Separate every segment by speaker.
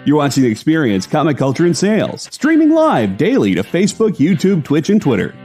Speaker 1: You're watching Experience Comic Culture and Sales, streaming live daily to Facebook, YouTube, Twitch, and Twitter.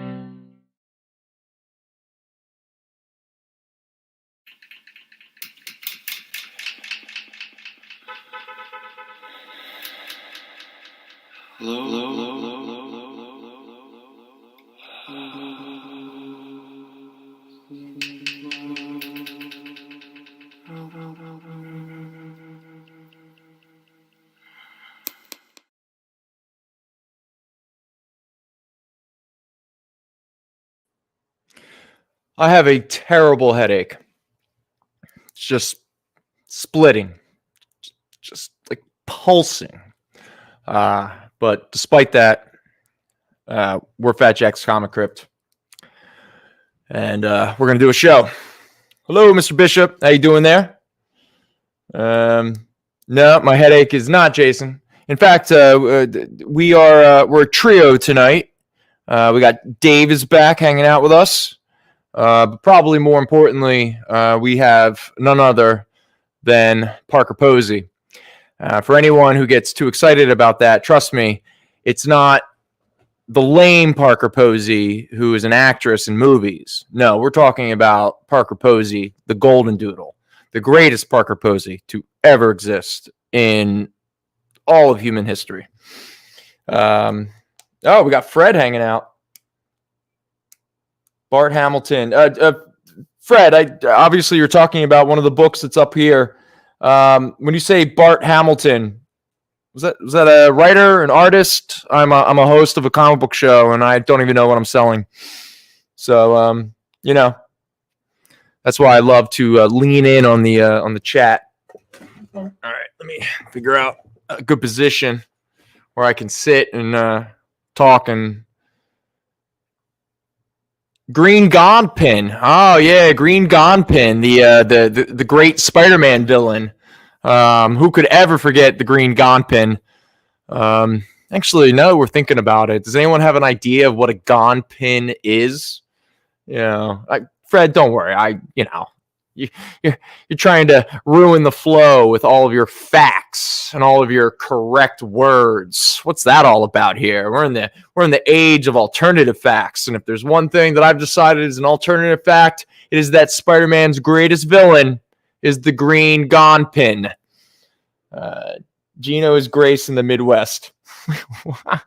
Speaker 2: I have a terrible headache. It's just splitting, just like pulsing. But despite that, we're Fat Jack's Comicrypt, and we're gonna do a show. Hello, Mr. Bishop. How you doing there? No, my headache is not Jason. In fact, we're a trio tonight. We got Dave is back hanging out with us. But probably more importantly, we have none other than Parker Posey. For anyone who gets too excited about that, trust me, it's not the lame Parker Posey who is an actress in movies. No, we're talking about Parker Posey, the Golden Doodle, the greatest Parker Posey to ever exist in all of human history. We got Fred hanging out. Bart Hamilton. Fred, obviously you're talking about one of the books that's up here. When you say Bart Hamilton, was that a writer, an artist? I'm a host of a comic book show, and I don't even know what I'm selling. So, that's why I love to lean in on the chat. All right, let me figure out a good position where I can sit and talk and. Green Gonpin. Oh yeah, Green Gonpin, the great Spider-Man villain. Who could ever forget the Green Gonpin? Actually, no, we're thinking about it. Does anyone have an idea of what a Gonpin is? Fred, don't worry. You're trying to ruin the flow with all of your facts and all of your correct words. What's that all about here? We're in the age of alternative facts, and if there's one thing that I've decided is an alternative fact, it is that Spider-Man's greatest villain is the Green Gonpin. Gino is Grace in the Midwest. I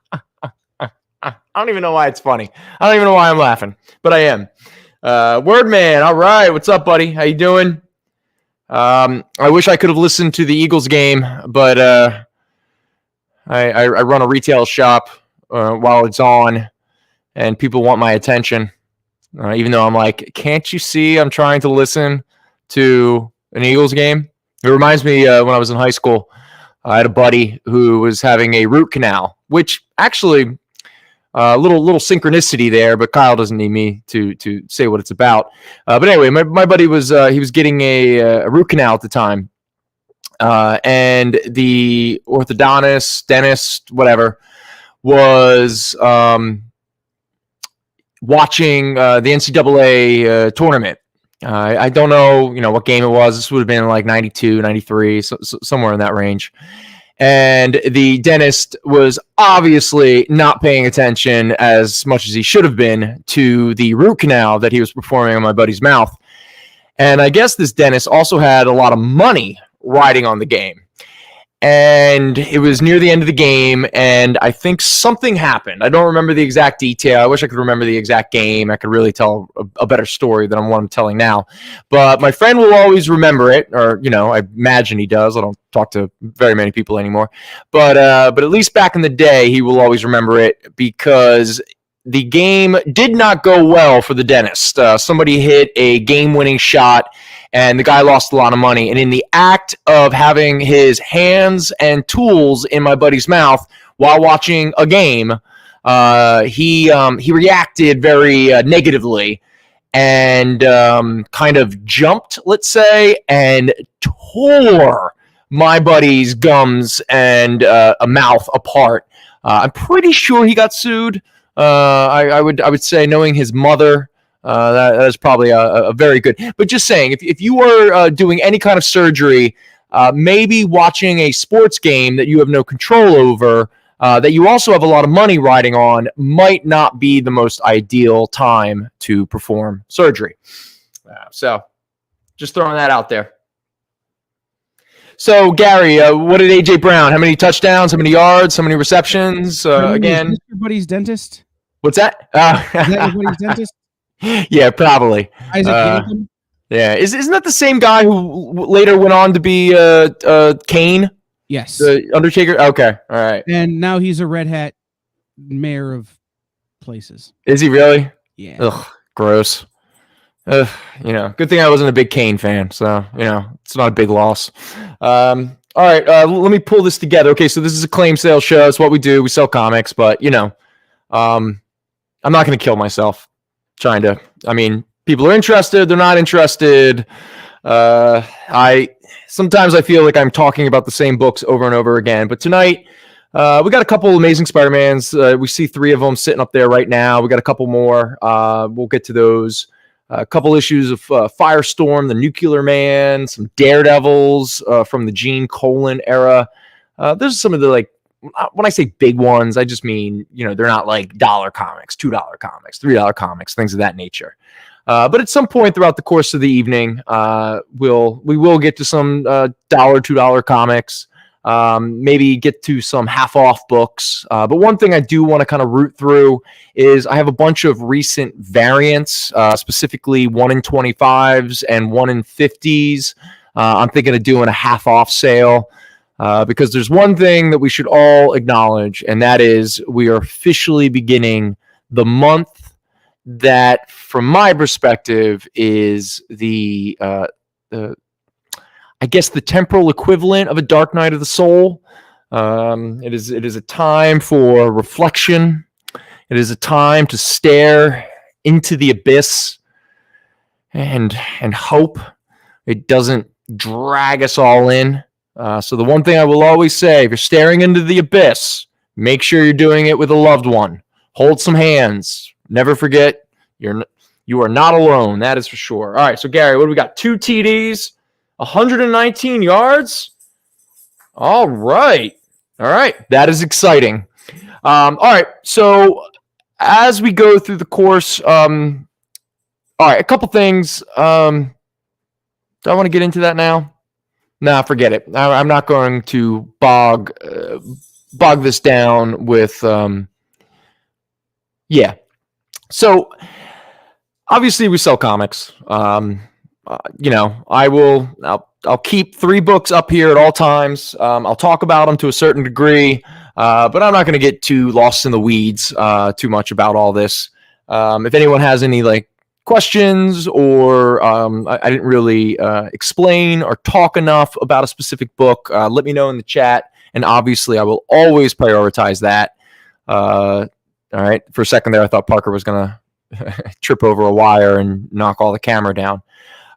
Speaker 2: don't even know why it's funny. I don't even know why I'm laughing, but I am. Wordman, all right. What's up, buddy? How you doing? I wish I could have listened to the Eagles game, but I run a retail shop while it's on, and people want my attention. Even though I'm like, can't you see I'm trying to listen to an Eagles game? It reminds me when I was in high school, I had a buddy who was having a root canal, which actually... little synchronicity there, but Kyle doesn't need me to say what it's about. But anyway, my buddy was he was getting a root canal at the time, and the orthodontist, dentist, whatever, was watching the NCAA tournament. I don't know, what game it was. This would have been like 92, 93, somewhere in that range. And the dentist was obviously not paying attention as much as he should have been to the root canal that he was performing on my buddy's mouth. And I guess this dentist also had a lot of money riding on the game. And it was near the end of the game, and I think something happened. I don't remember the exact detail. I wish I could remember the exact game. I could really tell a better story than what I'm telling now. But my friend will always remember it, or, I imagine he does. I don't talk to very many people anymore. But at least back in the day, he will always remember it because the game did not go well for the dentist. Somebody hit a game-winning shot, and the guy lost a lot of money. And in the act of having his hands and tools in my buddy's mouth while watching a game, he reacted very negatively and kind of jumped, let's say, and tore my buddy's gums and a mouth apart. I'm pretty sure he got sued. I would say, knowing his mother, that is probably a very good. But just saying, if you are doing any kind of surgery, maybe watching a sports game that you have no control over, that you also have a lot of money riding on, might not be the most ideal time to perform surgery. So just throwing that out there. So, Gary, what did A.J. Brown? How many touchdowns? How many yards? How many receptions? Again,
Speaker 3: is your buddy's dentist?
Speaker 2: What's that?
Speaker 3: Is that your buddy's dentist?
Speaker 2: Yeah, probably.
Speaker 3: Isaac Yankem?
Speaker 2: Yeah, isn't that the same guy who later went on to be Kane?
Speaker 3: Yes.
Speaker 2: The Undertaker? Okay, all right.
Speaker 3: And now he's a red hat mayor of places.
Speaker 2: Is he really?
Speaker 3: Yeah.
Speaker 2: Ugh, gross. Good thing I wasn't a big Kane fan, so, it's not a big loss. All right, let me pull this together. Okay, so this is a claim sale show. It's what we do. We sell comics, but, I'm not going to kill myself trying to. I mean, people are interested. They're not interested. Sometimes I feel like I'm talking about the same books over and over again, but tonight we got a couple Amazing Spider-Mans. We see 3 of them sitting up there right now. We got a couple more. We'll get to those. A couple issues of Firestorm, the Nuclear Man, some Daredevils from the Gene Colan era. Those are some of the, like, when I say big ones, I just mean, they're not like $1 comics, $2 comics, $3 comics, things of that nature. But at some point throughout the course of the evening, we will get to some $1, $2 comics. Maybe get to some half-off books. But one thing I do want to kind of root through is I have a bunch of recent variants, specifically 1 in 25s and 1 in 50s. I'm thinking of doing a half-off sale because there's one thing that we should all acknowledge, and that is we are officially beginning the month that, from my perspective, is the I guess the temporal equivalent of a Dark Night of the Soul. It is a time for reflection. It is a time to stare into the abyss and hope it doesn't drag us all in. So the one thing I will always say, if you're staring into the abyss, make sure you're doing it with a loved one. Hold some hands. Never forget, you are not alone. That is for sure. All right, so Gary, what do we got? 2 TDs. 119 yards. All right. That is exciting. All right. So as we go through the course, all right, a couple things. Do I want to get into that now? Nah, forget it. I'm not going to bog this down with, yeah. So obviously we sell comics. I'll keep 3 books up here at all times. I'll talk about them to a certain degree, but I'm not going to get too lost in the weeds too much about all this. If anyone has any questions or I didn't really explain or talk enough about a specific book, let me know in the chat. And obviously I will always prioritize that. All right. For a second there, I thought Parker was going to trip over a wire and knock all the camera down.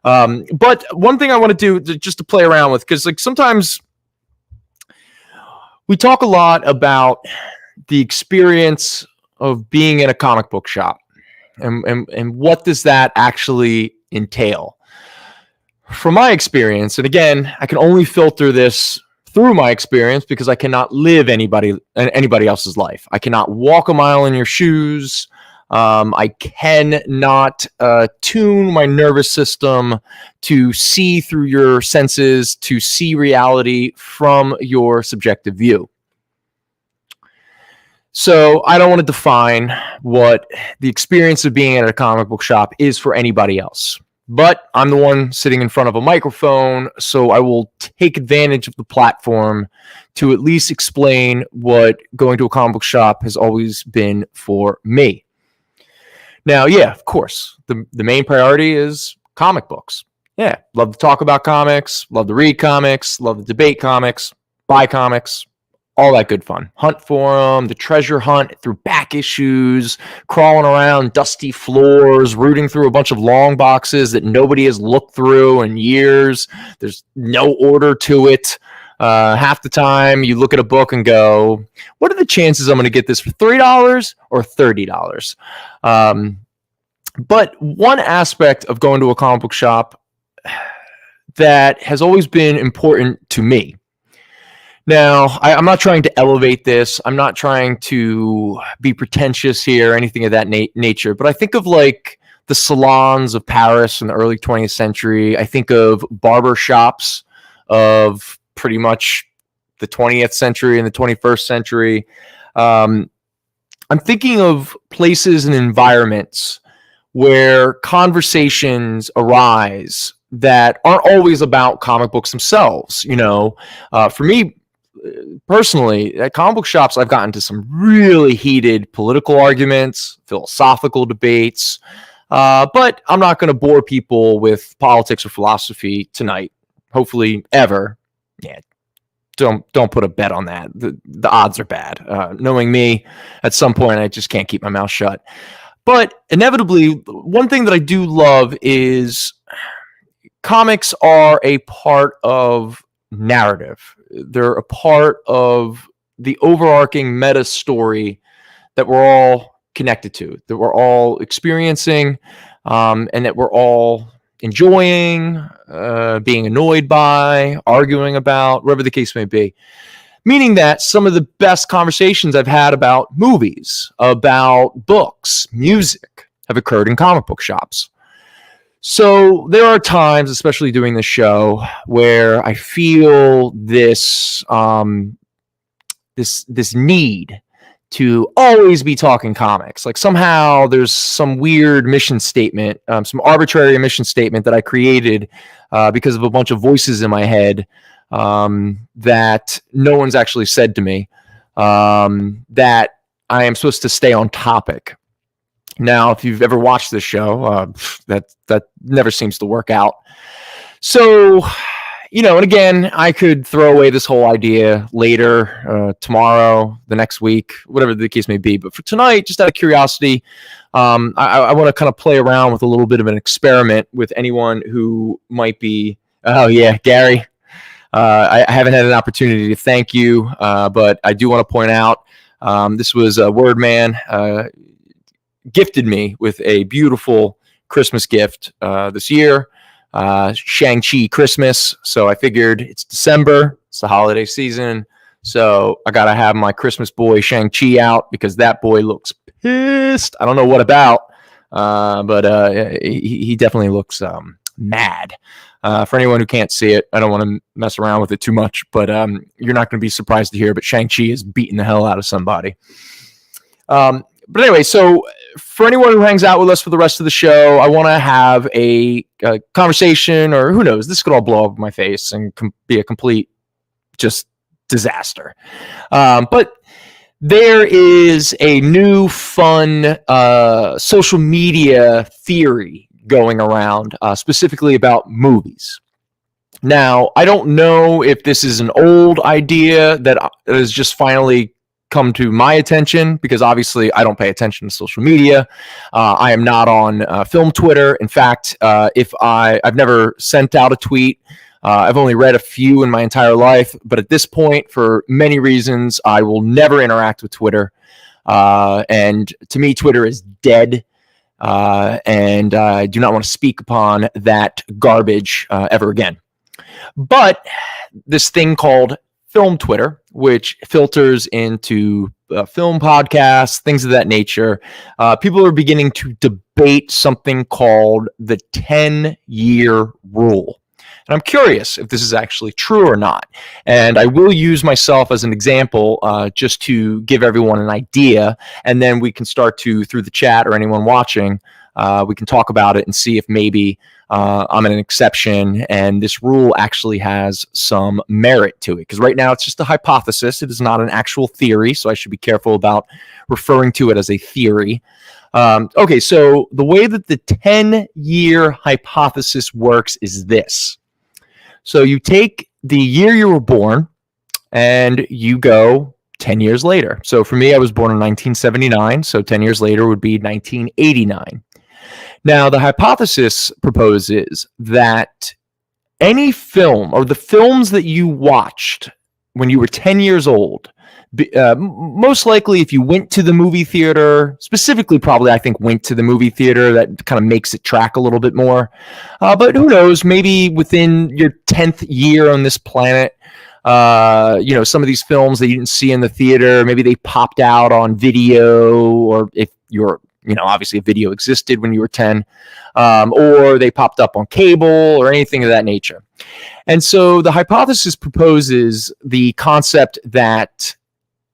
Speaker 2: But one thing I want to do just to play around with, because sometimes we talk a lot about the experience of being in a comic book shop and what does that actually entail. From my experience, and again, I can only filter this through my experience because I cannot live anybody else's life. I cannot walk a mile in your shoes. I cannot tune my nervous system to see through your senses, to see reality from your subjective view. So I don't want to define what the experience of being at a comic book shop is for anybody else. But I'm the one sitting in front of a microphone, so I will take advantage of the platform to at least explain what going to a comic book shop has always been for me. Now, yeah, of course, the main priority is comic books. Yeah, love to talk about comics, love to read comics, love to debate comics, buy comics, all that good fun. Hunt for them, the treasure hunt through back issues, crawling around dusty floors, rooting through a bunch of long boxes that nobody has looked through in years. There's no order to it. Half the time you look at a book and go, what are the chances I'm going to get this for $3 or $30? But one aspect of going to a comic book shop that has always been important to me. Now, I'm not trying to elevate this. I'm not trying to be pretentious here or anything of that nature, but I think of like the salons of Paris in the early 20th century. I think of barber shops of pretty much the 20th century and the 21st century. I'm thinking of places and environments where conversations arise that aren't always about comic books themselves. For me personally, at comic book shops, I've gotten to some really heated political arguments, philosophical debates, but I'm not going to bore people with politics or philosophy tonight. Hopefully, ever. Yeah, don't put a bet on that. The odds are bad. Knowing me, at some point, I just can't keep my mouth shut. But inevitably, one thing that I do love is comics are a part of narrative. They're a part of the overarching meta story that we're all connected to, that we're all experiencing, and that we're all enjoying, being annoyed by, arguing about, whatever the case may be. Meaning that some of the best conversations I've had about movies, about books, music, have occurred in comic book shops. So there are times, especially doing this show, where I feel this this need to always be talking comics. Like somehow there's some weird mission statement, some arbitrary mission statement that I created because of a bunch of voices in my head that no one's actually said to me, that I am supposed to stay on topic. Now, if you've ever watched this show, that never seems to work out. So, and again, I could throw away this whole idea later, tomorrow, the next week, whatever the case may be. But for tonight, just out of curiosity, I want to kind of play around with a little bit of an experiment with anyone who might be. Oh yeah, Gary. I haven't had an opportunity to thank you, but I do want to point out this was Wordman gifted me with a beautiful Christmas gift this year, Shang-Chi Christmas. So I figured it's December, it's the holiday season, so I gotta have my Christmas boy Shang-Chi out because that boy looks pissed. I don't know what about, but he definitely looks mad. For anyone who can't see it, I don't want to mess around with it too much, but you're not going to be surprised to hear, but Shang-Chi is beating the hell out of somebody. But anyway, so for anyone who hangs out with us for the rest of the show, I want to have a conversation, or who knows, this could all blow up in my face and be a complete just disaster. But there is a new fun social media theory going around, specifically about movies. Now, I don't know if this is an old idea that has just finally come to my attention, because obviously I don't pay attention to social media. I am not on film Twitter. In fact, I've never sent out a tweet. I've only read a few in my entire life, but at this point, for many reasons, I will never interact with Twitter. And to me, Twitter is dead. And I do not want to speak upon that garbage ever again. But this thing called film Twitter, which filters into film podcasts, things of that nature, people are beginning to debate something called the 10-year rule. And I'm curious if this is actually true or not. And I will use myself as an example just to give everyone an idea. And then we can start to, through the chat or anyone watching, we can talk about it and see if maybe I'm an exception and this rule actually has some merit to it. Because right now it's just a hypothesis. It is not an actual theory. So I should be careful about referring to it as a theory. Okay, so the way that the 10-year hypothesis works is this. So you take the year you were born and you go 10 years later. So for me, I was born in 1979. So 10 years later would be 1989. Now, the hypothesis proposes that any film or the films that you watched when you were 10 years old Most likely, if you went to the movie theater, specifically, probably I think went to the movie theater, that kind of makes it track a little bit more. But who knows? Maybe within your 10th year on this planet, some of these films that you didn't see in the theater, maybe they popped out on video, or if you're, obviously a video existed when you were 10, or they popped up on cable or anything of that nature. And so the hypothesis proposes the concept that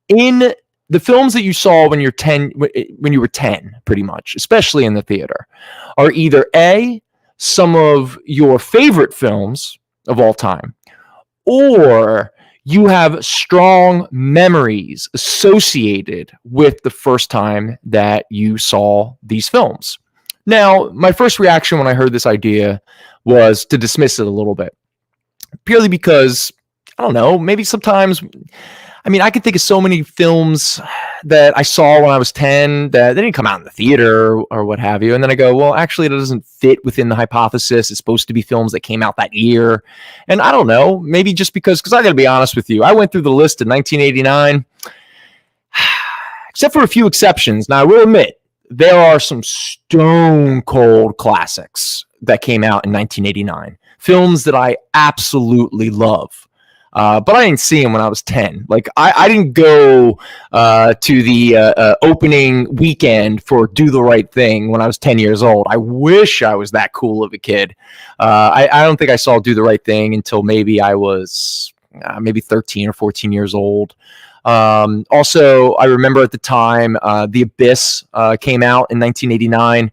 Speaker 2: in the films that you saw when you were 10, pretty much, especially in the theater, are either A, some of your favorite films of all time, or you have strong memories associated with the first time that you saw these films. Now, my first reaction when I heard this idea was to dismiss it a little bit, purely because, I don't know, maybe sometimes, I can think of so many films that I saw when I was 10 that they didn't come out in the theater or what have you. And then I go, well, actually, it doesn't fit within the hypothesis. It's supposed to be films that came out that year. And I don't know, maybe just because I got to be honest with you, I went through the list in 1989, except for a few exceptions. Now, I will admit, there are some stone cold classics that came out in 1989, films that I absolutely love. But I didn't see him when I was 10. Like, I didn't go to the opening weekend for Do the Right Thing when I was 10 years old. I wish I was that cool of a kid. I don't think I saw Do the Right Thing until maybe I was maybe 13 or 14 years old. Also, I remember at the time, The Abyss came out in 1989.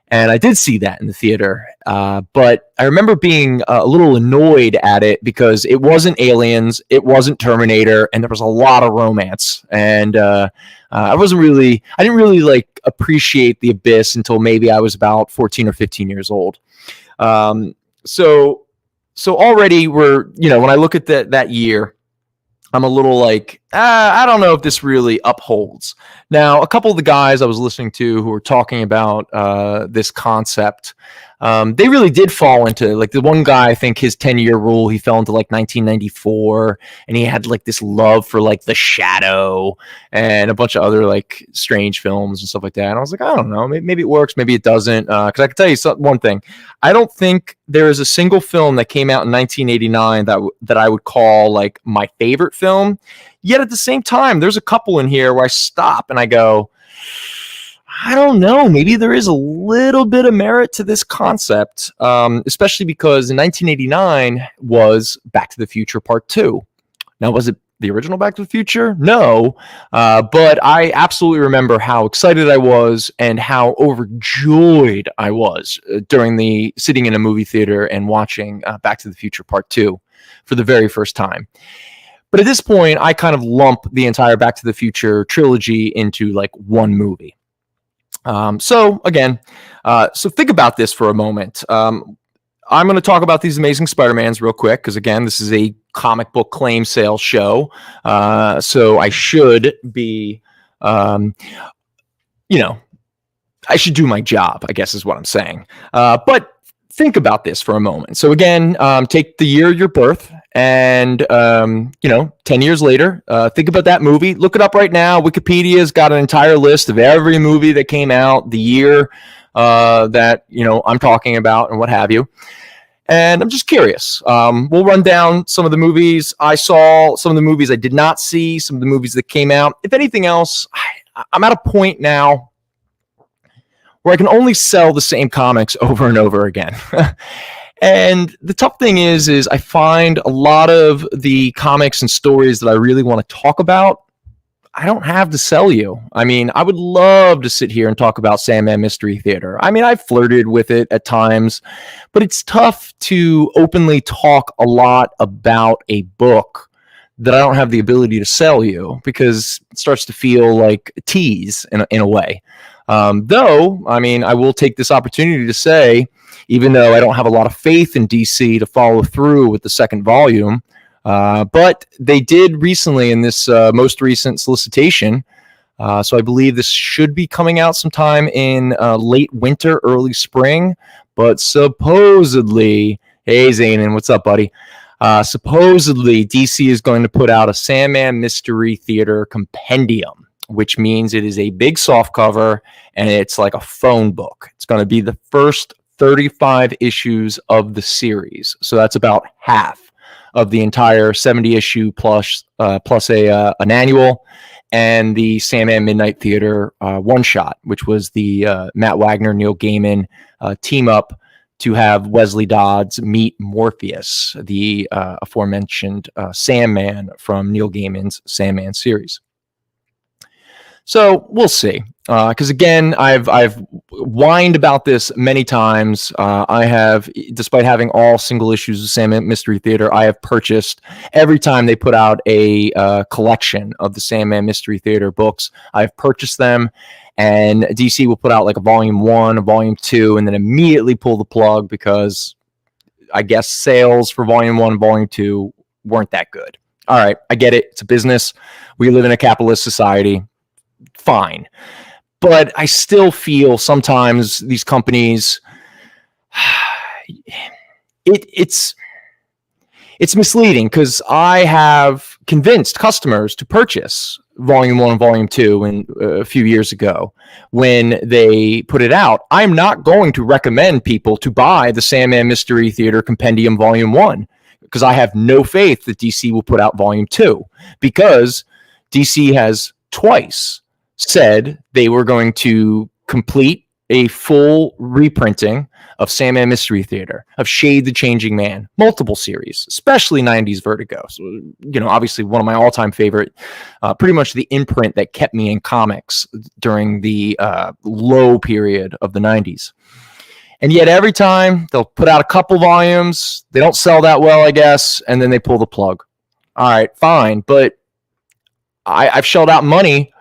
Speaker 2: And I did see that in the theater, but I remember being a little annoyed at it because it wasn't Aliens, it wasn't Terminator, and there was a lot of romance. And I didn't really like appreciate The Abyss until maybe I was about 14 or 15 years old. So already when I look at that year, I'm a little like, I don't know if this really upholds. Now, a couple of the guys I was listening to who were talking about this concept, they really did fall into, like, the one guy, I think his 10-year rule, he fell into like 1994, and he had like this love for like The Shadow and a bunch of other like strange films and stuff like that. And I was like, I don't know, maybe it works, maybe it doesn't. Because I can tell you one thing, I don't think there is a single film that came out in 1989 that I would call like my favorite film. Yet at the same time, there's a couple in here where I stop and I go, I don't know, maybe there is a little bit of merit to this concept, especially because in 1989 was Back to the Future Part 2. Now, was it the original Back to the Future? No, but I absolutely remember how excited I was and how overjoyed I was during sitting in a movie theater and watching Back to the Future Part 2 for the very first time. But at this point, I kind of lump the entire Back to the Future trilogy into like one movie. So think about this for a moment. I'm going to talk about these Amazing Spider-Mans real quick, because again, this is a comic book claim sale show. So I should be, I should do my job, I guess is what I'm saying. But think about this for a moment. So again, take the year of your birth and, 10 years later, think about that movie. Look it up right now. Wikipedia's got an entire list of every movie that came out, the year that, I'm talking about and what have you. And I'm just curious. We'll run down some of the movies I saw, some of the movies I did not see, some of the movies that came out. If anything else, I'm at a point now where I can only sell the same comics over and over again. And the tough thing is I find a lot of the comics and stories that I really want to talk about, I don't have to sell you. I would love to sit here and talk about Sandman Mystery Theater. I've flirted with it at times, but it's tough to openly talk a lot about a book that I don't have the ability to sell you, because it starts to feel like a tease in a way. Though, I will take this opportunity to say, even though I don't have a lot of faith in DC to follow through with the second volume, but they did recently in this most recent solicitation. So I believe this should be coming out sometime in late winter, early spring. But supposedly, hey, Zanin, what's up, buddy? Supposedly, DC is going to put out a Sandman Mystery Theater compendium, which means it is a big soft cover and it's like a phone book. It's going to be the first 35 issues of the series. So that's about half of the entire 70 issue plus an annual, and the Sandman Midnight Theater one shot, which was the Matt Wagner, Neil Gaiman team up to have Wesley Dodds meet Morpheus, the aforementioned Sandman from Neil Gaiman's Sandman series. So we'll see. Because again, I've whined about this many times. I have, despite having all single issues of Sandman Mystery Theater, I have purchased every time they put out a collection of the Sandman Mystery Theater books. I've purchased them, and DC will put out like a volume 1, a volume 2, and then immediately pull the plug because I guess sales for volume 1 and volume 2 weren't that good. All right, I get it. It's a business. We live in a capitalist society. Fine. But I still feel sometimes these companies, it's misleading, because I have convinced customers to purchase Volume 1 and Volume 2 a few years ago when they put it out. I'm not going to recommend people to buy the Sandman Mystery Theater Compendium Volume 1 because I have no faith that DC will put out Volume 2, because DC has twice said they were going to complete a full reprinting of Sandman Mystery Theater, of Shade the Changing Man, multiple series, especially 90s Vertigo. So, obviously one of my all-time favorite, pretty much the imprint that kept me in comics during the low period of the 90s. And yet every time they'll put out a couple volumes, they don't sell that well, I guess, and then they pull the plug. All right, fine, but I've shelled out money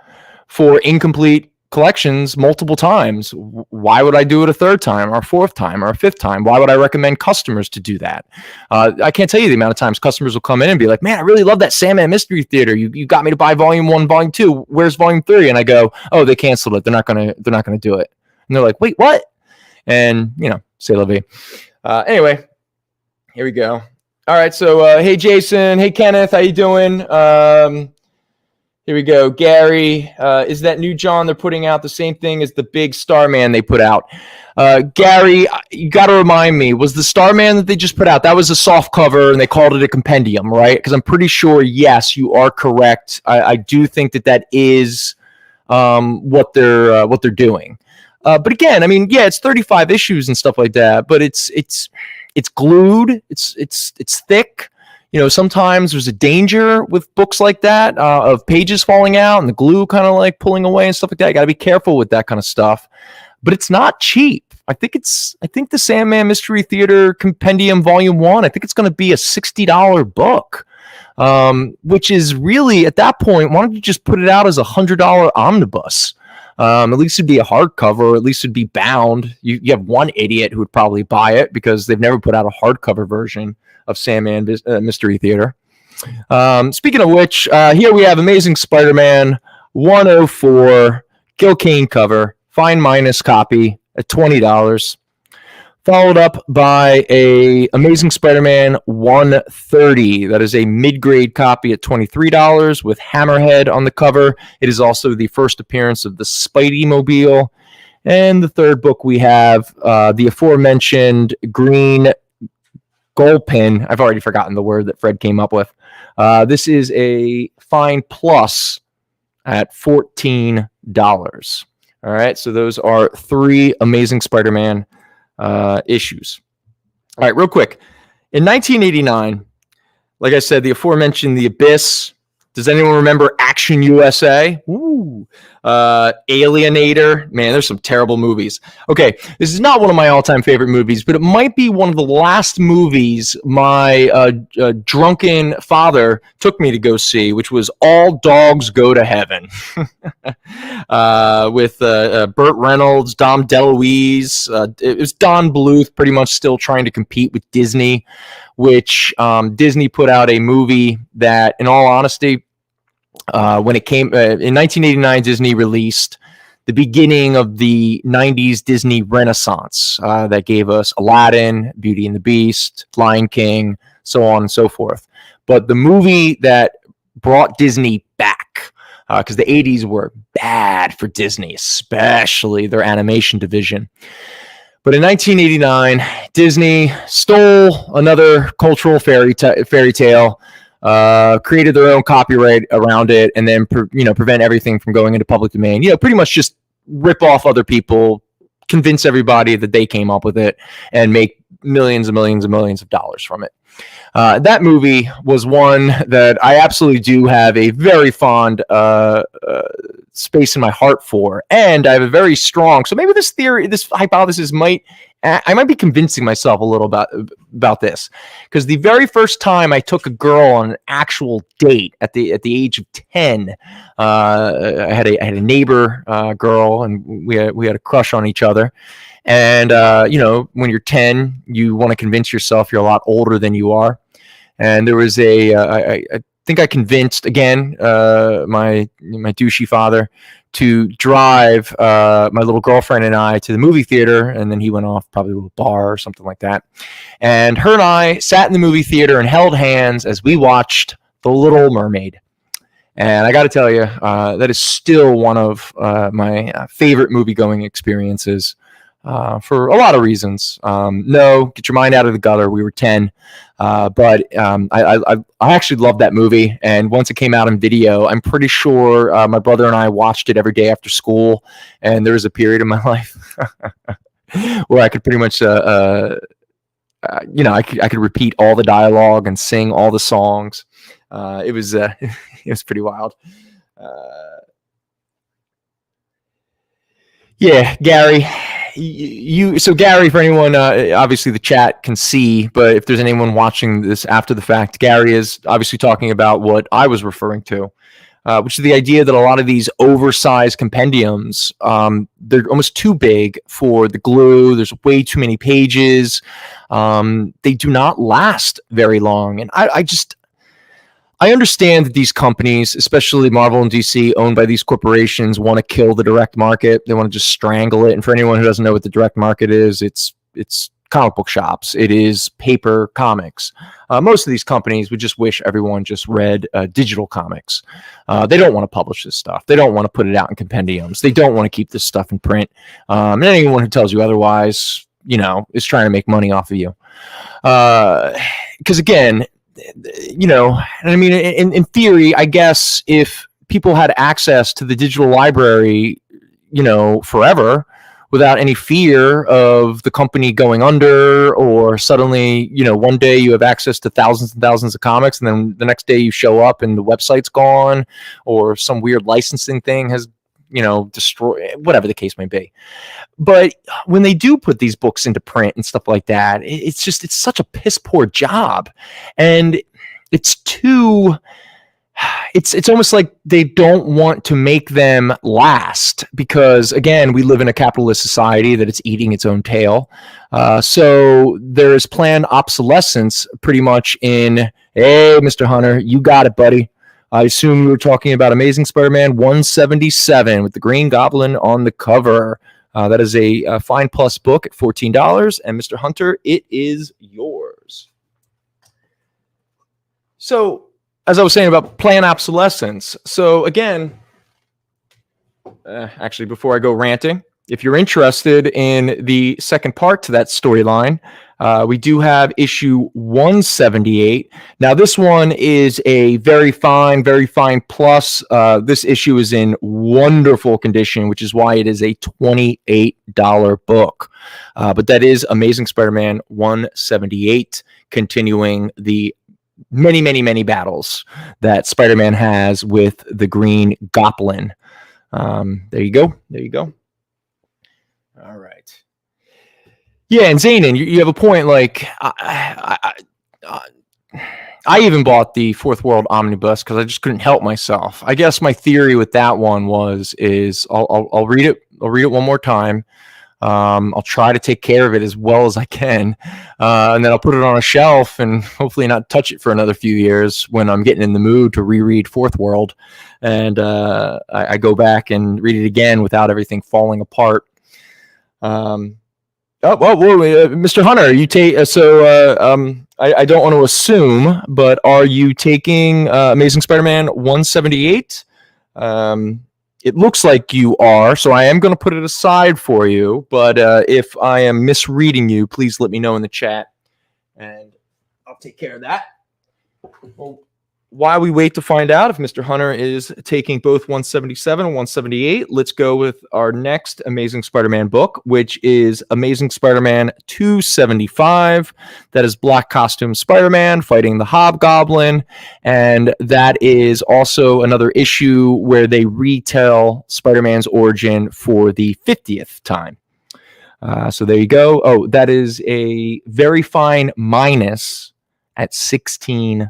Speaker 2: for incomplete collections multiple times. Why would I do it a third time or a fourth time or a fifth time? Why would I recommend customers to do that? I can't tell you the amount of times customers will come in and be like, man, I really love that Sandman Mystery Theater. You got me to buy Volume 1, Volume 2. Where's Volume 3? And I go, oh, they canceled it. They're not gonna do it. And they're like, wait, what? And c'est la vie. Anyway, here we go. All right, so hey Jason, hey Kenneth, how you doing? Here we go. Gary, is that new John they're putting out the same thing as the big Starman they put out? Gary, you got to remind me, was the Starman that they just put out, that was a soft cover and they called it a compendium, right? Because I'm pretty sure, yes, you are correct. I do think that is what they're doing. But again, I mean, yeah, it's 35 issues and stuff like that, but it's glued. It's thick. Sometimes there's a danger with books like that of pages falling out and the glue kind of like pulling away and stuff like that. You got to be careful with that kind of stuff. But it's not cheap. I think the Sandman Mystery Theater Compendium Volume 1, I think it's going to be a $60 book, which is really, at that point, why don't you just put it out as a $100 omnibus? At least it'd be a hardcover, or at least it'd be bound. You have one idiot who would probably buy it because they've never put out a hardcover version of Sandman Mystery Theater. Speaking of which, here we have Amazing Spider-Man 104 Gil Kane cover, fine minus copy at $20, followed up by a Amazing Spider-Man 130. That is a mid-grade copy at $23 with Hammerhead on the cover. It is also the first appearance of the Spidey-mobile. And the third book we have, the aforementioned Green Gold Pin. I've already forgotten the word that Fred came up with. This is a fine plus at $14. All right, so those are 3 Amazing Spider-Man issues. All right, real quick. In 1989, like I said, the aforementioned The Abyss. Does anyone remember Action USA? Ooh. Alienator. Man, there's some terrible movies. Okay, this is not one of my all-time favorite movies, but it might be one of the last movies my drunken father took me to go see, which was All Dogs Go to Heaven. With Burt Reynolds, Dom DeLuise. It was Don Bluth pretty much still trying to compete with Disney, which Disney put out a movie that, in all honesty, when it came in 1989, Disney released the beginning of the 90s Disney Renaissance that gave us Aladdin, Beauty and the Beast, Lion King, so on and so forth. But the movie that brought Disney back, because the 80s were bad for Disney, especially their animation division. But in 1989, Disney stole another cultural fairy tale, created their own copyright around it, and then prevent everything from going into public domain. Pretty much just rip off other people, convince everybody that they came up with it, and make millions and millions and millions of dollars from it. That movie was one that I absolutely do have a very fond space in my heart for, and I have a very strong. So maybe this hypothesis I might be convincing myself a little about this, because the very first time I took a girl on an actual date at the age of 10, I had a neighbor girl, and we had a crush on each other. And when you're 10, you want to convince yourself you're a lot older than you are. And there was I think I convinced again my douchey father to drive my little girlfriend and I to the movie theater, and then he went off probably to a bar or something like that. And her and I sat in the movie theater and held hands as we watched The Little Mermaid. And I got to tell you, that is still one of my favorite movie-going experiences. For a lot of reasons. No, get your mind out of the gutter. We were 10, but I actually loved that movie. And once it came out on video, I'm pretty sure my brother and I watched it every day after school. And there was a period in my life where I could pretty much, I could repeat all the dialogue and sing all the songs. It was pretty wild. Yeah, Gary. So Gary, for anyone, obviously the chat can see, but if there's anyone watching this after the fact, Gary is obviously talking about what I was referring to, which is the idea that a lot of these oversized compendiums, they're almost too big for the glue. There's way too many pages. They do not last very long. And I understand that these companies, especially Marvel and DC, owned by these corporations, want to kill the direct market. They want to just strangle it. And for anyone who doesn't know what the direct market is, it's comic book shops. It is paper comics. Most of these companies would just wish everyone just read digital comics. They don't want to publish this stuff. They don't want to put it out in compendiums. They don't want to keep this stuff in print. And anyone who tells you otherwise, is trying to make money off of you. Because again, I mean, in theory, I guess if people had access to the digital library, forever without any fear of the company going under, or suddenly, one day you have access to thousands and thousands of comics, and then the next day you show up and the website's gone, or some weird licensing thing has, destroy, whatever the case may be. But when they do put these books into print and stuff like that, it's such a piss poor job. And it's almost like they don't want to make them last, because again, we live in a capitalist society that it's eating its own tail. So there is planned obsolescence pretty much in, hey, Mr. Hunter, you got it, buddy. I assume you were talking about Amazing Spider-Man 177 with the Green Goblin on the cover. That is a Fine Plus book at $14. And Mr. Hunter, it is yours. So, as I was saying about planned obsolescence. So, again, actually, before I go ranting, if you're interested in the second part to that storyline, we do have issue 178. Now, this one is a very fine plus. This issue is in wonderful condition, which is why it is a $28 book. But that is Amazing Spider-Man 178, continuing the many battles that Spider-Man has with the Green Goblin. There you go. All right. Yeah, and Zanin, you have a point. Like, I even bought the Fourth World Omnibus because I just couldn't help myself. I guess my theory with that one is I'll read it. I'll read it one more time. I'll try to take care of it as well as I can, and then I'll put it on a shelf and hopefully not touch it for another few years when I'm getting in the mood to reread Fourth World, and I go back and read it again without everything falling apart. Oh, well, Mr. Hunter, you take I don't want to assume, but are you taking Amazing Spider-Man 178? It looks like you are, so I am going to put it aside for you. But if I am misreading you, please let me know in the chat, and I'll take care of that. Well, while we wait to find out if Mr. Hunter is taking both 177 and 178, let's go with our next Amazing Spider-Man book, which is Amazing Spider-Man 275. That is Black Costume Spider-Man fighting the Hobgoblin. And that is also another issue where they retell Spider-Man's origin for the 50th time. So there you go. Oh, that is a very fine minus at $16.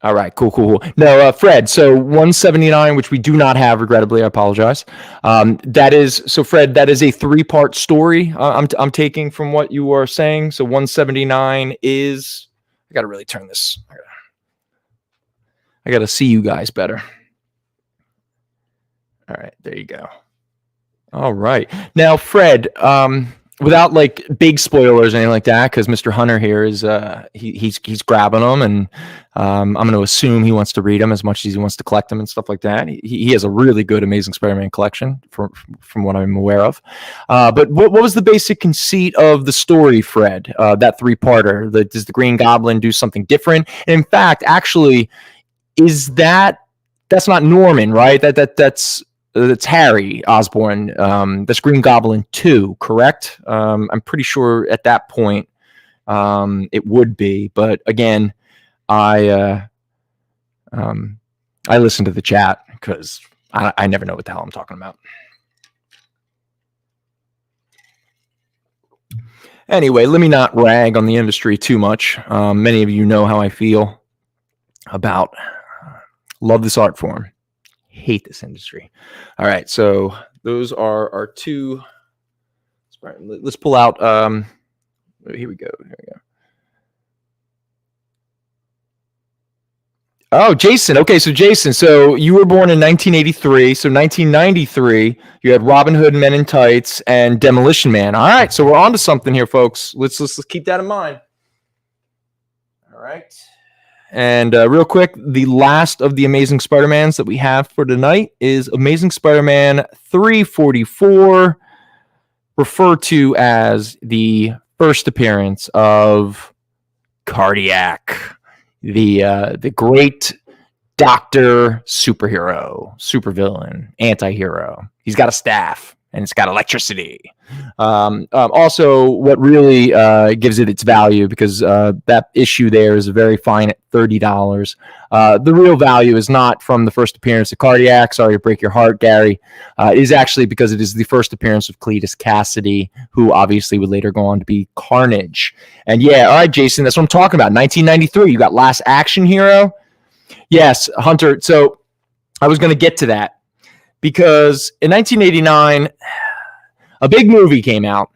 Speaker 2: All right, cool. No, Fred, so 179, which we do not have, regrettably, I apologize. That is, so Fred, that is a 3-part story I'm taking from what you are saying. So 179 is, I got to really turn this. I got to see you guys better. All right, there you go. All right. Now, Fred, without like big spoilers or anything like that, because Mr. Hunter here is he's grabbing them, and I'm going to assume he wants to read them as much as he wants to collect them and stuff like that. He has a really good Amazing Spider-Man collection from what I'm aware of. But what was the basic conceit of the story, Fred? That 3-parter. Does the Green Goblin do something different? And in fact, actually, that's not Norman, right? That's Harry Osborn. That's Green Goblin 2, correct? I'm pretty sure at that point it would be. But again, I listen to the chat because I never know what the hell I'm talking about. Anyway, let me not rag on the industry too much. Many of you know how I feel about love this art form. Hate this industry. All right, so those are our two. Let's pull out. Here we go. Oh, Jason. Okay, so Jason, so you were born in 1983. So 1993, you had Robin Hood, Men in Tights, and Demolition Man. All right, so we're on to something here, folks. Let's keep that in mind. All right. And real quick, the last of the Amazing Spider-Mans that we have for tonight is Amazing Spider-Man 344, referred to as the first appearance of Cardiac, the great doctor superhero, supervillain, anti-hero. He's got a staff, and it's got electricity. Also, what really gives it its value, because that issue there is very fine at $30. The real value is not from the first appearance of Cardiac. Sorry to break your heart, Gary. It is actually because it is the first appearance of Cletus Cassidy, who obviously would later go on to be Carnage. And yeah, all right, Jason, that's what I'm talking about. 1993, you got Last Action Hero. Yes, Hunter. So I was going to get to that because in 1989, a big movie came out,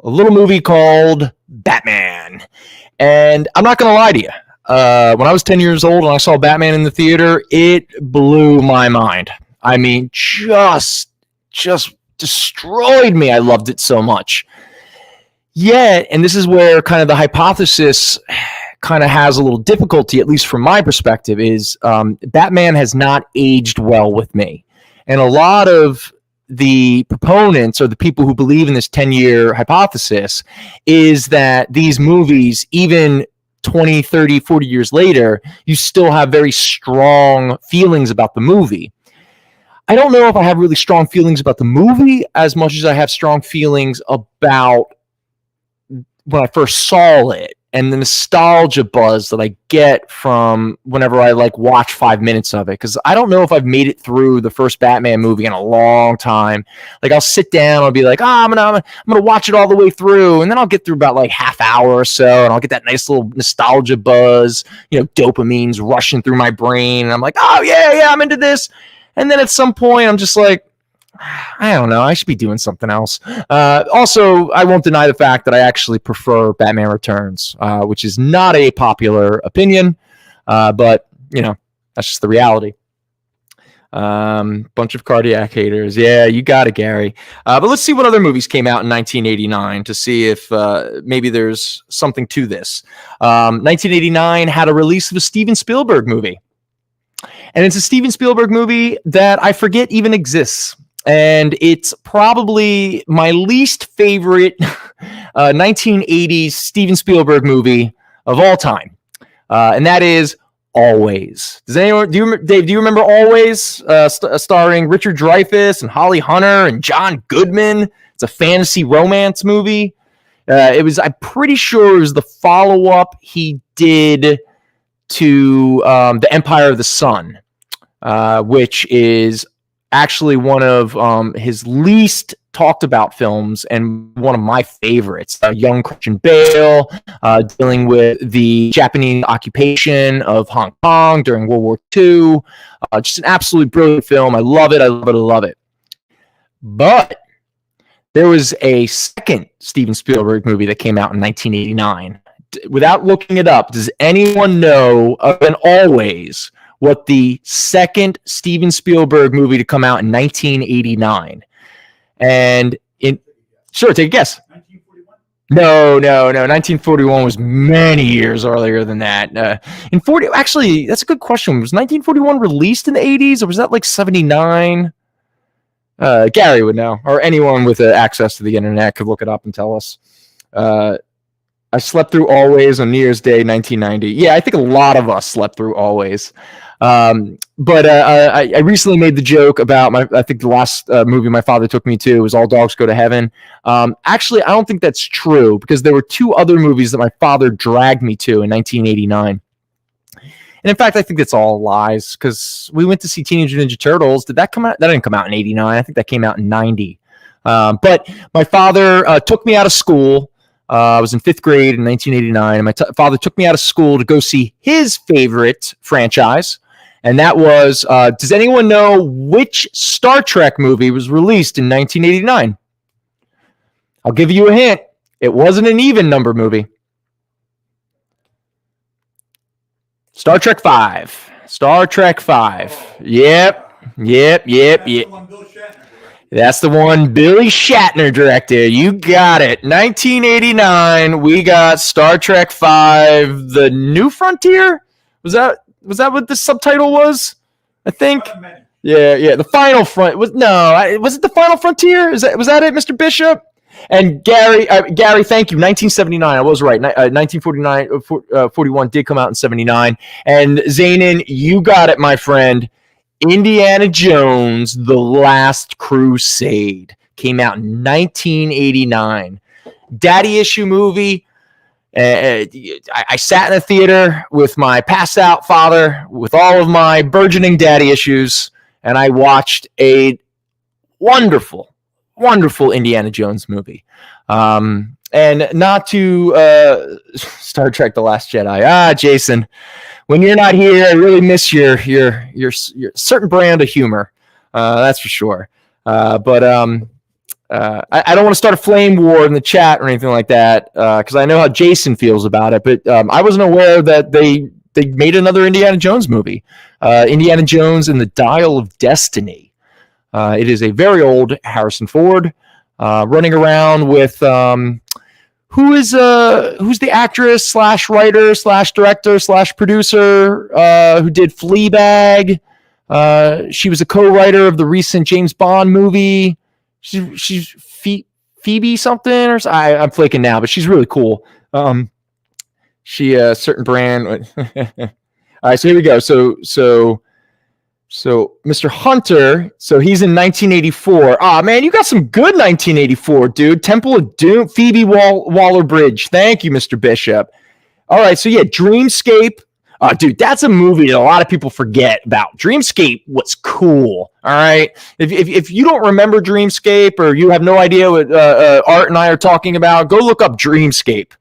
Speaker 2: a little movie called Batman. And I'm not going to lie to you. When I was 10 years old and I saw Batman in the theater, it blew my mind. I mean, just destroyed me. I loved it so much. Yet, and this is where kind of the hypothesis kind of has a little difficulty, at least from my perspective, is Batman has not aged well with me. And a lot of the proponents or the people who believe in this 10-year hypothesis is that these movies, even 20, 30, 40 years later, you still have very strong feelings about the movie. I don't know if I have really strong feelings about the movie as much as I have strong feelings about when I first saw it and the nostalgia buzz that I get from whenever I like watch 5 minutes of it. Because I don't know if I've made it through the first Batman movie in a long time. Like I'll sit down, I'll be like, I'm gonna watch it all the way through, and then I'll get through about like half hour or so, and I'll get that nice little nostalgia buzz. You know, dopamine's rushing through my brain, and I'm like, oh yeah, I'm into this. And then at some point, I'm just like, I don't know. I should be doing something else. Also, I won't deny the fact that I actually prefer Batman Returns, which is not a popular opinion, but, you know, that's just the reality. Bunch of cardiac haters. Yeah, you got it, Gary. But let's see what other movies came out in 1989 to see if maybe there's something to this. 1989 had a release of a Steven Spielberg movie. And it's a Steven Spielberg movie that I forget even exists. And it's probably my least favorite 1980s Steven Spielberg movie of all time. And that is Always. Does anyone, Dave, do you remember Always, starring Richard Dreyfuss and Holly Hunter and John Goodman? It's a fantasy romance movie. I'm pretty sure it was the follow-up he did to The Empire of the Sun, which is actually one of his least talked about films and one of my favorites. Young Christian Bale dealing with the Japanese occupation of Hong Kong during World War II. Just an absolutely brilliant film. I love it. I love it. I love it. But there was a second Steven Spielberg movie that came out in 1989. Without looking it up, does anyone know of an Always what the second Steven Spielberg movie to come out in 1989? And sure, take a guess. 1941? No. 1941 was many years earlier than that. Actually, that's a good question. Was 1941 released in the 80s, or was that like 79? Gary would know, or anyone with access to the internet could look it up and tell us. I slept through Always on New Year's Day, 1990. Yeah, I think a lot of us slept through Always. But I recently made the joke about I think the last movie my father took me to was All Dogs Go to Heaven. Actually, I don't think that's true, because there were two other movies that my father dragged me to in 1989. And in fact, I think that's all lies, because we went to see Teenage Ninja Turtles. Did that come out? That didn't come out in 89. I think that came out in 90. But my father took me out of school. I was in 5th grade in 1989, and my father took me out of school to go see his favorite franchise. And that was, does anyone know which Star Trek movie was released in 1989? I'll give you a hint. It wasn't an even number movie. Star Trek 5. Star Trek 5. Yep. That's the one Billy Shatner directed. You got it. 1989, we got Star Trek 5, The New Frontier? Was that what the subtitle was? I think. Yeah. The Final Front was it the Final Frontier? Was that it, Mr. Bishop? And Gary, thank you. 1979, I was right. 41 did come out in 79. And Zainin, you got it, my friend. Indiana Jones: The Last Crusade came out in 1989. Daddy issue movie. I sat in a theater with my passed out father with all of my burgeoning daddy issues, and I watched a wonderful, wonderful Indiana Jones movie. And not to Star Trek: The Last Jedi. Jason, when you're not here, I really miss your certain brand of humor. That's for sure. But I don't want to start a flame war in the chat or anything like that, because I know how Jason feels about it. But I wasn't aware that they made another Indiana Jones movie, Indiana Jones and the Dial of Destiny. It is a very old Harrison Ford running around with who's the actress / writer / director / producer who did Fleabag. She was a co-writer of the recent James Bond movie. She's Phoebe something, or I'm flaking now, but she's really cool. She a certain brand. All right, so here we go. So Mr. Hunter, so he's in 1984. Man, you got some good 1984, dude. Temple of Doom, Phoebe Waller-Bridge. Thank you, Mr. Bishop. All right, so yeah, Dreamscape. Dude, that's a movie that a lot of people forget about. Dreamscape was cool. All right. If you don't remember Dreamscape, or you have no idea what Art and I are talking about, go look up Dreamscape.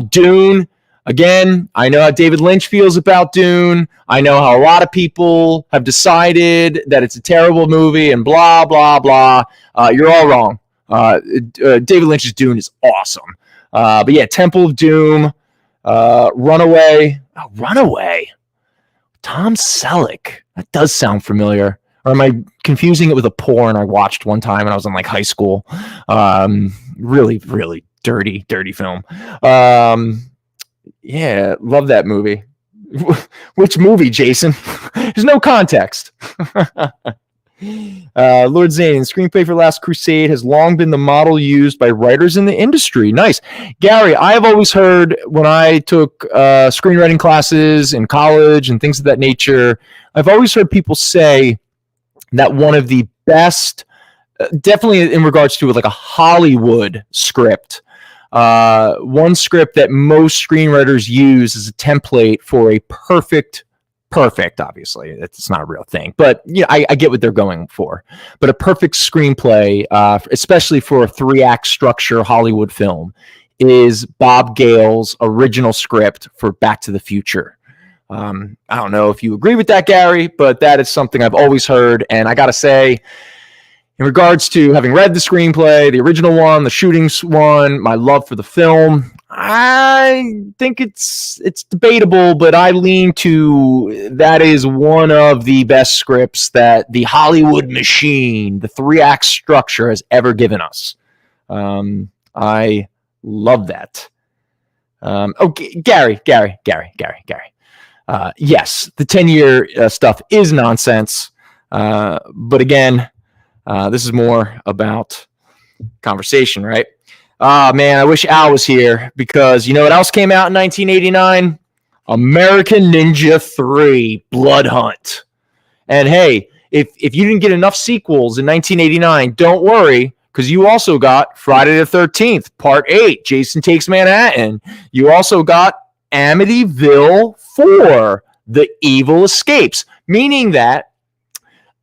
Speaker 2: Dune. Again, I know how David Lynch feels about Dune. I know how a lot of people have decided that it's a terrible movie and blah, blah, blah. You're all wrong. David Lynch's Dune is awesome. But yeah, Temple of Doom, Runaway. Oh, Runaway. Tom Selleck. That does sound familiar. Or am I confusing it with a porn I watched one time when I was in like high school? Really, really dirty film. Yeah, love that movie. Which movie, Jason? There's no context. Lord Zane, screenplay for Last Crusade has long been the model used by writers in the industry. Nice. Gary, I have always heard when I took screenwriting classes in college and things of that nature, I've always heard people say that one of the best, definitely in regards to like a Hollywood script, one script that most screenwriters use as a template for a perfect, obviously it's not a real thing, but yeah, I get what they're going for, but a perfect screenplay, especially for a 3-act structure Hollywood film, is Bob Gale's original script for Back to the Future. I don't know if you agree with that, Gary, but that is something I've always heard. And I got to say, in regards to having read the screenplay, the original one, the shootings one, my love for the film, I think it's debatable, but I lean to that is one of the best scripts that the Hollywood machine, the 3-act structure, has ever given us. I love that. Gary. Yes, the 10-year stuff is nonsense. But again, this is more about conversation, right? Man, I wish Al was here because you know what else came out in 1989? American Ninja 3 Blood Hunt. And hey, if you didn't get enough sequels in 1989, don't worry, because you also got Friday the 13th, Part 8, Jason Takes Manhattan. You also got Amityville 4, The Evil Escapes, meaning that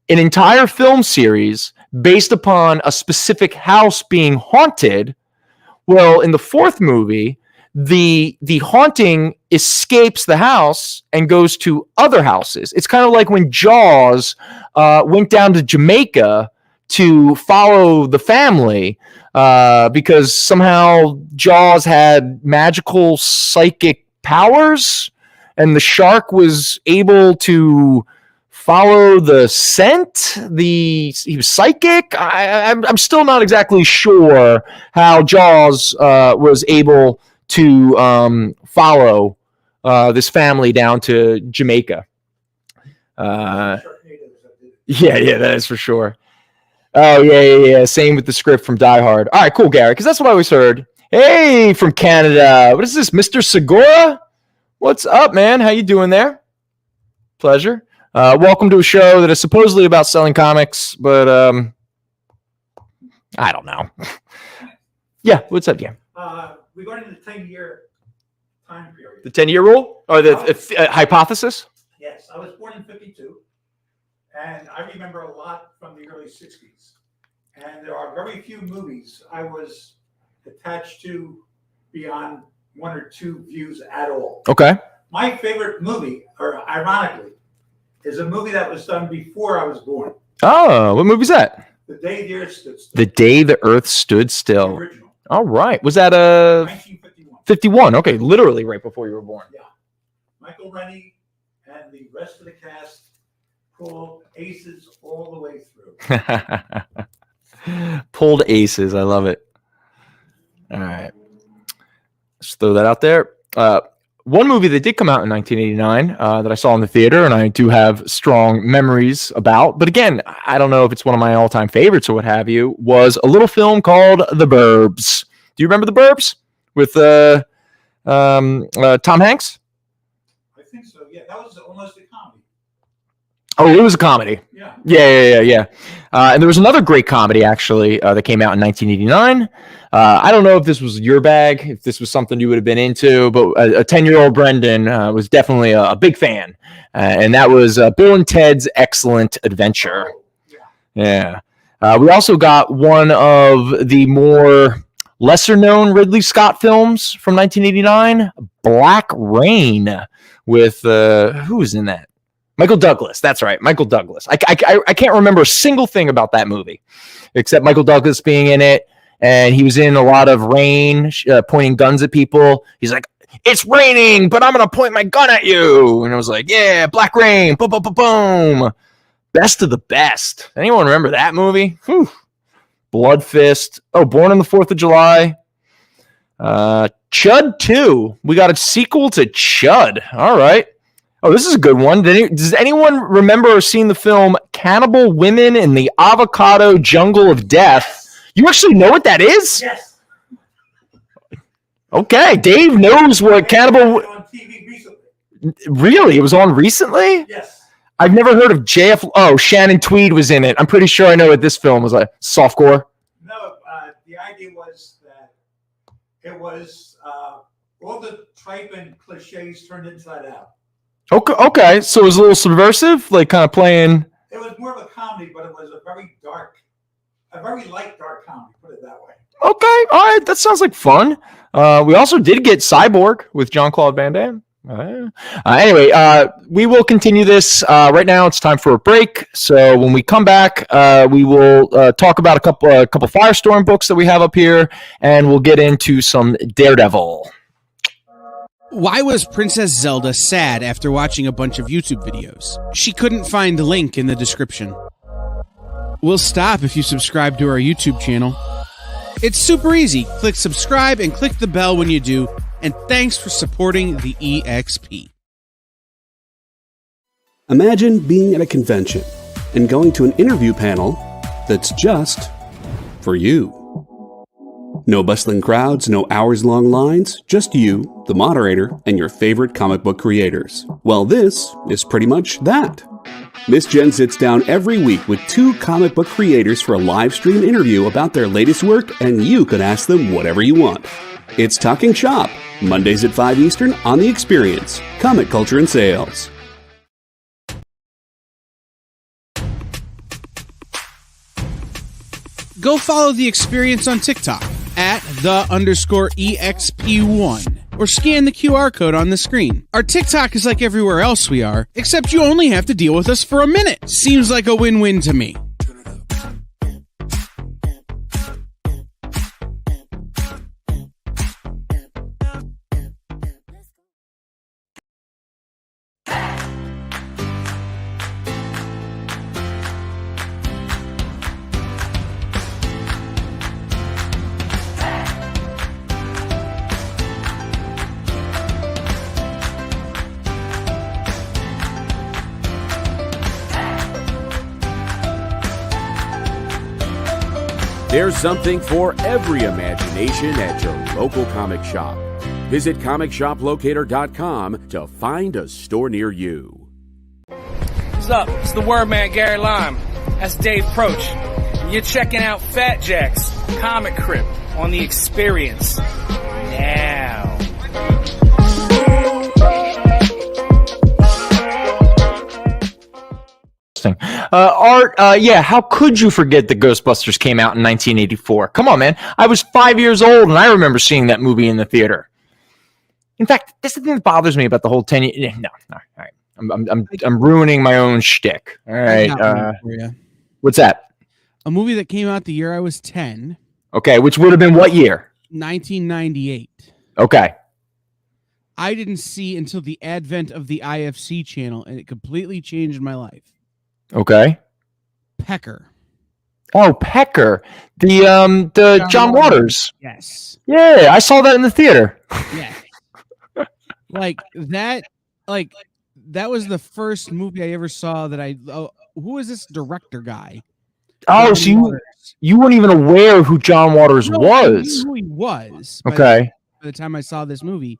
Speaker 2: an entire film series based upon a specific house being haunted. Well, in the 4th movie, the haunting escapes the house and goes to other houses. It's kind of like when Jaws went down to Jamaica to follow the family because somehow Jaws had magical psychic powers and the shark was able to follow the scent. He was psychic. I'm still not exactly sure how Jaws was able to follow this family down to Jamaica. Yeah, that is for sure. Oh, yeah. Same with the script from Die Hard. All right, cool, Gary, because that's what I always heard. Hey, from Canada. What is this, Mr. Segura? What's up, man? How you doing there? Pleasure. Welcome to a show that is supposedly about selling comics, but I don't know. Yeah, what's up, Jim?
Speaker 4: Regarding the 10-year time period.
Speaker 2: The 10-year rule? Or the hypothesis?
Speaker 4: Yes, I was born in 52, and I remember a lot from the early 60s. And there are very few movies I was attached to beyond 1 or 2 views at all.
Speaker 2: Okay.
Speaker 4: My favorite movie, or ironically, is a movie that was done before I was born.
Speaker 2: Oh, what movie's that?
Speaker 4: The Day the Earth Stood Still.
Speaker 2: The Day the Earth Stood Still.
Speaker 4: The original.
Speaker 2: All right. Was that
Speaker 4: 1951.
Speaker 2: 51? Okay, literally right before you were born.
Speaker 4: Yeah. Michael Rennie and the rest of the cast pulled aces all the way through.
Speaker 2: Pulled aces. I love it. All right. Let's throw that out there. One movie that did come out in 1989 that I saw in the theater, and I do have strong memories about, but again, I don't know if it's one of my all-time favorites or what have you, was a little film called The Burbs. Do you remember The Burbs with Tom Hanks?
Speaker 4: I think so. Yeah, that was almost a comedy.
Speaker 2: Oh, it was a comedy.
Speaker 4: Yeah.
Speaker 2: Yeah. And there was another great comedy, actually, that came out in 1989. I don't know if this was your bag, if this was something you would have been into, but a 10-year-old Brendan was definitely a big fan. And that was Bill and Ted's Excellent Adventure. Yeah. We also got one of the more lesser-known Ridley Scott films from 1989, Black Rain, with who was in that? Michael Douglas. That's right, Michael Douglas. I can't remember a single thing about that movie, except Michael Douglas being in it, and he was in a lot of rain, pointing guns at people. He's like, "It's raining, but I'm gonna point my gun at you," and I was like, "Yeah, Black Rain, boom, boom, boom, boom." Best of the Best. Anyone remember that movie? Whew. Blood Fist. Oh, Born on the 4th of July. Chud 2. We got a sequel to Chud. All right. Oh, this is a good one. Does anyone remember or seen the film Cannibal Women in the Avocado Jungle of Death? You actually know what that is?
Speaker 4: Yes.
Speaker 2: Okay, Dave knows what Cannibal...
Speaker 4: On TV recently.
Speaker 2: Really? It was on recently?
Speaker 4: Yes.
Speaker 2: I've never heard of JF... Oh, Shannon Tweed was in it. I'm pretty sure I know what this film was like. Softcore?
Speaker 4: No, the idea was that it was all the tripe and cliches turned inside out.
Speaker 2: Okay, so it was a little subversive, like kind of playing...
Speaker 4: It was more of a comedy, but it was a very light dark comedy, put it that way.
Speaker 2: Okay, all right, that sounds like fun. We also did get Cyborg with Jean-Claude Van Damme. Anyway, we will continue this. Right now, it's time for a break. So when we come back, we will talk about a couple Firestorm books that we have up here, and we'll get into some Daredevil.
Speaker 3: Why was Princess Zelda sad after watching a bunch of YouTube videos? She couldn't find the link in the description. We'll stop if you subscribe to our YouTube channel. It's super easy. Click subscribe and click the bell when you do. And thanks for supporting the EXP.
Speaker 1: Imagine being at a convention and going to an interview panel that's just for you. No bustling crowds, no hours-long lines, just you, the moderator, and your favorite comic book creators. Well, this is pretty much that. Miss Jen sits down every week with 2 comic book creators for a live stream interview about their latest work, and you can ask them whatever you want. It's Talking Shop, Mondays at 5 Eastern on The Experience, Comic Culture and Sales.
Speaker 3: Go follow The Experience on TikTok at @the_EXP1 or scan the QR code on the screen. Our TikTok is like everywhere else we are, except you only have to deal with us for a minute. Seems like a win-win to me.
Speaker 5: There's something for every imagination at your local comic shop. Visit comicshoplocator.com to find a store near you.
Speaker 6: What's up? It's the word man, Gary Lime. That's Dave Proch. And you're checking out Fat Jack's Comicrypt on The Experience. Now.
Speaker 2: Art, yeah, how could you forget that Ghostbusters came out in 1984? Come on, man. I was 5 years old, and I remember seeing that movie in the theater. In fact, that's the thing that bothers me about the whole 10 years. No, all right. I'm ruining my own shtick. All right. What's that?
Speaker 3: A movie that came out the year I was 10.
Speaker 2: Okay, which would have been what year?
Speaker 3: 1998.
Speaker 2: Okay.
Speaker 3: I didn't see until the advent of the IFC channel, and it completely changed my life.
Speaker 2: Okay.
Speaker 3: Pecker.
Speaker 2: Oh, Pecker. The John Waters.
Speaker 3: Yes.
Speaker 2: Yeah, I saw that in the theater.
Speaker 3: Yeah. that was the first movie I ever saw that who is this director guy?
Speaker 2: Oh, so you weren't even aware of who John Waters was.
Speaker 3: I knew who he was.
Speaker 2: Okay.
Speaker 3: By the time I saw this movie.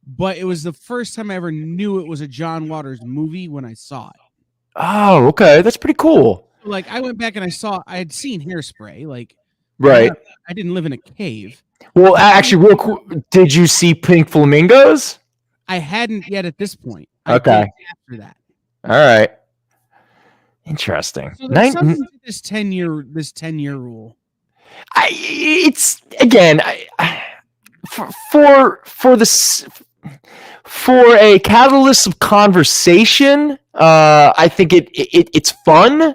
Speaker 3: But it was the first time I ever knew it was a John Waters movie when I saw it.
Speaker 2: Oh, okay. That's pretty cool.
Speaker 3: Like, I went back and I had seen Hairspray. Like,
Speaker 2: right.
Speaker 3: I didn't live in a cave.
Speaker 2: Well, actually, real quick, did you see Pink Flamingos?
Speaker 3: I hadn't yet at this point.
Speaker 2: Okay.
Speaker 3: After that.
Speaker 2: All right. Interesting.
Speaker 3: So there's something to this 10-year rule.
Speaker 2: For a catalyst of conversation, I think it's fun.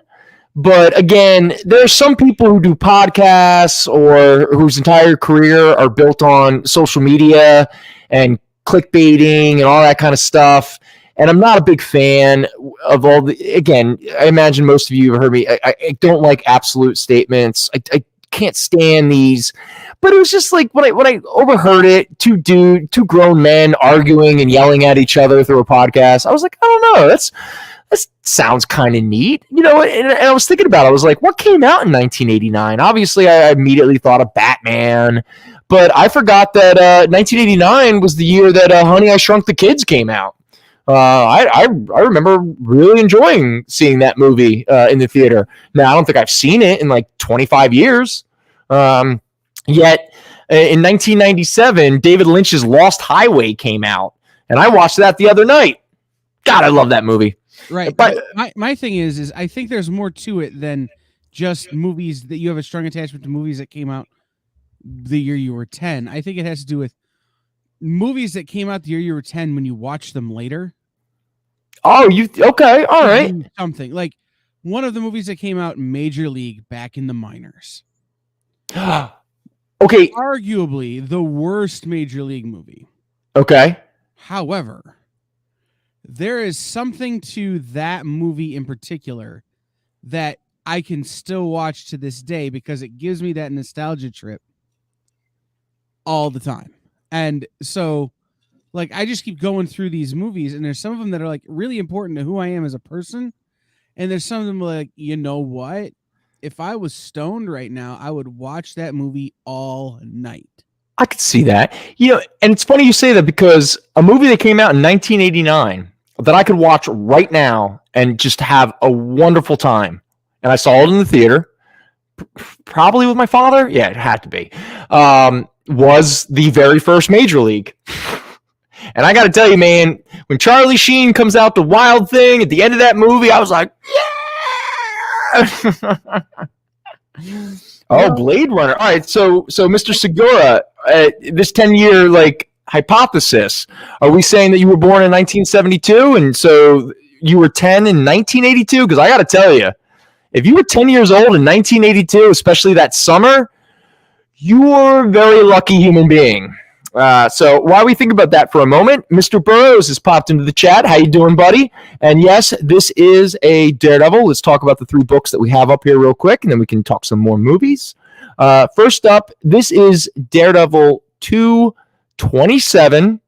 Speaker 2: But again, there are some people who do podcasts or whose entire career are built on social media and clickbaiting and all that kind of stuff. And I'm not a big fan of all the, again, I imagine most of you have heard me. I don't like absolute statements. I can't stand these, but it was just like when I overheard it, two grown men arguing and yelling at each other through a podcast. I was like, I don't know. That sounds kind of neat, and I was thinking about it. I was like, what came out in 1989? Obviously, I immediately thought of Batman, but I forgot that 1989 was the year that Honey, I Shrunk the Kids came out. I remember really enjoying seeing that movie in the theater. Now, I don't think I've seen it in like 25 years. Yet, in 1997, David Lynch's Lost Highway came out, and I watched that the other night. God, I love that movie.
Speaker 3: Right.
Speaker 2: But
Speaker 3: my thing is I think there's more to it than just movies that you have a strong attachment to movies that came out the year you were 10. I think it has to do with movies that came out the year you were 10 when you watch them later.
Speaker 2: Oh, okay. All right.
Speaker 3: Something like one of the movies that came out Major League back in the minors.
Speaker 2: Okay.
Speaker 3: Arguably the worst Major League movie.
Speaker 2: Okay.
Speaker 3: However, there is something to that movie in particular that I can still watch to this day because it gives me that nostalgia trip all the time. And so, like, I just keep going through these movies, and there's some of them that are, like, really important to who I am as a person. And there's some of them like, you know what? If I was stoned right now, I would watch that movie all night.
Speaker 2: I could see that. And it's funny you say that because a movie that came out in 1989 that I could watch right now and just have a wonderful time. And I saw it in the theater, probably with my father. Yeah, it had to be. Was the very first Major League. And I got to tell you, man, when Charlie Sheen comes out the Wild Thing at the end of that movie, I was like, yeah! Oh, Blade Runner. All right, so Mr. Segura, this 10-year hypothesis, are we saying that you were born in 1972 and so you were 10 in 1982? Because I got to tell you, if you were 10 years old in 1982, especially that summer, you were a very lucky human being. So while we think about that for a moment, Mr. Burrows has popped into the chat. How you doing, buddy? And yes, this is a Daredevil. Let's talk about the 3 books that we have up here real quick, and then we can talk some more movies. First up, this is Daredevil 227.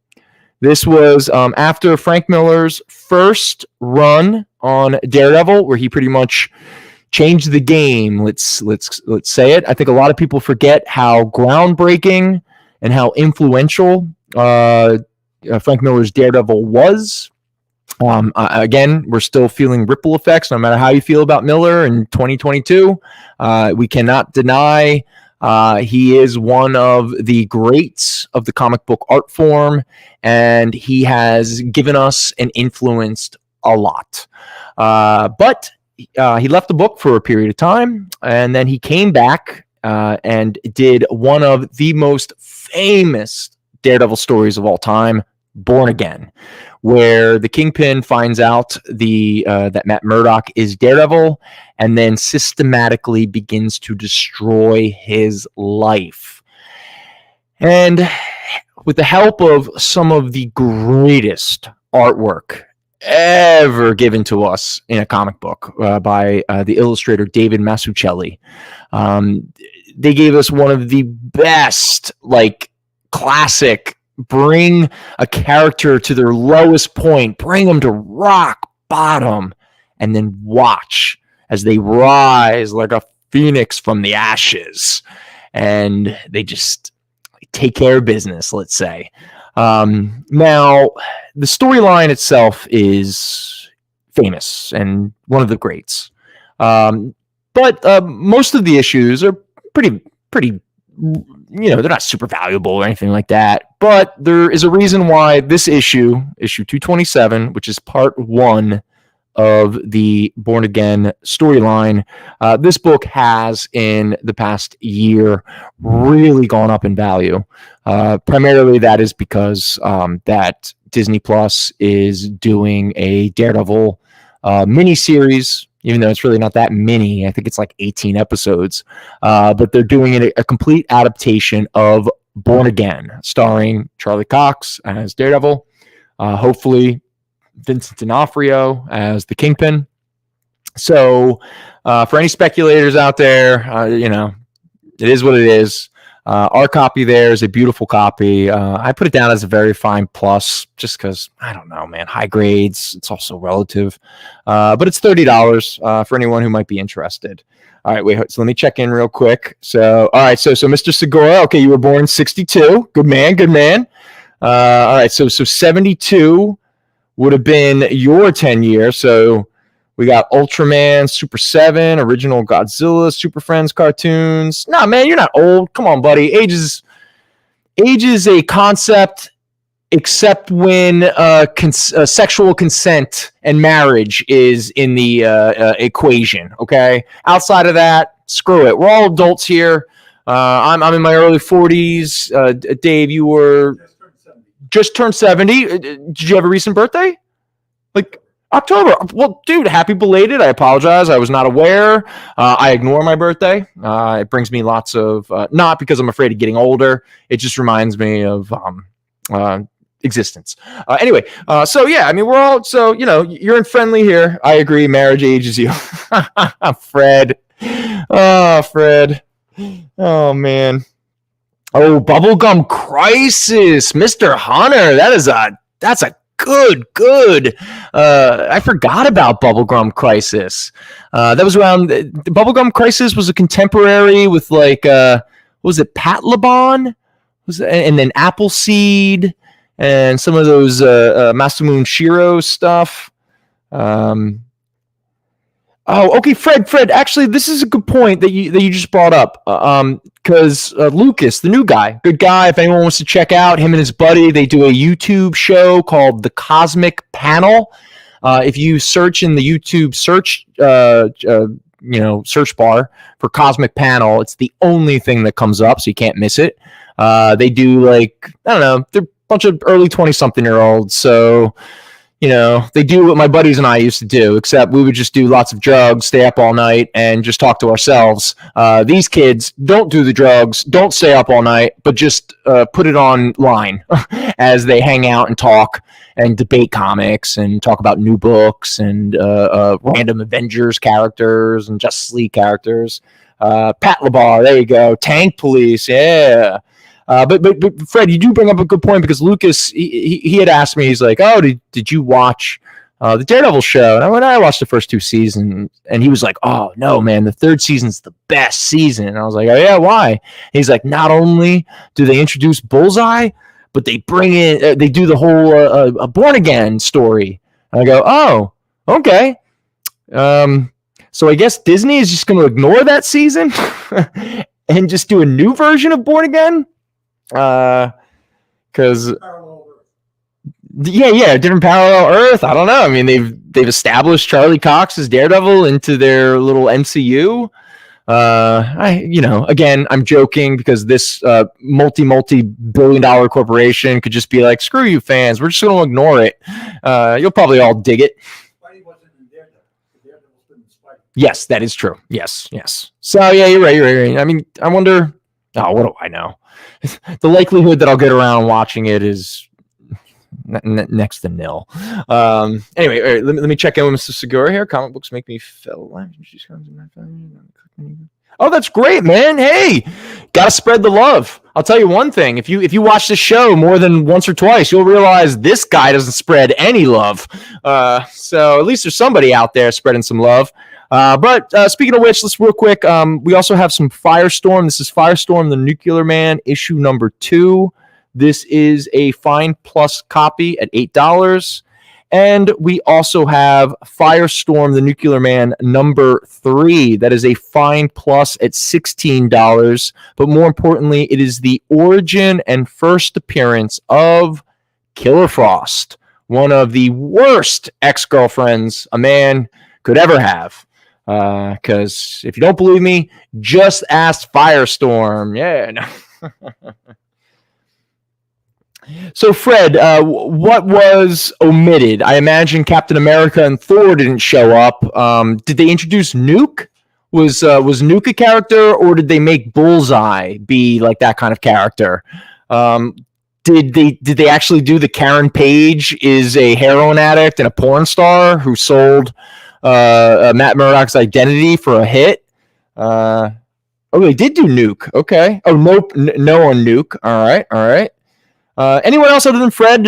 Speaker 2: This was after Frank Miller's first run on Daredevil, where he pretty much changed the game. Let's say it. I think a lot of people forget how groundbreaking and how influential Frank Miller's Daredevil was. Again, we're still feeling ripple effects, no matter how you feel about Miller in 2022. We cannot deny he is one of the greats of the comic book art form, and he has given us and influenced a lot. But he left the book for a period of time, and then he came back and did one of the most famous Daredevil stories of all time, Born Again, where the Kingpin finds out that Matt Murdock is Daredevil and then systematically begins to destroy his life. And with the help of some of the greatest artwork ever given to us in a comic book by the illustrator David Mazzucchelli, they gave us one of the best, classic, bring a character to their lowest point, bring them to rock bottom, and then watch as they rise like a phoenix from the ashes. And they just take care of business, let's say. Now, the storyline itself is famous and one of the greats. But most of the issues are pretty, they're not super valuable or anything like that. But there is a reason why this issue 227, which is part 1 of the Born Again storyline, this book has in the past year really gone up in value. Primarily that is because that Disney Plus is doing a Daredevil mini-series, even though it's really not that many. I think it's like 18 episodes. But they're doing a complete adaptation of Born Again, starring Charlie Cox as Daredevil. Hopefully, Vincent D'Onofrio as the Kingpin. So for any speculators out there, it is what it is. Our copy there is a beautiful copy. I put it down as a very fine plus just because, I don't know, man, high grades. It's also relative. But it's $30 for anyone who might be interested. All right, wait, so let me check in real quick. So, all right, so Mr. Segura, okay, you were born 62. Good man. All right, so 72 would have been your 10 year. So we got Ultraman, Super 7, original Godzilla, Super Friends cartoons. Nah, man, you're not old. Come on, buddy. Age is a concept, except when sexual consent and marriage is in the equation. Okay, outside of that, screw it. We're all adults here. I'm in my early 40s. Dave, you were just turned 70. Did you have a recent birthday? Like October. Well, dude, happy belated. I apologize. I was not aware. I ignore my birthday. It brings me lots of, not because I'm afraid of getting older. It just reminds me of existence. Anyway, so yeah, I mean, we're all, so, you're in friendly here. I agree. Marriage ages you. Fred. Oh, Fred. Oh, man. Oh, Bubblegum Crisis. Mr. Hunter. That's a good. I forgot about Bubblegum Crisis. That was around. The Bubblegum Crisis was a contemporary with like, what was it, Pat LeBon? And then Appleseed and some of those Masamune Shiro stuff. Oh, okay, Fred. Actually, this is a good point that you just brought up. Because Lucas, the new guy, good guy. If anyone wants to check out him and his buddy, they do a YouTube show called The Cosmic Panel. If you search in the YouTube search bar for Cosmic Panel, it's the only thing that comes up, so you can't miss it. They do, like, I don't know, they're a bunch of early 20-something-year-olds, so they do what my buddies and I used to do, except we would just do lots of drugs, stay up all night, and just talk to ourselves. These kids don't do the drugs, don't stay up all night, but just put it online as they hang out and talk and debate comics and talk about new books and random Avengers characters and Justice League characters. Pat LeBar, there you go. Tank Police, yeah. But Fred, you do bring up a good point, because Lucas, he had asked me, he's like, oh, did you watch the Daredevil show? And I watched the first 2 seasons, and he was like, oh, no, man, the 3rd season's the best season. And I was like, oh, yeah, why? And he's like, not only do they introduce Bullseye, but they bring in, they do the whole Born Again story. And I go, oh, okay. So I guess Disney is just going to ignore that season and just do a new version of Born Again? Because different parallel Earth. I don't know. I mean, they've established Charlie Cox as Daredevil into their little MCU. Again, I'm joking, because this multi-billion-dollar corporation could just be like, screw you fans, we're just going to ignore it. You'll probably all dig it. Yes, that is true. Yes. So yeah, you're right. I mean, I wonder. Oh, what do I know? The likelihood that I'll get around watching it is next to nil. Anyway, all right, let me check in with Mr. Segura here. Comic books make me feel alive. Oh, that's great, man. Hey, gotta spread the love. I'll tell you one thing. If you watch the show more than once or twice, you'll realize this guy doesn't spread any love. So at least there's somebody out there spreading some love. But speaking of which, let's real quick. We also have some Firestorm. This is Firestorm, the Nuclear Man, issue number 2. This is a Fine Plus copy at $8. And we also have Firestorm, the Nuclear Man, number 3. That is a Fine Plus at $16. But more importantly, it is the origin and first appearance of Killer Frost, one of the worst ex-girlfriends a man could ever have. Because if you don't believe me, just ask Firestorm. Yeah. No. So, Fred, what was omitted? I imagine Captain America and Thor didn't show up. Did they introduce Nuke? Was Nuke a character, or did they make Bullseye be like that kind of character? Did did they actually do the Karen Page is a heroin addict and a porn star who sold Matt Murdock's identity for a hit? Oh, they did do Nuke. Okay. Oh, nope. No on Nuke. All right. Anyone else other than Fred?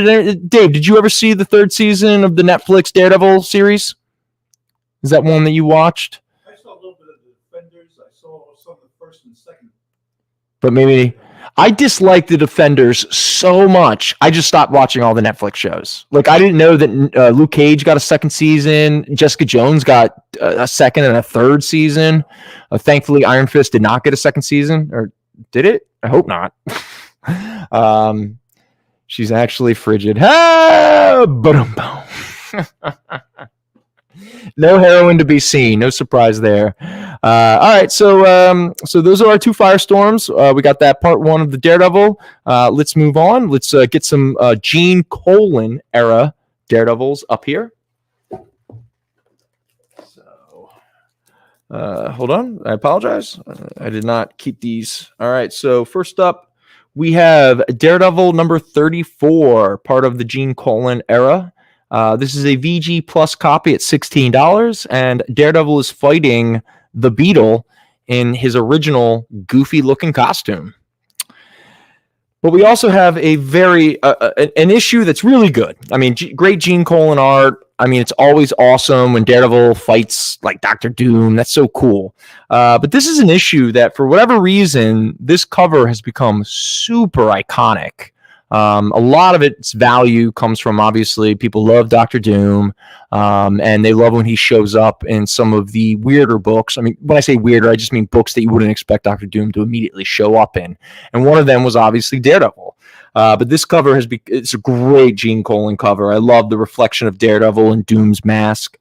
Speaker 2: Dave, did you ever see the third season of the Netflix Daredevil series? Is that one that you watched?
Speaker 4: I saw a little bit of the Defenders. I saw some of the first and second.
Speaker 2: But maybe I disliked the Defenders so much, I just stopped watching all the Netflix shows. Like, I didn't know that Luke Cage got a second season. Jessica Jones got a second and a third season. Thankfully, Iron Fist did not get a second season. Or did it? I hope not. She's actually frigid. No heroin to be seen. No surprise there. All right, so those are our two firestorms. We got that part one of the Daredevil. Let's move on. Let's get some Gene Colan era Daredevils up here. So, hold on. I apologize. I did not keep these. All right, so first up, we have Daredevil number 34, part of the Gene Colan era. This is a VG Plus copy at $16, and Daredevil is fighting the Beetle in his original goofy-looking costume. But we also have a very an issue that's really good. I mean, great Gene Colan art. I mean, it's always awesome when Daredevil fights like Dr. Doom. That's so cool. But this is an issue that, for whatever reason, this cover has become super iconic. A lot of its value comes from, obviously, people love Dr. Doom, and they love when he shows up in some of the weirder books. I mean, when I say weirder, I just mean books that you wouldn't expect Dr. Doom to immediately show up in. And one of them was obviously Daredevil. But this cover it's a great Gene Colan cover. I love the reflection of Daredevil and Doom's mask.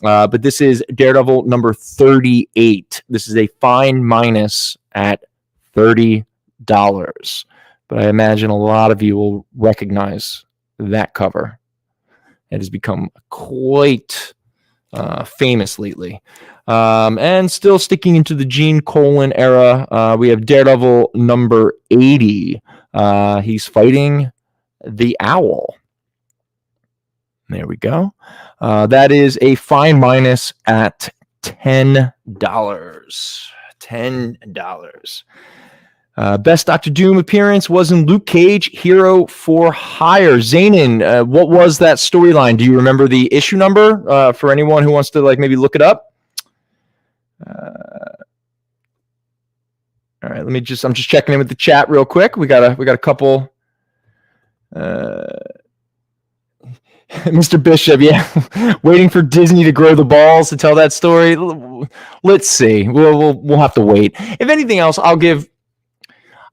Speaker 2: But this is Daredevil number 38. This is a fine minus at $30. But I imagine a lot of you will recognize that cover. It has become quite famous lately. And still sticking into the Gene Colan era, we have Daredevil number 80. He's fighting the Owl. There we go. That is a fine minus at $10. $10. Best Dr. Doom appearance was in Luke Cage, Hero for Hire. Zainin, what was that storyline? Do you remember the issue number for anyone who wants to maybe look it up? All right, I'm just checking in with the chat real quick. We got a couple. Mr. Bishop, yeah, waiting for Disney to grow the balls to tell that story. Let's see. We'll have to wait. If anything else, I'll give.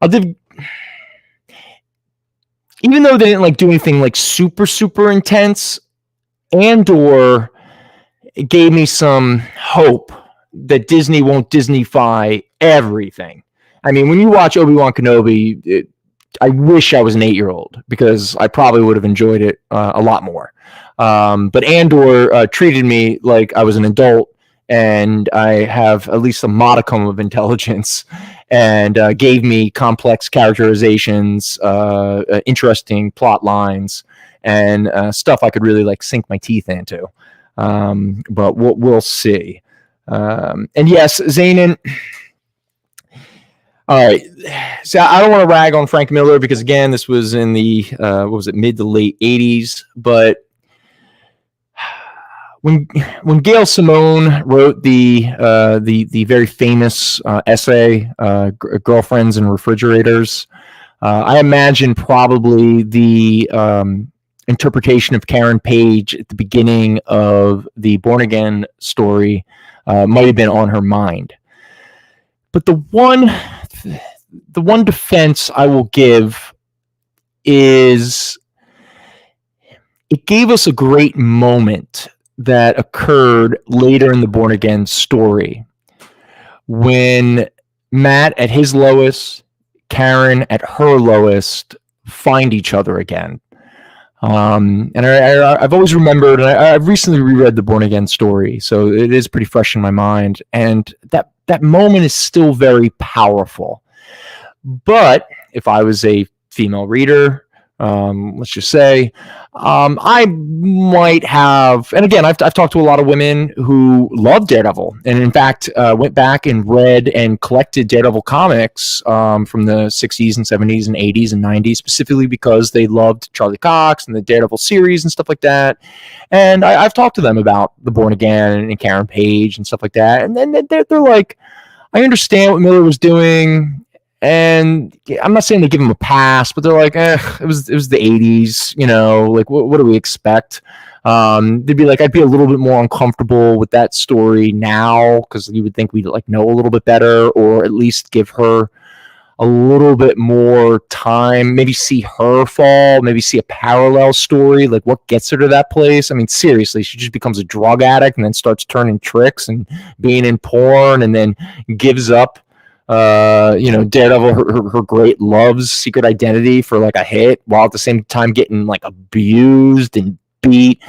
Speaker 2: Even though they didn't do anything super intense, or it gave me some hope that Disney won't Disney-fy everything. I mean, when you watch Obi-Wan Kenobi, I wish I was an 8-year-old because I probably would have enjoyed it a lot more. But Andor treated me like I was an adult, and I have at least a modicum of intelligence, and gave me complex characterizations, interesting plot lines, and stuff I could really sink my teeth into. But we'll see. And yes, Zainin. All right. So I don't want to rag on Frank Miller because, again, this was in the mid to late 80s. But when Gail Simone wrote the very famous essay, Girlfriends and Refrigerators, I imagine probably the interpretation of Karen Page at the beginning of the Born Again story might have been on her mind. But the one defense I will give is it gave us a great moment that occurred later in the Born Again story when Matt at his lowest, Karen at her lowest find each other again. And I've always remembered, and I've recently reread the Born Again story, so it is pretty fresh in my mind. And that moment is still very powerful. But if I was a female reader let's just say. I might have, and again, I've talked to a lot of women who love Daredevil, and in fact, went back and read and collected Daredevil comics from the 60s and 70s and 80s and 90s, specifically because they loved Charlie Cox and the Daredevil series and stuff like that. And I've talked to them about the Born Again and Karen Page and stuff like that, and then they're like, I understand what Miller was doing. And I'm not saying they give him a pass, but they're like, it was the 80s, like what do we expect? They'd be like, I'd be a little bit more uncomfortable with that story now because you would think we'd like know a little bit better, or at least give her a little bit more time, maybe see her fall, maybe see a parallel story, like what gets her to that place. I mean, seriously, she just becomes a drug addict and then starts turning tricks and being in porn and then gives up Daredevil, her great love's secret identity for like a hit, while at the same time getting like abused and beat.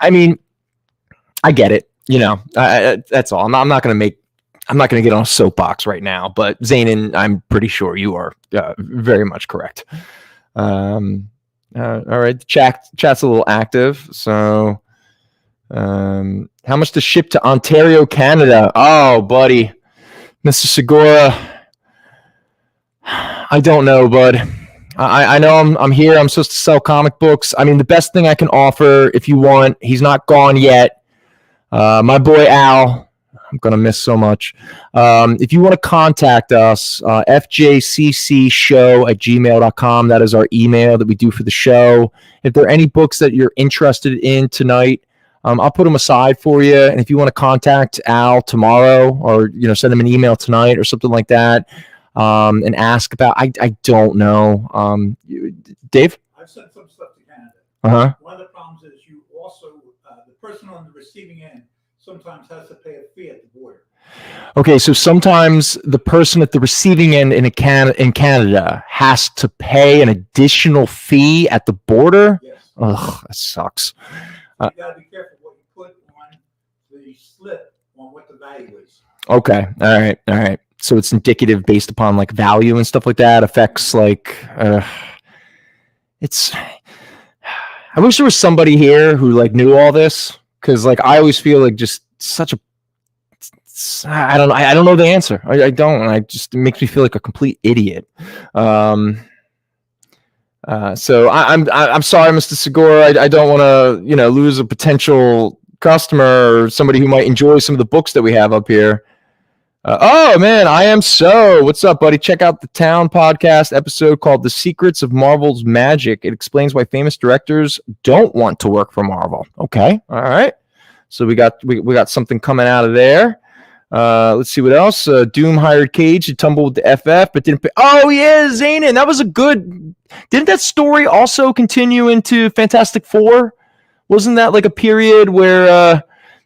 Speaker 2: I mean, I get it. That's all. I'm not going to get on a soapbox right now, but Zanin, I'm pretty sure you are very much correct. All right. The chat's a little active. So, how much to ship to Ontario, Canada? Oh, buddy. Mr. Segura, I don't know, bud. I know I'm here. I'm supposed to sell comic books. I mean, the best thing I can offer, if you want, he's not gone yet. My boy Al, I'm going to miss so much. If you want to contact us, fjccshow@gmail.com. That is our email that we do for the show. If there are any books that you're interested in tonight, I'll put them aside for you. And if you want to contact Al tomorrow, or send him an email tonight or something like that, and ask about, I don't know. Dave?
Speaker 4: I've sent some stuff to Canada.
Speaker 2: Uh-huh.
Speaker 4: One of the problems is you also, the person on the receiving end sometimes has to pay a fee at the border.
Speaker 2: Okay, so sometimes the person at the receiving end in Canada has to pay an additional fee at the border?
Speaker 4: Yes.
Speaker 2: Ugh, that sucks.
Speaker 4: You got to be careful what you put on the slip on what the value is.
Speaker 2: Okay. All right. So it's indicative based upon like value and stuff like that. Affects like, it's, I wish there was somebody here who like knew all this. Cause like, I always feel like just such a, I don't know the answer. I don't. And it makes me feel like a complete idiot. So I'm sorry, Mr. Segura. I don't want to, lose a potential customer or somebody who might enjoy some of the books that we have up here. Oh man, I am so. What's up, buddy? Check out the Town podcast episode called "The Secrets of Marvel's Magic." It explains why famous directors don't want to work for Marvel. Okay, all right. So we got something coming out of there. Let's see what else. Doom hired Cage to tumble with the FF, but didn't pay. Oh yeah, Zanin, that was a good. Didn't that story also continue into Fantastic Four? Wasn't that like a period where?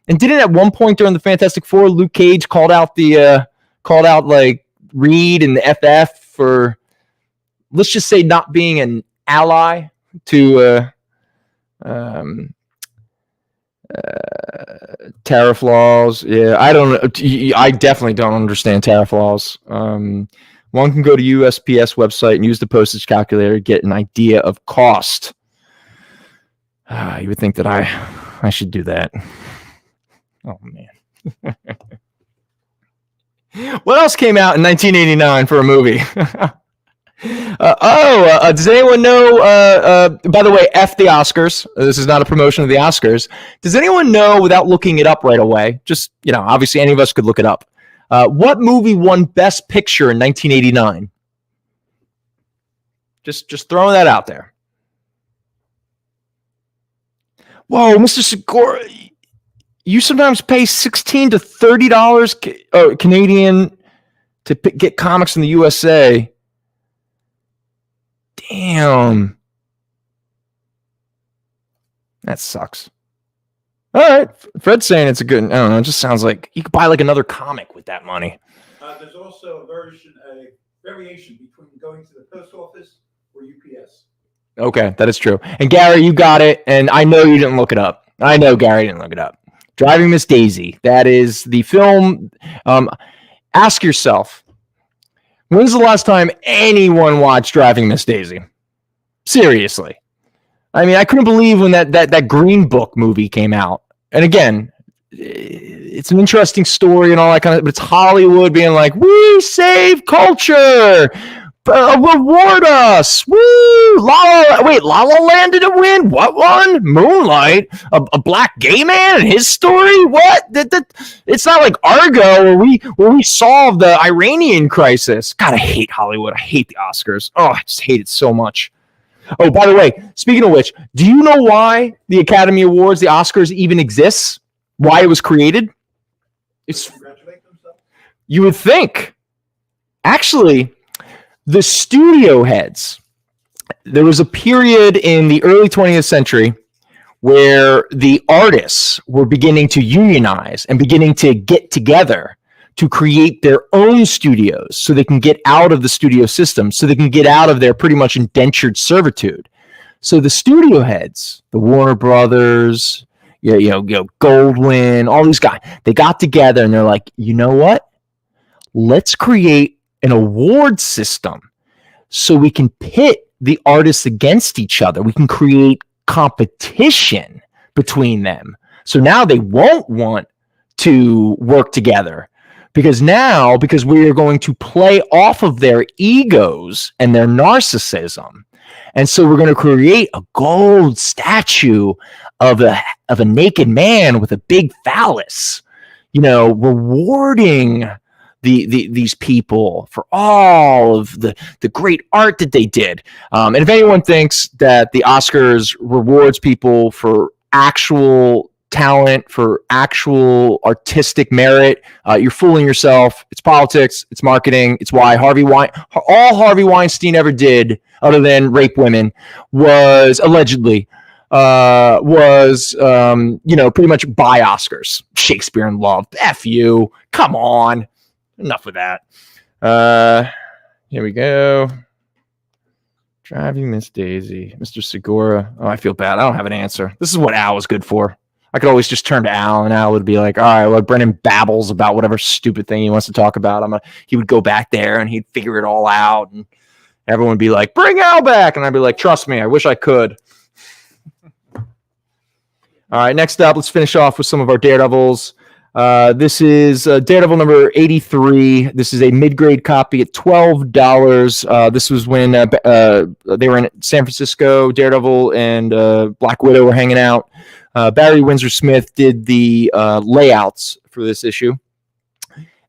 Speaker 2: And didn't at one point during the Fantastic Four, Luke Cage called out like Reed and the FF for, let's just say, not being an ally to tariff laws. Yeah, I don't know. I definitely don't understand tariff laws. One can go to USPS website and use the postage calculator to get an idea of cost. You would think that I should do that. Oh, man. What else came out in 1989 for a movie? Does anyone know, by the way, F the Oscars. This is not a promotion of the Oscars. Does anyone know, without looking it up right away, just, obviously any of us could look it up, what movie won Best Picture in 1989? Just throwing that out there. Whoa, Mr. Segura, you sometimes pay $16 to $30 Canadian to get comics in the USA. Damn. That sucks. All right. Fred's saying it's a good, I don't know, it just sounds like you could buy like another comic with that money.
Speaker 4: There's also a variation between going to the post office or UPS.
Speaker 2: Okay, that is true. And Gary, you got it. And I know you didn't look it up. I know Gary didn't look it up. Driving Miss Daisy. That is the film. Ask yourself, when's the last time anyone watched Driving Miss Daisy? Seriously. I mean, I couldn't believe when that Green Book movie came out. And again, it's an interesting story and all that kind of, but it's Hollywood being like, we save culture, reward us, woo! La La Land didn't win. What won? Moonlight, a black gay man and his story. What? It's not like Argo where we solved the Iranian crisis. God, I hate Hollywood. I hate the Oscars. Oh, I just hate it so much. Oh, by the way, speaking of which, do you know why the Academy Awards, the Oscars, even exists? Why it was created? You would think. Actually, the studio heads, there was a period in the early 20th century where the artists were beginning to unionize and beginning to get together to create their own studios so they can get out of the studio system, so they can get out of their pretty much indentured servitude. So the studio heads, the Warner Brothers, Goldwyn, all these guys, they got together and they're like, you know what? Let's create an award system so we can pit the artists against each other. We can create competition between them. So now they won't want to work together because we are going to play off of their egos and their narcissism. And so we're going to create a gold statue of a naked man with a big phallus, rewarding these people for all of the great art that they did. And if anyone thinks that the Oscars rewards people for actual talent, for actual artistic merit, you're fooling yourself. It's politics. It's marketing. It's why all Harvey Weinstein ever did, other than rape women, was allegedly pretty much buy Oscars. Shakespeare in Love. F you. Come on. Enough with that. Here we go. Driving Miss Daisy. Mr. Segura. Oh, I feel bad. I don't have an answer. This is what Al was good for. I could always just turn to Al, and Al would be like, all right, well, Brennan babbles about whatever stupid thing he wants to talk about. He would go back there, and he'd figure it all out, and everyone would be like, bring Al back. And I'd be like, trust me, I wish I could. All right, next up, let's finish off with some of our Daredevils. This is Daredevil number 83. This is a mid-grade copy at $12. This was when they were in San Francisco. Daredevil and Black Widow were hanging out. Barry Windsor Smith did the layouts for this issue.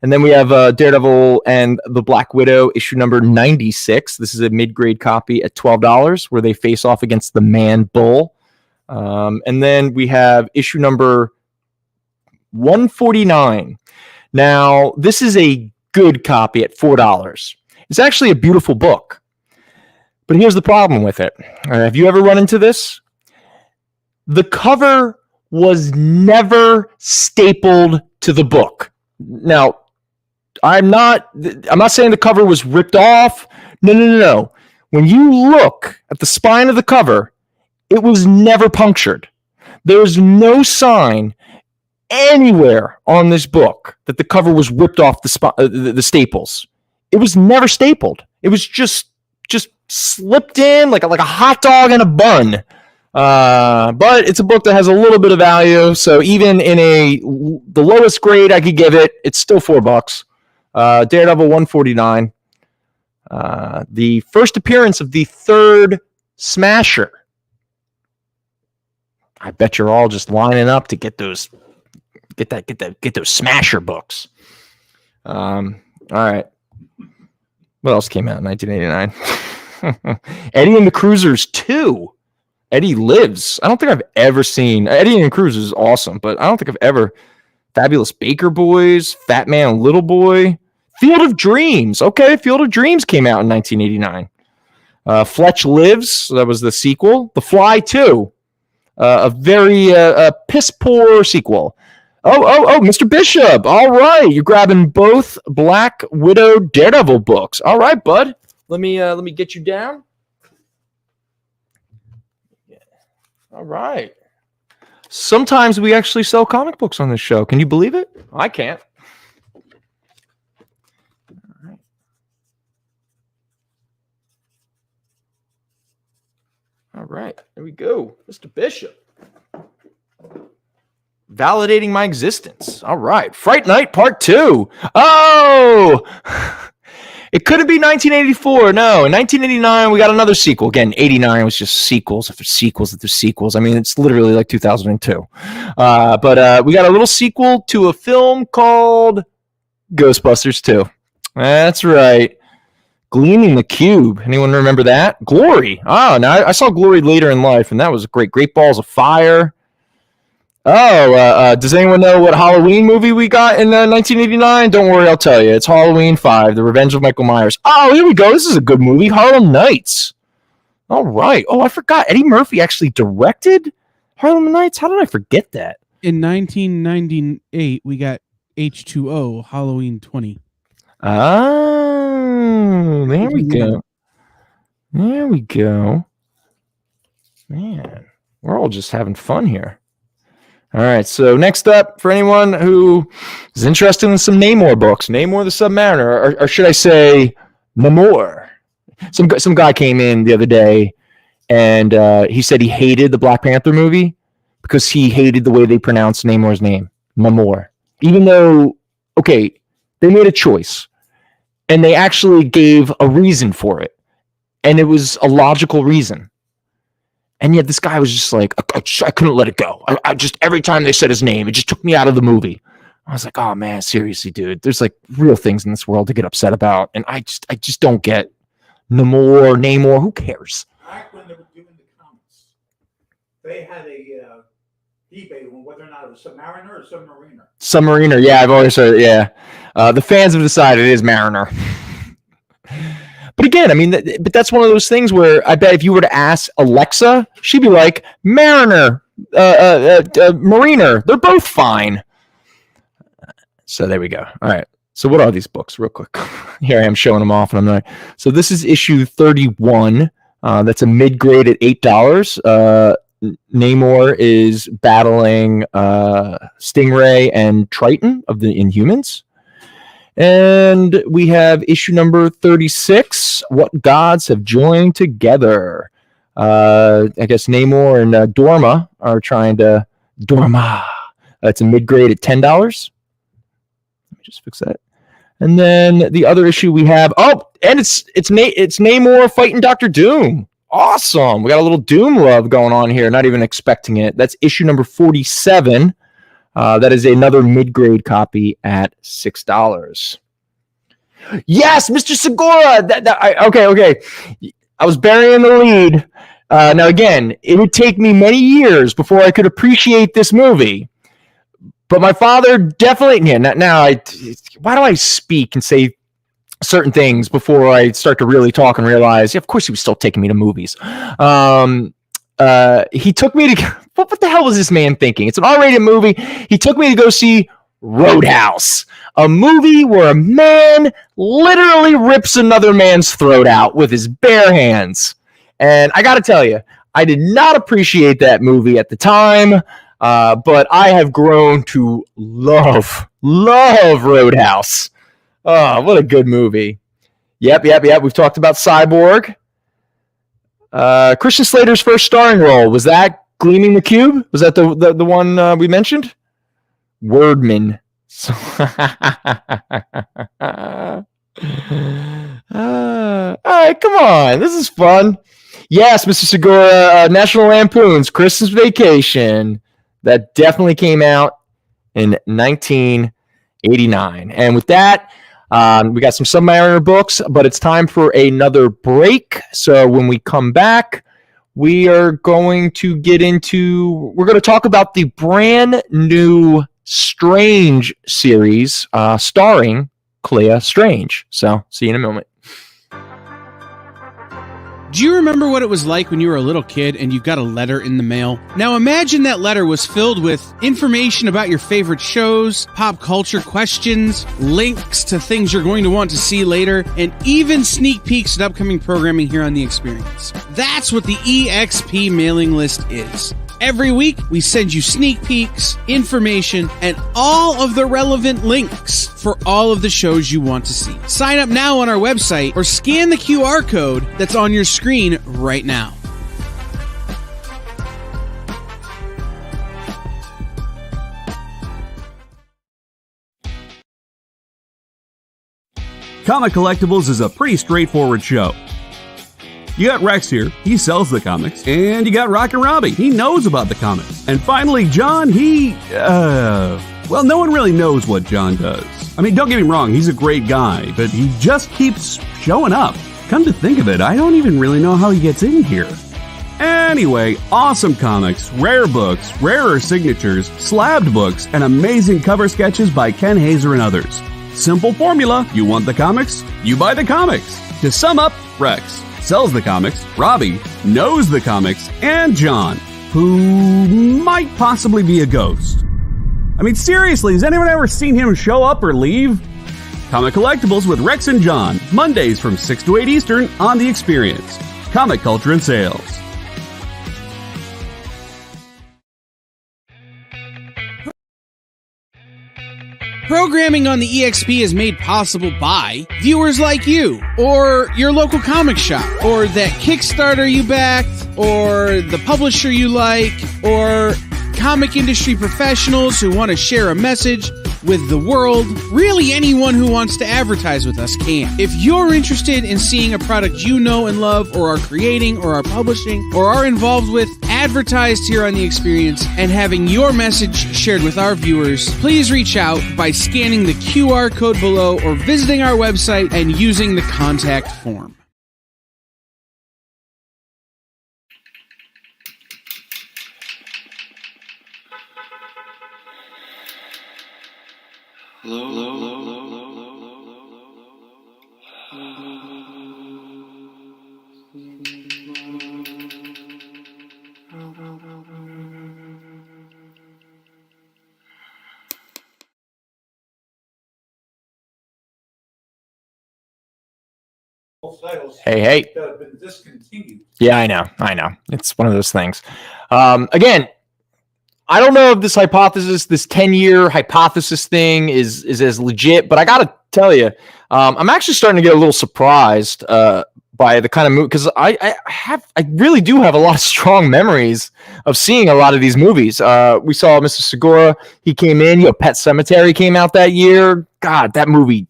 Speaker 2: And then we have Daredevil and the Black Widow, issue number 96. This is a mid-grade copy at $12, where they face off against the Man Bull. And then we have issue number 149. Now, this is a good copy at $4. It's actually a beautiful book. But here's the problem with it. Have you ever run into this? The cover was never stapled to the book. Now, I'm not saying the cover was ripped off. No. When you look at the spine of the cover, it was never punctured. There's no sign anywhere on this book that the cover was ripped off the staples. It was never stapled. It was just slipped in like a hot dog in a bun. But it's a book that has a little bit of value. So even in the lowest grade I could give it, it's still $4. Daredevil 149. The first appearance of the third Smasher. I bet you're all just lining up to get those Smasher books. All right. What else came out in 1989? Eddie and the Cruisers 2. Eddie Lives. I don't think I've ever seen Eddie and the Cruisers is awesome, but I don't think I've ever. Fabulous Baker Boys, Fat Man and Little Boy, Field of Dreams. Okay, Field of Dreams came out in 1989. Fletch Lives. So that was the sequel. The Fly 2. A very piss poor sequel. Oh, Mr. Bishop. All right. You're grabbing both Black Widow Daredevil books. All right, bud. Let me get you down. All right. Sometimes we actually sell comic books on this show. Can you believe it? I can't. All right. All right, there we go, Mr. Bishop. Validating my existence. All right, Fright Night Part 2. Oh! It couldn't be 1984. No, in 1989, we got another sequel. Again, 89 was just sequels after sequels after sequels. I mean, it's literally like 2002. But we got a little sequel to a film called Ghostbusters 2. That's right. Gleaming the Cube. Anyone remember that? Glory. Oh, now I saw Glory later in life, and that was great. Great Balls of Fire. Oh, does anyone know what Halloween movie we got in 1989? Don't worry, I'll tell you. It's Halloween 5, The Revenge of Michael Myers. Oh, here we go. This is a good movie. Harlem Nights. All right. Oh, I forgot. Eddie Murphy actually directed Harlem Nights. How did I forget that?
Speaker 3: In 1998, we got H2O, Halloween 20.
Speaker 2: Oh, there we go. There we go. Man, we're all just having fun here. All right, so next up, for anyone who is interested in some Namor books, Namor the Submariner, or should I say Namor? Some guy came in the other day, and he said he hated the Black Panther movie because he hated the way they pronounced Namor's name, Namor. Even though, okay, they made a choice, and they actually gave a reason for it, and it was a logical reason. And yet this guy was just like, I couldn't let it go. I just, every time they said his name, it just took me out of the movie. I was like, oh man, seriously, dude. There's like real things in this world to get upset about. And I just don't get Namor. Who cares?
Speaker 4: Back when they were doing the comics, they had a debate on whether or not it was Submariner or Submariner.
Speaker 2: Submariner, yeah, I've always heard, yeah. The fans have decided it is Mariner. But again, I mean, but that's one of those things where I bet if you were to ask Alexa, she'd be like, Mariner, Mariner, they're both fine. So there we go. All right. So what are these books? Real quick. Here I am showing them off, and I'm like, so this is issue 31. That's a mid-grade at $8. Namor is battling Stingray and Triton of the Inhumans. And we have issue number 36, What Gods Have Joined Together. I guess Namor and Dorma are trying to... Dorma. It's a mid-grade at $10. Let me just fix that. And then the other issue we have... Oh, and it's Namor fighting Dr. Doom. Awesome. We got a little Doom love going on here. Not even expecting it. That's issue number 47. That is another mid-grade copy at $6. Yes, Mr. Segura. Okay. I was burying the lead. Now, again, it would take me many years before I could appreciate this movie. But my father definitely... Yeah, why do I speak and say certain things before I start to really talk and realize, yeah, of course he was still taking me to movies. He took me to... What the hell was this man thinking? It's an R-rated movie. He took me to go see Roadhouse, a movie where a man literally rips another man's throat out with his bare hands. And I got to tell you, I did not appreciate that movie at the time, but I have grown to love Roadhouse. Oh, what a good movie. Yep. We've talked about Cyborg. Christian Slater's first starring role, was that Gleaming the Cube? Was that the one we mentioned? Wordman. All right, come on. This is fun. Yes, Mr. Segura, National Lampoon's Christmas Vacation. That definitely came out in 1989. And with that, we got some Submariner books, but it's time for another break. So when we come back, we're going to talk about the brand new Strange series starring Clea Strange. So see you in a moment.
Speaker 3: Do you remember what it was like when you were a little kid and you got a letter in the mail? Now imagine that letter was filled with information about your favorite shows, pop culture questions, links to things you're going to want to see later, and even sneak peeks at upcoming programming here on The Experience. That's what the EXP mailing list is. Every week, we send you sneak peeks, information, and all of the relevant links for all of the shows you want to see. Sign up now on our website or scan the QR code that's on your screen right now.
Speaker 1: Comic Collectibles is a pretty straightforward show. You got Rex here, he sells the comics, and you got Rockin' Robbie, he knows about the comics. And finally, John, well, no one really knows what John does. I mean, don't get me wrong, he's a great guy, but he just keeps showing up. Come to think of it, I don't even really know how he gets in here. Anyway, awesome comics, rare books, rarer signatures, slabbed books, and amazing cover sketches by Ken Hazer and others. Simple formula, you want the comics, you buy the comics. To sum up, Rex sells the comics, Robbie knows the comics, and John, who might possibly be a ghost. I mean, seriously, has anyone ever seen him show up or leave? Comic Collectibles with Rex and John, Mondays from 6 to 8 Eastern on The Experience. Comic Culture and Sales.
Speaker 3: Programming on the EXP is made possible by viewers like you, or your local comic shop, or that Kickstarter you backed, or the publisher you like, or comic industry professionals who want to share a message with the world. Really, anyone who wants to advertise with us can. If you're interested in seeing a product you know and love, or are creating, or are publishing, or are involved with, advertised here on The Experience, and having your message shared with our viewers, please reach out by scanning the QR code below or visiting our website and using the contact form.
Speaker 2: Hey.
Speaker 4: That have been discontinued.
Speaker 2: Yeah, I know. It's one of those things. Again, I don't know if this hypothesis, this 10-year hypothesis thing is as legit, but I got to tell you, I'm actually starting to get a little surprised by the kind of movie, because I really do have a lot of strong memories of seeing a lot of these movies. We saw Mr. Segura. He came in. Pet Sematary came out that year. God, that movie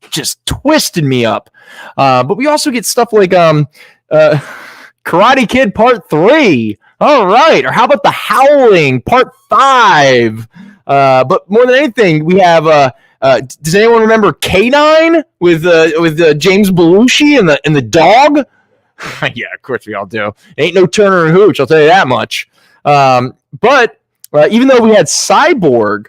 Speaker 2: just twisted me up. But we also get stuff like Karate Kid Part 3. All right. Or how about The Howling Part 5? But more than anything, we have does anyone remember K9 with James Belushi and the dog? Yeah, of course we all do. Ain't no Turner and Hooch, I'll tell you that much. But even though we had Cyborg,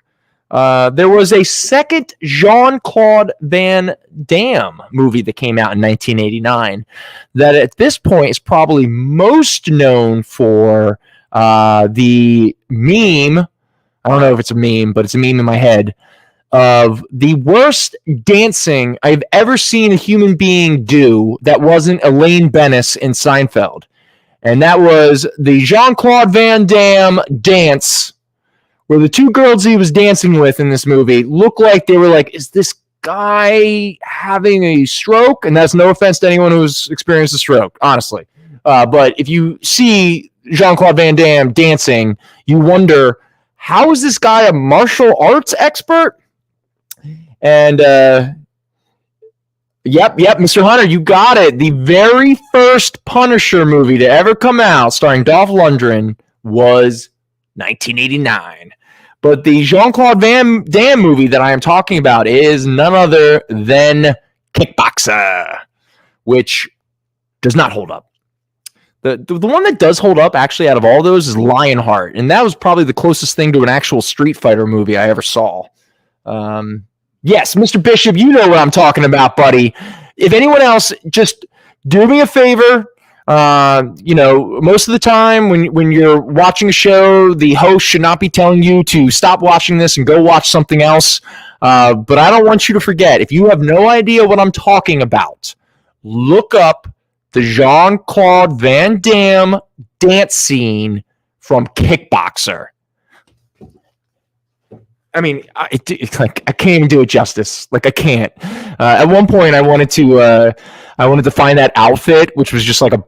Speaker 2: there was a second Jean-Claude Van Damme movie that came out in 1989 that at this point is probably most known for the meme. I don't know if it's a meme, but it's a meme in my head of the worst dancing I've ever seen a human being do that wasn't Elaine Bennis in Seinfeld. And that was the Jean-Claude Van Damme dance, where the two girls he was dancing with in this movie looked like they were like, is this guy having a stroke? And that's no offense to anyone who's experienced a stroke, honestly. But if you see Jean-Claude Van Damme dancing, you wonder, how is this guy a martial arts expert? And yep, Mr. Hunter, you got it. The very first Punisher movie to ever come out, starring Dolph Lundgren, was 1989. But the Jean-Claude Van Damme movie that I am talking about is none other than Kickboxer, which does not hold up. The one that does hold up, actually, out of all those, is Lionheart, and that was probably the closest thing to an actual Street Fighter movie I ever saw. Yes, Mr. Bishop, you know what I'm talking about, buddy. If anyone else, just do me a favor. Most of the time when you're watching a show, the host should not be telling you to stop watching this and go watch something else. But I don't want you to forget, if you have no idea what I'm talking about, look up the Jean-Claude Van Damme dance scene from Kickboxer. I mean, I can't even do it justice. Like, I can't. At one point, I wanted to find that outfit, which was just like a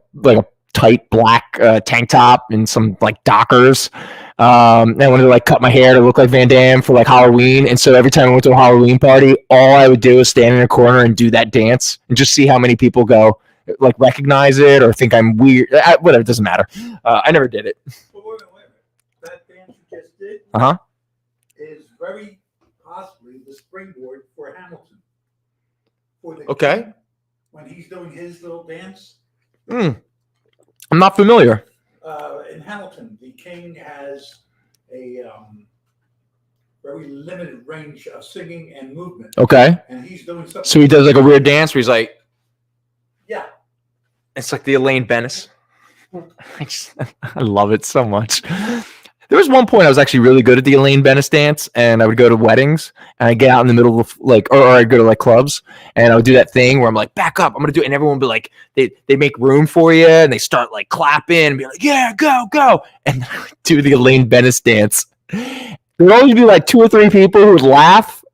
Speaker 2: tight black tank top and some like Dockers. And I wanted to like cut my hair to look like Van Damme for like Halloween. And so every time I went to a Halloween party, all I would do is stand in a corner and do that dance and just see how many people go like recognize it or think I'm weird. Whatever, it doesn't matter. I never did it.
Speaker 4: But wait a minute. That dance you just did is very possibly the springboard for Hamilton. For the
Speaker 2: Okay.
Speaker 4: king, when he's doing his little dance.
Speaker 2: I'm not familiar.
Speaker 4: In Hamilton, the king has a very limited range of singing and movement.
Speaker 2: Okay.
Speaker 4: And he's doing something.
Speaker 2: So he does like a weird dance where he's like,
Speaker 4: Yeah.
Speaker 2: it's like the Elaine Bennis. I love it so much. There was one point I was actually really good at the Elaine Bennis dance, and I would go to weddings and I'd get out in the middle of like, or I'd go to like clubs and I would do that thing where I'm like, back up, I'm gonna do it, and everyone would be like, they make room for you and they start like clapping and be like, yeah, go, and I would do the Elaine Bennis dance. There would always be like 2 or 3 people who would laugh.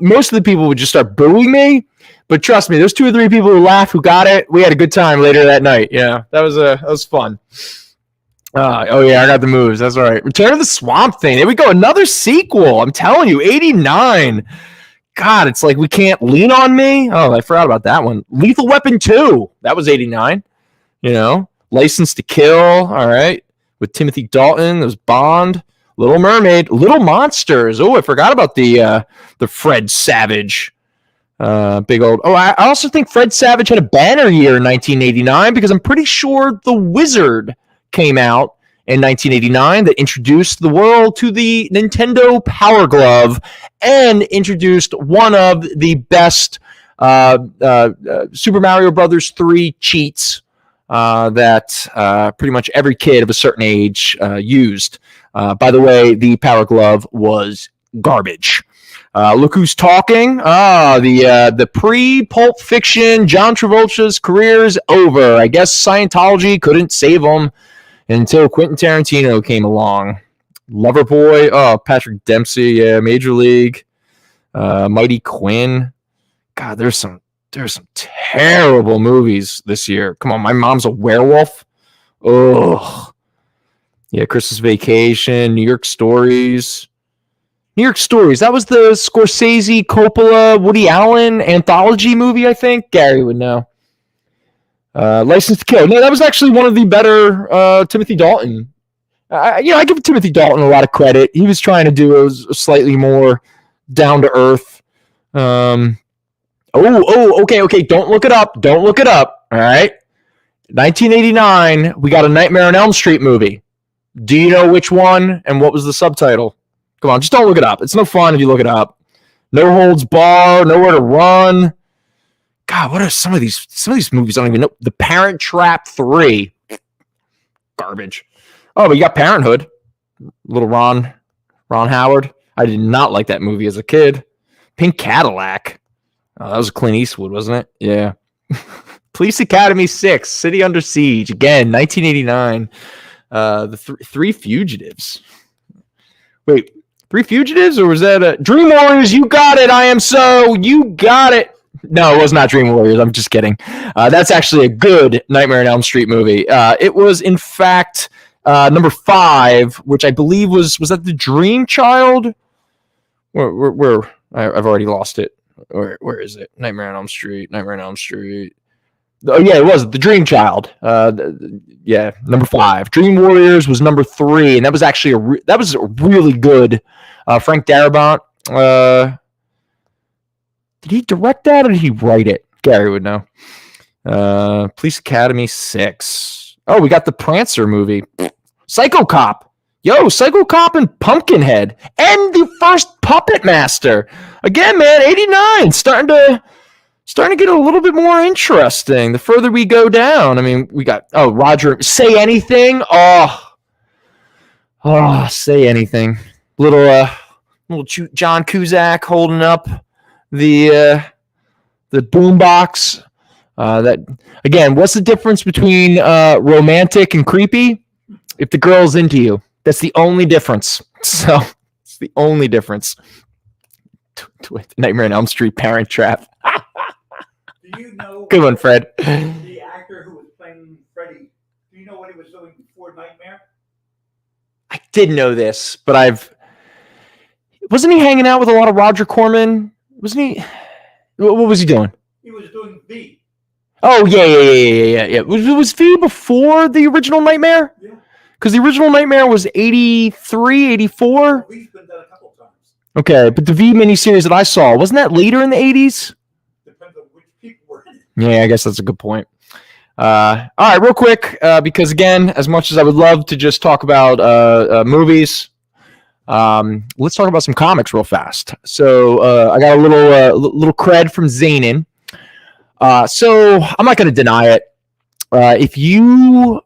Speaker 2: Most of the people would just start booing me, but trust me, there's 2 or 3 people who laughed, who got it. We had a good time later that night. Yeah, that was fun. Oh yeah, I got the moves. That's all right. Return of the Swamp Thing. There we go. Another sequel. I'm telling you, 89. God, it's like we can't lean on me. Oh, I forgot about that one. Lethal Weapon 2. That was 89. You know, License to Kill. All right, with Timothy Dalton. There's Bond. Little Mermaid. Little Monsters. Oh, I forgot about the Fred Savage. Big old. Oh, I also think Fred Savage had a banner year in 1989 because I'm pretty sure The Wizard came out in 1989 that introduced the world to the Nintendo Power Glove and introduced one of the best Super Mario Brothers 3 cheats that pretty much every kid of a certain age used. By the way, the Power Glove was garbage. Look who's talking. The pre-Pulp Fiction John Travolta's career is over. I guess Scientology couldn't save him until Quentin Tarantino came along. Loverboy. Oh, Patrick Dempsey. Yeah, Major League. Mighty Quinn. God, there's some terrible movies this year. Come on, My Mom's a Werewolf. Ugh. Yeah, Christmas Vacation. New York Stories. New York Stories. That was the Scorsese, Coppola, Woody Allen anthology movie, I think. Gary would know. License to Kill. No, that was actually one of the better Timothy Dalton. I give Timothy Dalton a lot of credit. He was trying to do a slightly more down to earth. Okay. Don't look it up. All right. 1989. We got a Nightmare on Elm Street movie. Do you know which one and what was the subtitle? Come on, just don't look it up. It's no fun if you look it up. No Holds Barred, Nowhere to Run. God, what are some of these movies? I don't even know. The Parent Trap 3. Garbage. Oh, but you got Parenthood. Little Ron Howard. I did not like that movie as a kid. Pink Cadillac. Oh, that was Clint Eastwood, wasn't it? Yeah. Police Academy 6. City Under Siege. Again, 1989. The Three Fugitives. Wait, Three Fugitives? Or was that Dream Warriors? You got it. You got it. No, it was not Dream Warriors. I'm just kidding. That's actually a good Nightmare on Elm Street movie. It was, in fact, number 5, which I believe was that the Dream Child? Where I've already lost it. Where is it? Nightmare on Elm Street. Oh yeah, it was the Dream Child. Number 5. Dream Warriors was number 3, and that was actually that was a really good. Frank Darabont. Did he direct that or did he write it? Gary would know. Police Academy 6. Oh, we got the Prancer movie. Psycho Cop. Yo, Psycho Cop and Pumpkinhead. And the first Puppet Master. Again, man, 89. Starting to get a little bit more interesting the further we go down. I mean, we got, Roger. Say Anything. Say Anything. Little John Cusack holding up the boombox. That again, what's the difference between romantic and creepy? If the girl's into you, that's the only difference. So it's the only difference. Nightmare on Elm Street, Parent Trap.
Speaker 4: Do you know?
Speaker 2: Good one, Fred.
Speaker 4: The actor who was playing Freddy. Do doing before Nightmare?
Speaker 2: I did know this, but wasn't he hanging out with a lot of Roger Corman? Wasn't he? What was he doing?
Speaker 4: He was doing V.
Speaker 2: Oh, yeah. Was V before the original Nightmare?
Speaker 4: Yeah.
Speaker 2: Because the original Nightmare was 83, 84?
Speaker 4: V's been done a couple of times.
Speaker 2: Okay, but the V miniseries that I saw, wasn't that later in the 80s?
Speaker 4: Depends on which people were in it.
Speaker 2: Yeah, I guess that's a good point. All right, real quick, because again, as much as I would love to just talk about movies, let's talk about some comics real fast. So I got a little cred from Zanin. So I'm not going to deny it. If you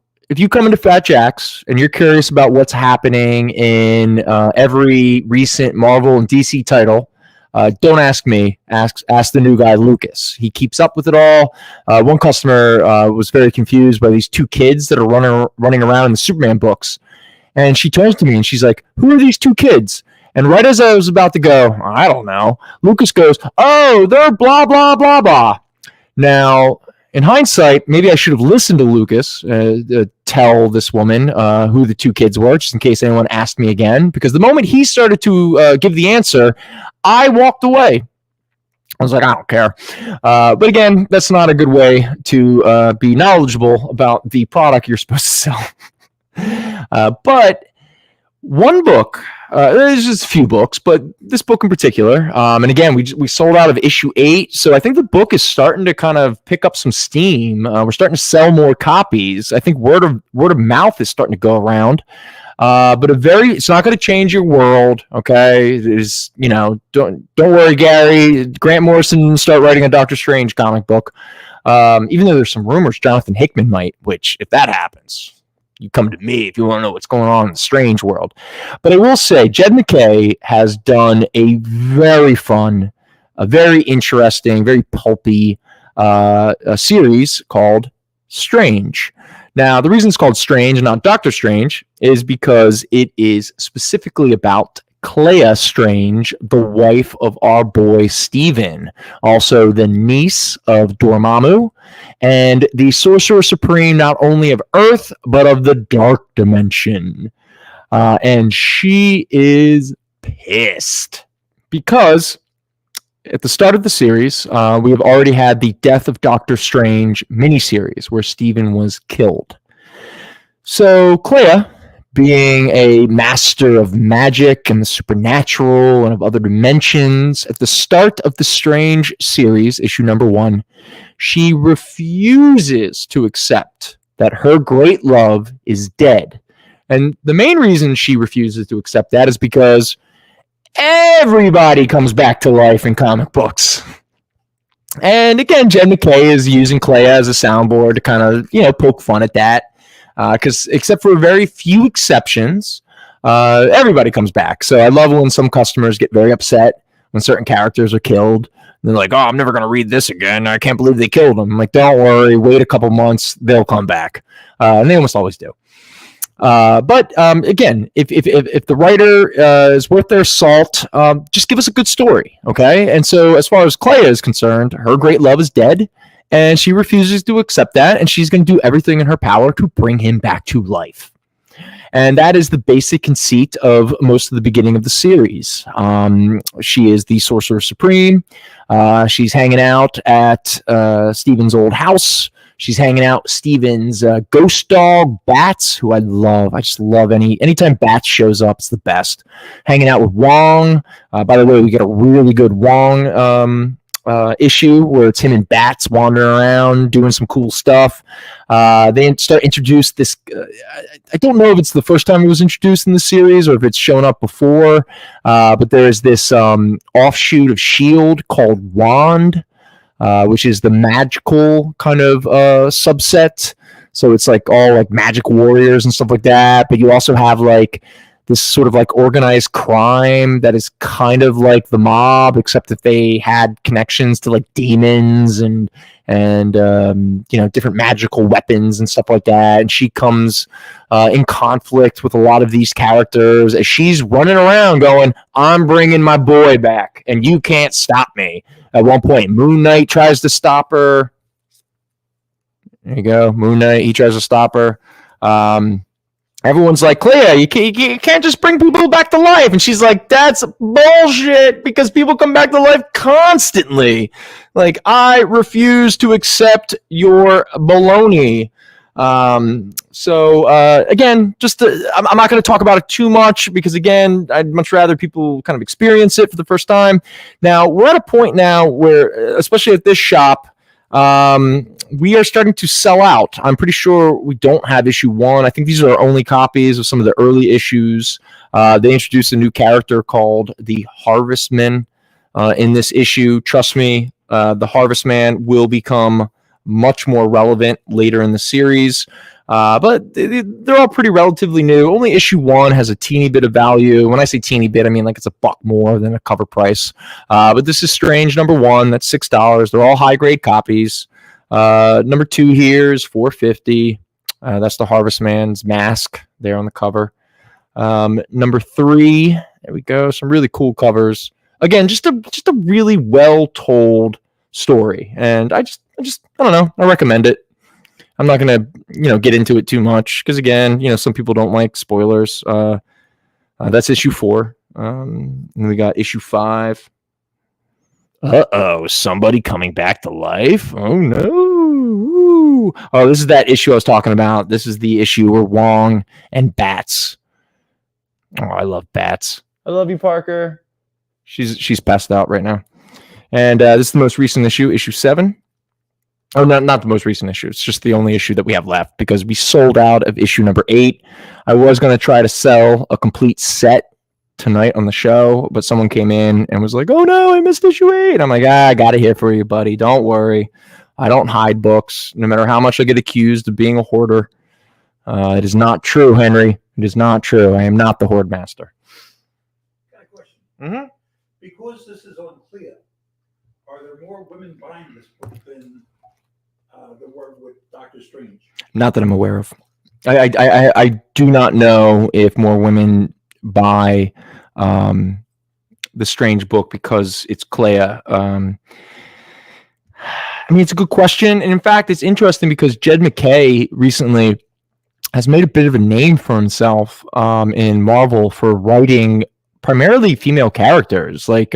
Speaker 2: come into Fat Jack's and you're curious about what's happening in every recent Marvel and DC title, don't ask me. Ask the new guy, Lucas. He keeps up with it all. One customer was very confused by these two kids that are running around in the Superman books. And she turns to me and she's like, "Who are these two kids?" And right as I was about to go, "I don't know," Lucas goes, "Oh, they're blah, blah, blah, blah." Now, in hindsight, maybe I should have listened to Lucas tell this woman who the two kids were, just in case anyone asked me again. Because the moment he started to give the answer, I walked away. I was like, I don't care. But again, that's not a good way to be knowledgeable about the product you're supposed to sell. But one book, there's just a few books, but this book in particular, and again, we sold out of issue 8, so I think the book is starting to kind of pick up some steam. We're starting to sell more copies. I think word of mouth is starting to go around. But it's not going to change your world, okay? Don't worry, Gary. Grant Morrison didn't start writing a Doctor Strange comic book, even though there's some rumors Jonathan Hickman might. Which, if that happens, you come to me if you want to know what's going on in the Strange world. But I will say, Jed MacKay has done a very fun, a very interesting, very pulpy a series called Strange. Now, the reason it's called Strange and not Doctor Strange is because it is specifically about Clea Strange, the wife of our boy Steven, also the niece of Dormammu, and the Sorcerer Supreme not only of Earth, but of the Dark Dimension. And she is pissed because at the start of the series, we have already had the Death of Doctor Strange miniseries where Steven was killed. So Clea, being a master of magic and the supernatural and of other dimensions, at the start of the Strange series, issue number 1, she refuses to accept that her great love is dead. And the main reason she refuses to accept that is because everybody comes back to life in comic books. And again, Jed MacKay is using Clea as a soundboard to kind of, poke fun at that. Because except for very few exceptions, everybody comes back. So I love when some customers get very upset when certain characters are killed. And they're like, "Oh, I'm never going to read this again. I can't believe they killed them." I'm like, "Don't worry. Wait a couple months. They'll come back." And they almost always do. But again, if the writer is worth their salt, just give us a good story, okay? And so as far as Clea is concerned, her great love is dead, and she refuses to accept that, and she's going to do everything in her power to bring him back to life. And that is the basic conceit of most of the beginning of the series. She is the Sorcerer Supreme. She's hanging out at Steven's old house. She's hanging out with Steven's ghost dog, Bats, who I love. I just love anytime Bats shows up, it's the best. Hanging out with Wong. By the way, we get a really good Wong issue where it's him and Bats wandering around doing some cool stuff. They start introduce this. I don't know if it's the first time it was introduced in the series or if it's shown up before, but there's this offshoot of S.H.I.E.L.D. called Wand, which is the magical kind of subset. So it's like all like magic warriors and stuff like that. But you also have like this sort of like organized crime that is kind of like the mob, except that they had connections to like demons and different magical weapons and stuff like that. And she comes in conflict with a lot of these characters as she's running around going, "I'm bringing my boy back and you can't stop me." At one point, Moon Knight tries to stop her. There you go. Moon Knight, he tries to stop her. Everyone's like, Clea, you can't just bring people back to life. And she's like, that's bullshit, because people come back to life constantly. Like, I refuse to accept your baloney. Again, I'm not going to talk about it too much, because, again, I'd much rather people kind of experience it for the first time. Now, we're at a point now where, especially at this shop, we are starting to sell out. I'm pretty sure we don't have issue 1. I think these are our only copies of some of the early issues. They introduced a new character called the Harvestman in this issue. Trust me, the Harvestman will become much more relevant later in the series. But they're all pretty relatively new. Only issue 1 has a teeny bit of value. When I say teeny bit, I mean like it's $1 more than a cover price. But this is Strange number 1. That's $6. They're all high grade copies. Number 2 here is $4.50. That's the Harvestman's mask there on the cover. Number 3, there we go. Some really cool covers. Again, just a really well told story, and I don't know. I recommend it. I'm not gonna get into it too much, because again, some people don't like spoilers. That's issue 4. And we got issue 5. Somebody coming back to life? Oh no! Ooh. Oh, this is that issue I was talking about. This is the issue where Wong and Bats. Oh, I love Bats. I love you, Parker. She's passed out right now. And this is the most recent issue, issue 7. Oh, not the most recent issue. It's just the only issue that we have left, because we sold out of issue number 8. I was going to try to sell a complete set tonight on the show, but someone came in and was like, oh no, I missed issue 8. I'm like, I got it here for you, buddy. Don't worry. I don't hide books, no matter how much I get accused of being a hoarder. It is not true, Henry. It is not true. I am not the hoard master.
Speaker 4: Got a question.
Speaker 2: Mm-hmm.
Speaker 4: Because this is unclear, are there more women buying this book than there were with Doctor Strange?
Speaker 2: Not that I'm aware of. I do not know if more women buy the Strange book because it's Clea. I mean, it's a good question. And in fact, it's interesting because Jed MacKay recently has made a bit of a name for himself in Marvel for writing primarily female characters. Like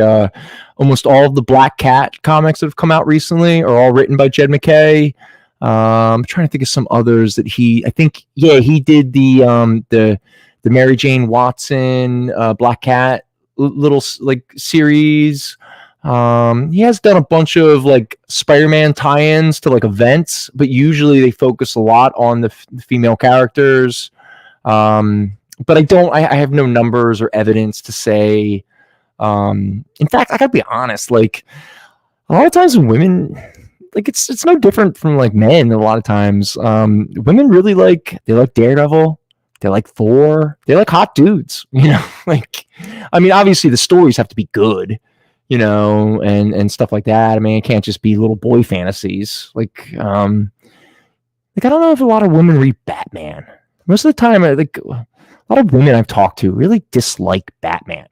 Speaker 2: almost all of the Black Cat comics that have come out recently are all written by Jed MacKay. I'm trying to think of some others that he did the Mary Jane Watson Black Cat little like series. He has done a bunch of like Spider-Man tie-ins to like events, but usually they focus a lot on the female characters. But I have no numbers or evidence to say. In fact, I gotta be honest, like a lot of times when women, like it's no different from like men. A lot of times, women really like Daredevil, they like Thor, they like hot dudes. Like I mean, obviously the stories have to be good, and stuff like that. I mean, it can't just be little boy fantasies. Like I don't know if a lot of women read Batman. Most of the time, a lot of women I've talked to really dislike Batman.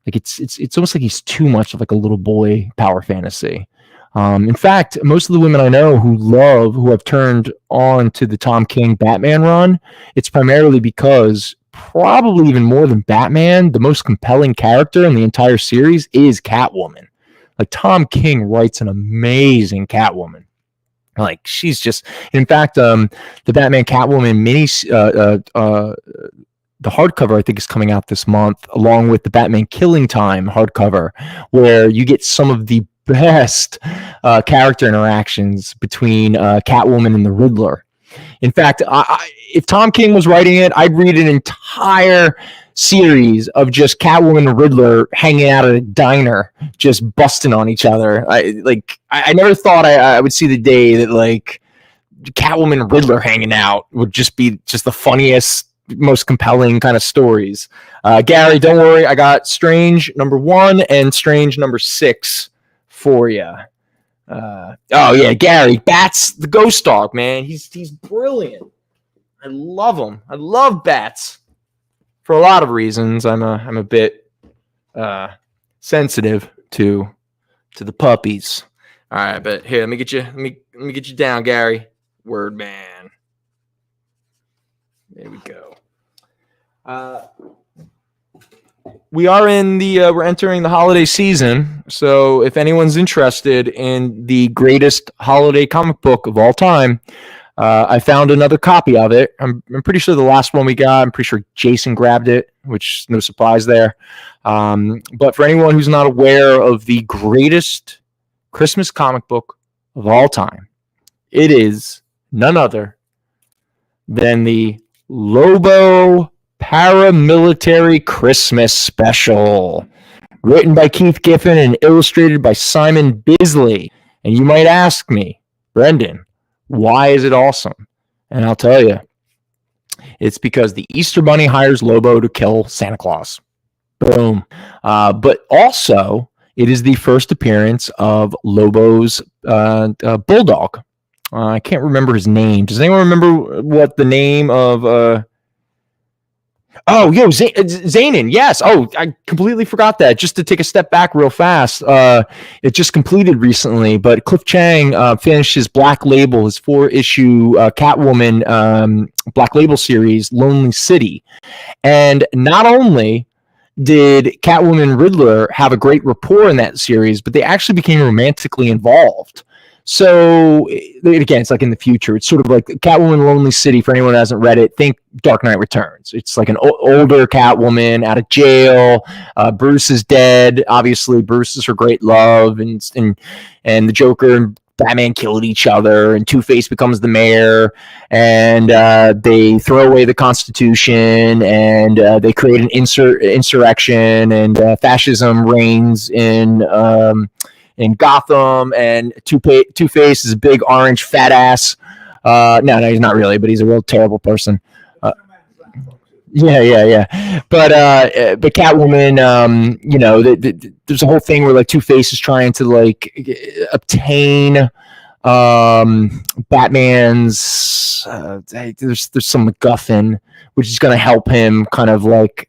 Speaker 2: Like it's almost like he's too much of like a little boy power fantasy. In fact, most of the women I know who have turned on to the Tom King Batman run, it's primarily because, probably even more than Batman, the most compelling character in the entire series is Catwoman. Like Tom King writes an amazing Catwoman. Like she's just, in fact, the Batman Catwoman mini, the hardcover I think is coming out this month, along with the Batman Killing Time hardcover, where you get some of the best character interactions between Catwoman and the Riddler. In fact, if Tom King was writing it, I'd read an entire series of just Catwoman and Riddler hanging out at a diner, just busting on each other. I never thought I would see the day that like Catwoman and Riddler hanging out would just be just the funniest, most compelling kind of stories. Gary, don't worry, I got Strange number 1 and Strange number 6 for you. Oh yeah, Gary, Bats the Ghost Dog, man. He's brilliant. I love him. I love Bats for a lot of reasons. I'm a bit sensitive to the puppies. All right, but here, let me get you down, Gary. Word man. There we go. We are we're entering the holiday season. So if anyone's interested in the greatest holiday comic book of all time, I found another copy of it. I'm pretty sure the last one we got, I'm pretty sure Jason grabbed it, which no surprise there. But for anyone who's not aware of the greatest Christmas comic book of all time, it is none other than the Lobo Paramilitary Christmas Special, written by Keith Giffen and illustrated by Simon Bisley. And you might ask me, Brendan, why is it awesome? And I'll tell you, it's because the Easter Bunny hires Lobo to kill Santa Claus. Boom. But also, it is the first appearance of Lobo's bulldog. I can't remember his name. Does anyone remember what the name of... Zanin. Yes. Oh, I completely forgot that. Just to take a step back real fast, it just completed recently, but Cliff Chiang finished his Black Label, his 4-issue Catwoman Black Label series, Lonely City. And not only did Catwoman and Riddler have a great rapport in that series, but they actually became romantically involved. So again, it's like in the future. It's sort of like Catwoman Lonely City. For anyone who hasn't read it, think Dark Knight Returns. It's like an older Catwoman out of jail. Bruce is dead. Obviously, Bruce is her great love, and the Joker and Batman killed each other, and Two-Face becomes the mayor, and they throw away the Constitution, and they create an insurrection, and fascism reigns in Gotham, and Two-Face is a big orange fat ass. No, he's not really, but he's a real terrible person. Yeah. But Catwoman, there's a whole thing where like Two-Face is trying to like obtain Batman's. There's some MacGuffin which is going to help him kind of like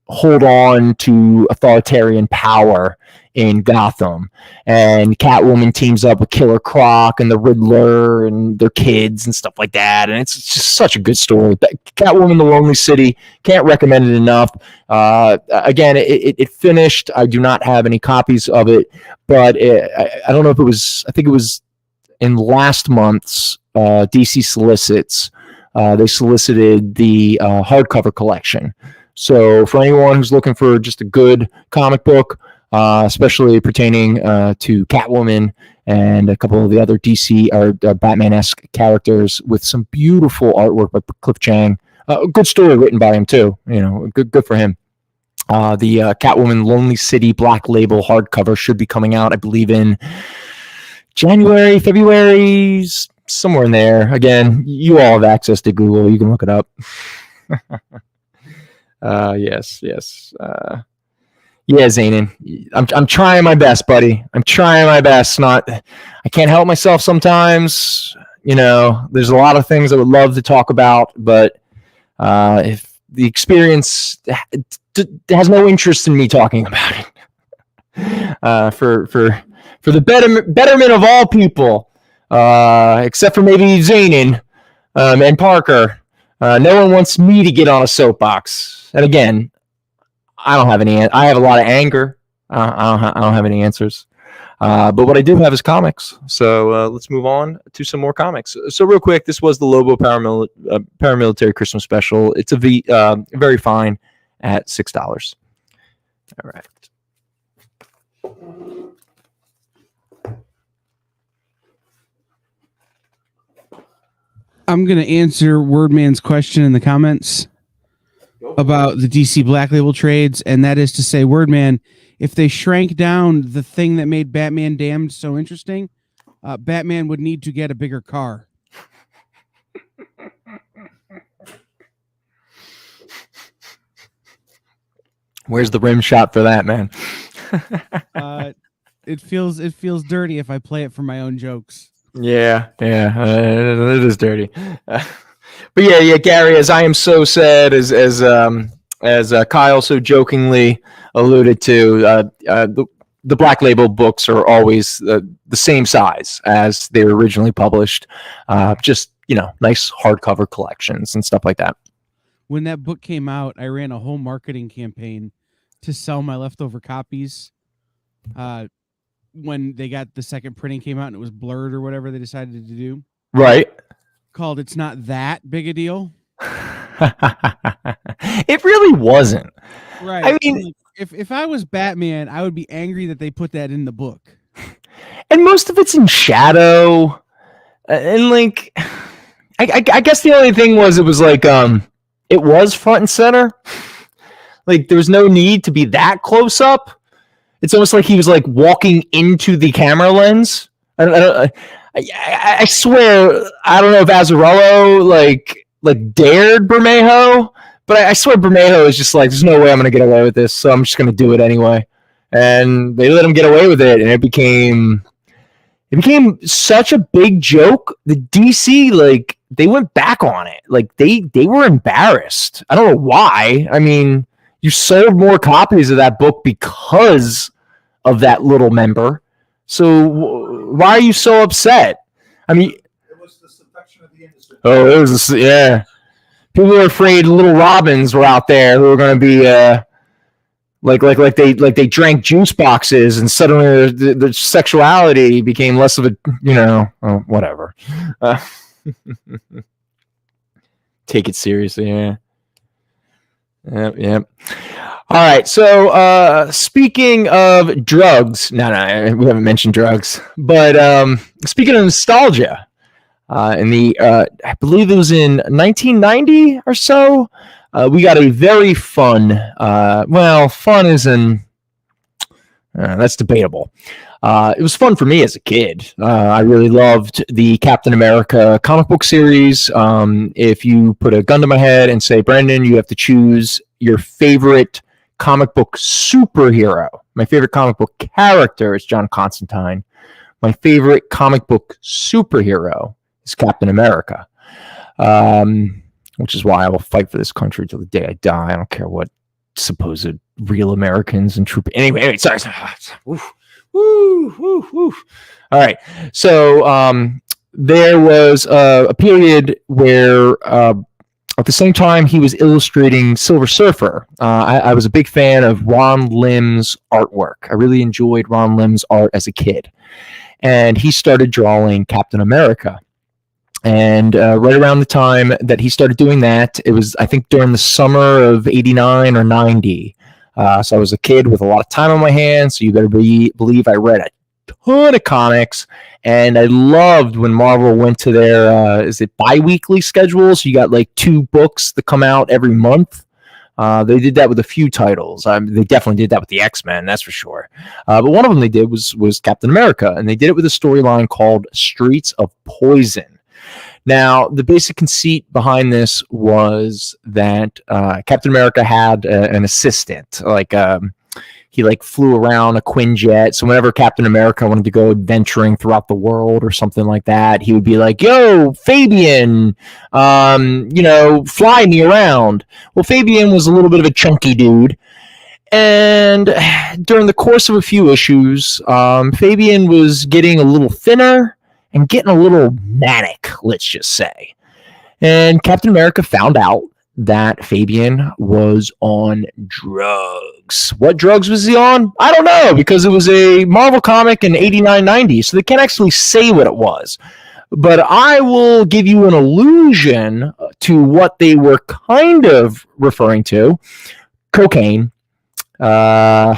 Speaker 2: hold on to authoritarian power in Gotham. And Catwoman teams up with Killer Croc and the Riddler and their kids and stuff like that. And it's just such a good story. Catwoman, The Lonely City, can't recommend it enough. Again, it finished. I do not have any copies of it, but I don't know if it was, I think it was in last month's DC Solicits. They solicited the hardcover collection. So for anyone who's looking for just a good comic book, especially pertaining to Catwoman and a couple of the other DC or Batman-esque characters with some beautiful artwork by Cliff Chiang. A good story written by him too. Good for him. The Catwoman Lonely City Black Label hardcover should be coming out, I believe, in January, February, somewhere in there. Again, you all have access to Google. You can look it up. Yes. Yeah, Zanin. I'm trying my best, buddy. I'm trying my best. I can't help myself sometimes. There's a lot of things I would love to talk about, but if the experience has no interest in me talking about it. For the betterment of all people, except for maybe Zanin and Parker. No one wants me to get on a soapbox. And again, I don't have any. I have a lot of anger. I don't have any answers. But what I do have is comics. So let's move on to some more comics. So real quick, this was the Lobo Paramilitary Christmas Special. It's very fine at $6. All right.
Speaker 3: I'm going to answer Wordman's question in the comments about the DC Black Label trades, and that is to say, Wordman, if they shrank down the thing that made Batman Damned so interesting, Batman would need to get a bigger car.
Speaker 2: Where's the rim shot for that, man?
Speaker 3: It feels dirty if I play it for my own jokes.
Speaker 2: Yeah, it is dirty. But yeah, Gary, as I am so sad, as Kyle so jokingly alluded to, the Black Label books are always the same size as they were originally published. Just nice hardcover collections and stuff like that.
Speaker 3: When that book came out, I ran a whole marketing campaign to sell my leftover copies. When they got the second printing came out and it was blurred or whatever they decided to do.
Speaker 2: Right.
Speaker 3: Called It's Not That Big a Deal.
Speaker 2: It really wasn't.
Speaker 3: Right.
Speaker 2: I mean,
Speaker 3: if I was Batman, I would be angry that they put that in the book.
Speaker 2: And most of it's in shadow. And like, I guess the only thing was it was like, it was front and center. Like there was no need to be that close up. It's almost like he was like walking into the camera lens. I swear, I don't know if Azzarello like dared Bermejo, but I swear Bermejo is just like, there's no way I'm going to get away with this, so I'm just going to do it anyway. And they let him get away with it, and it became such a big joke. The DC, like, they went back on it. Like, they were embarrassed. I don't know why. I mean, you sold more copies of that book because of that little member. So why are you so upset? I mean,
Speaker 4: It was the seduction of the industry.
Speaker 2: oh, it was yeah. People were afraid little robins were out there who were going to be like they drank juice boxes, and suddenly the sexuality became less of a whatever. Take it seriously, yeah. Yep. All right. So, speaking of drugs, no, we haven't mentioned drugs, but speaking of nostalgia, in the I believe it was in 1990 or so, we got a very fun. Fun is that's debatable. It was fun for me as a kid. I really loved the Captain America comic book series. If you put a gun to my head and say, Brendan, you have to choose your favorite comic book superhero. My favorite comic book character is John Constantine. My favorite comic book superhero is Captain America, which is why I will fight for this country till the day I die. I don't care what supposed real Americans and troop. Anyway, sorry. Oof. Woo. All right. So there was a period where at the same time he was illustrating Silver Surfer, I was a big fan of Ron Lim's artwork. I really enjoyed Ron Lim's art as a kid. And he started drawing Captain America. And right around the time that he started doing that, it was, I think, during the summer of 89 or 90. So I was a kid with a lot of time on my hands, so you better believe I read a ton of comics, and I loved when Marvel went to their, bi-weekly schedule, so you got like 2 books that come out every month. They did that with a few titles. They definitely did that with the X-Men, that's for sure. But one of them they did was Captain America, and they did it with a storyline called Streets of Poison. Now, the basic conceit behind this was that Captain America had an assistant. He flew around a Quinjet. So whenever Captain America wanted to go adventuring throughout the world or something like that, he would be like, "Yo, Fabian, fly me around." Well, Fabian was a little bit of a chunky dude. And during the course of a few issues, Fabian was getting a little thinner and getting a little manic, let's just say. And Captain America found out that Fabian was on drugs. What drugs was he on? I don't know, because it was a Marvel comic in 89-90, so they can't actually say what it was. But I will give you an allusion to what they were kind of referring to. Cocaine. There are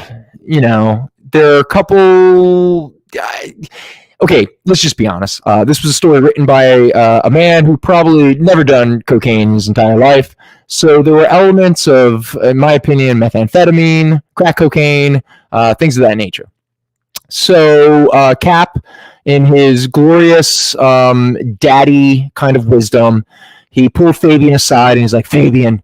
Speaker 2: a couple... Okay, let's just be honest. This was a story written by a man who probably never done cocaine in his entire life. So there were elements of, in my opinion, methamphetamine, crack cocaine, things of that nature. So Cap, in his glorious daddy kind of wisdom, he pulled Fabian aside and he's like, "Fabian,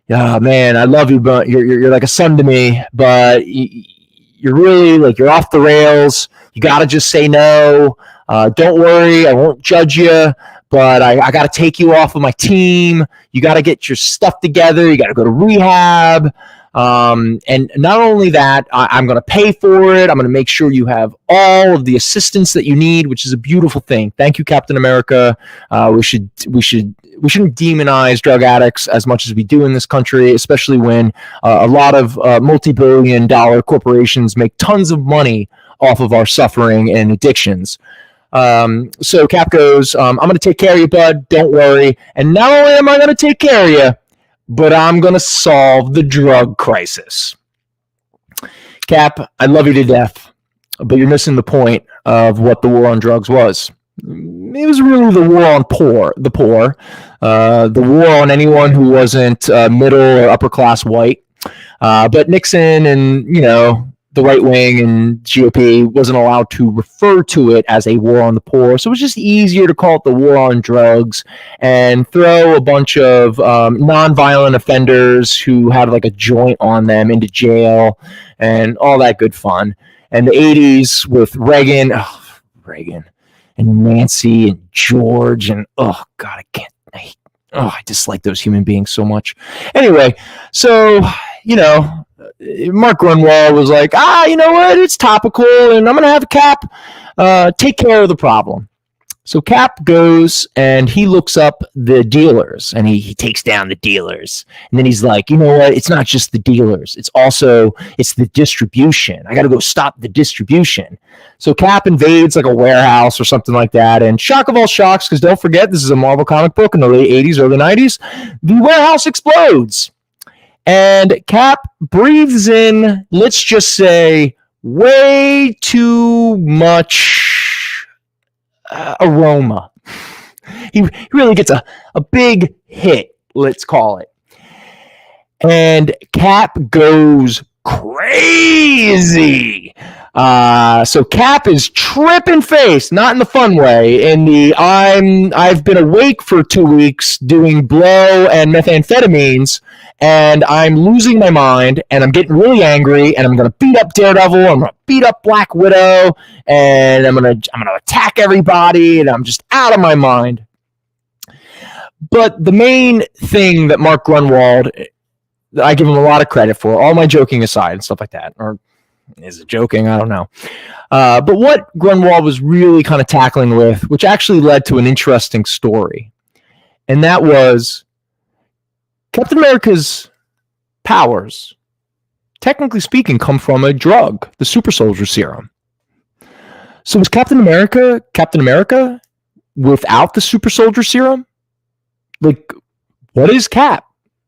Speaker 2: man, I love you, but you're like a son to me, but you're really you're off the rails. You got to just say no. Don't worry. I won't judge you, but I got to take you off of my team. You got to get your stuff together. You got to go to rehab. And not only that, I'm going to pay for it. I'm going to make sure you have all of the assistance that you need, which is a beautiful thing. Thank you, Captain America. We shouldn't demonize drug addicts as much as we do in this country, especially when a lot of multi-billion-dollar corporations make tons of money off of our suffering and addictions. So Cap goes, I'm going to take care of you, bud. Don't worry. And not only am I going to take care of you, but I'm going to solve the drug crisis. Cap, I love you to death, but you're missing the point of what the war on drugs was. It was really the war on the poor, the war on anyone who wasn't middle or upper class white. But Nixon and, the right wing and GOP wasn't allowed to refer to it as a war on the poor. So it was just easier to call it the war on drugs and throw a bunch of nonviolent offenders who had like a joint on them into jail and all that good fun. And the 80s with Reagan and Nancy and George and I dislike those human beings so much. Anyway, so, Mark Grunwald was like, you know what? It's topical, and I'm going to have Cap take care of the problem. So Cap goes and he looks up the dealers, and he takes down the dealers. And then he's like, you know what? It's not just the dealers. It's the distribution. I got to go stop the distribution. So Cap invades like a warehouse or something like that. And shock of all shocks, because don't forget, this is a Marvel comic book in the late 80s, early 90s. The warehouse explodes. And Cap breathes in, let's just say, way too much aroma. He really gets a big hit, let's call it. And Cap goes crazy. So Cap is tripping face, not in the fun way, in the I've been awake for 2 weeks doing blow and methamphetamines, and I'm losing my mind, and I'm getting really angry, and I'm going to beat up Daredevil, I'm going to beat up Black Widow, and I'm going to attack everybody, and I'm just out of my mind. But the main thing that Mark Grunwald, I give him a lot of credit for, all my joking aside and stuff like that, or is it joking? I don't know. But what Grunwald was really kind of tackling with, which actually led to an interesting story, and that was Captain America's powers, technically speaking, come from a drug, the super soldier serum. So was Captain America without the super soldier serum? Like, what is Cap?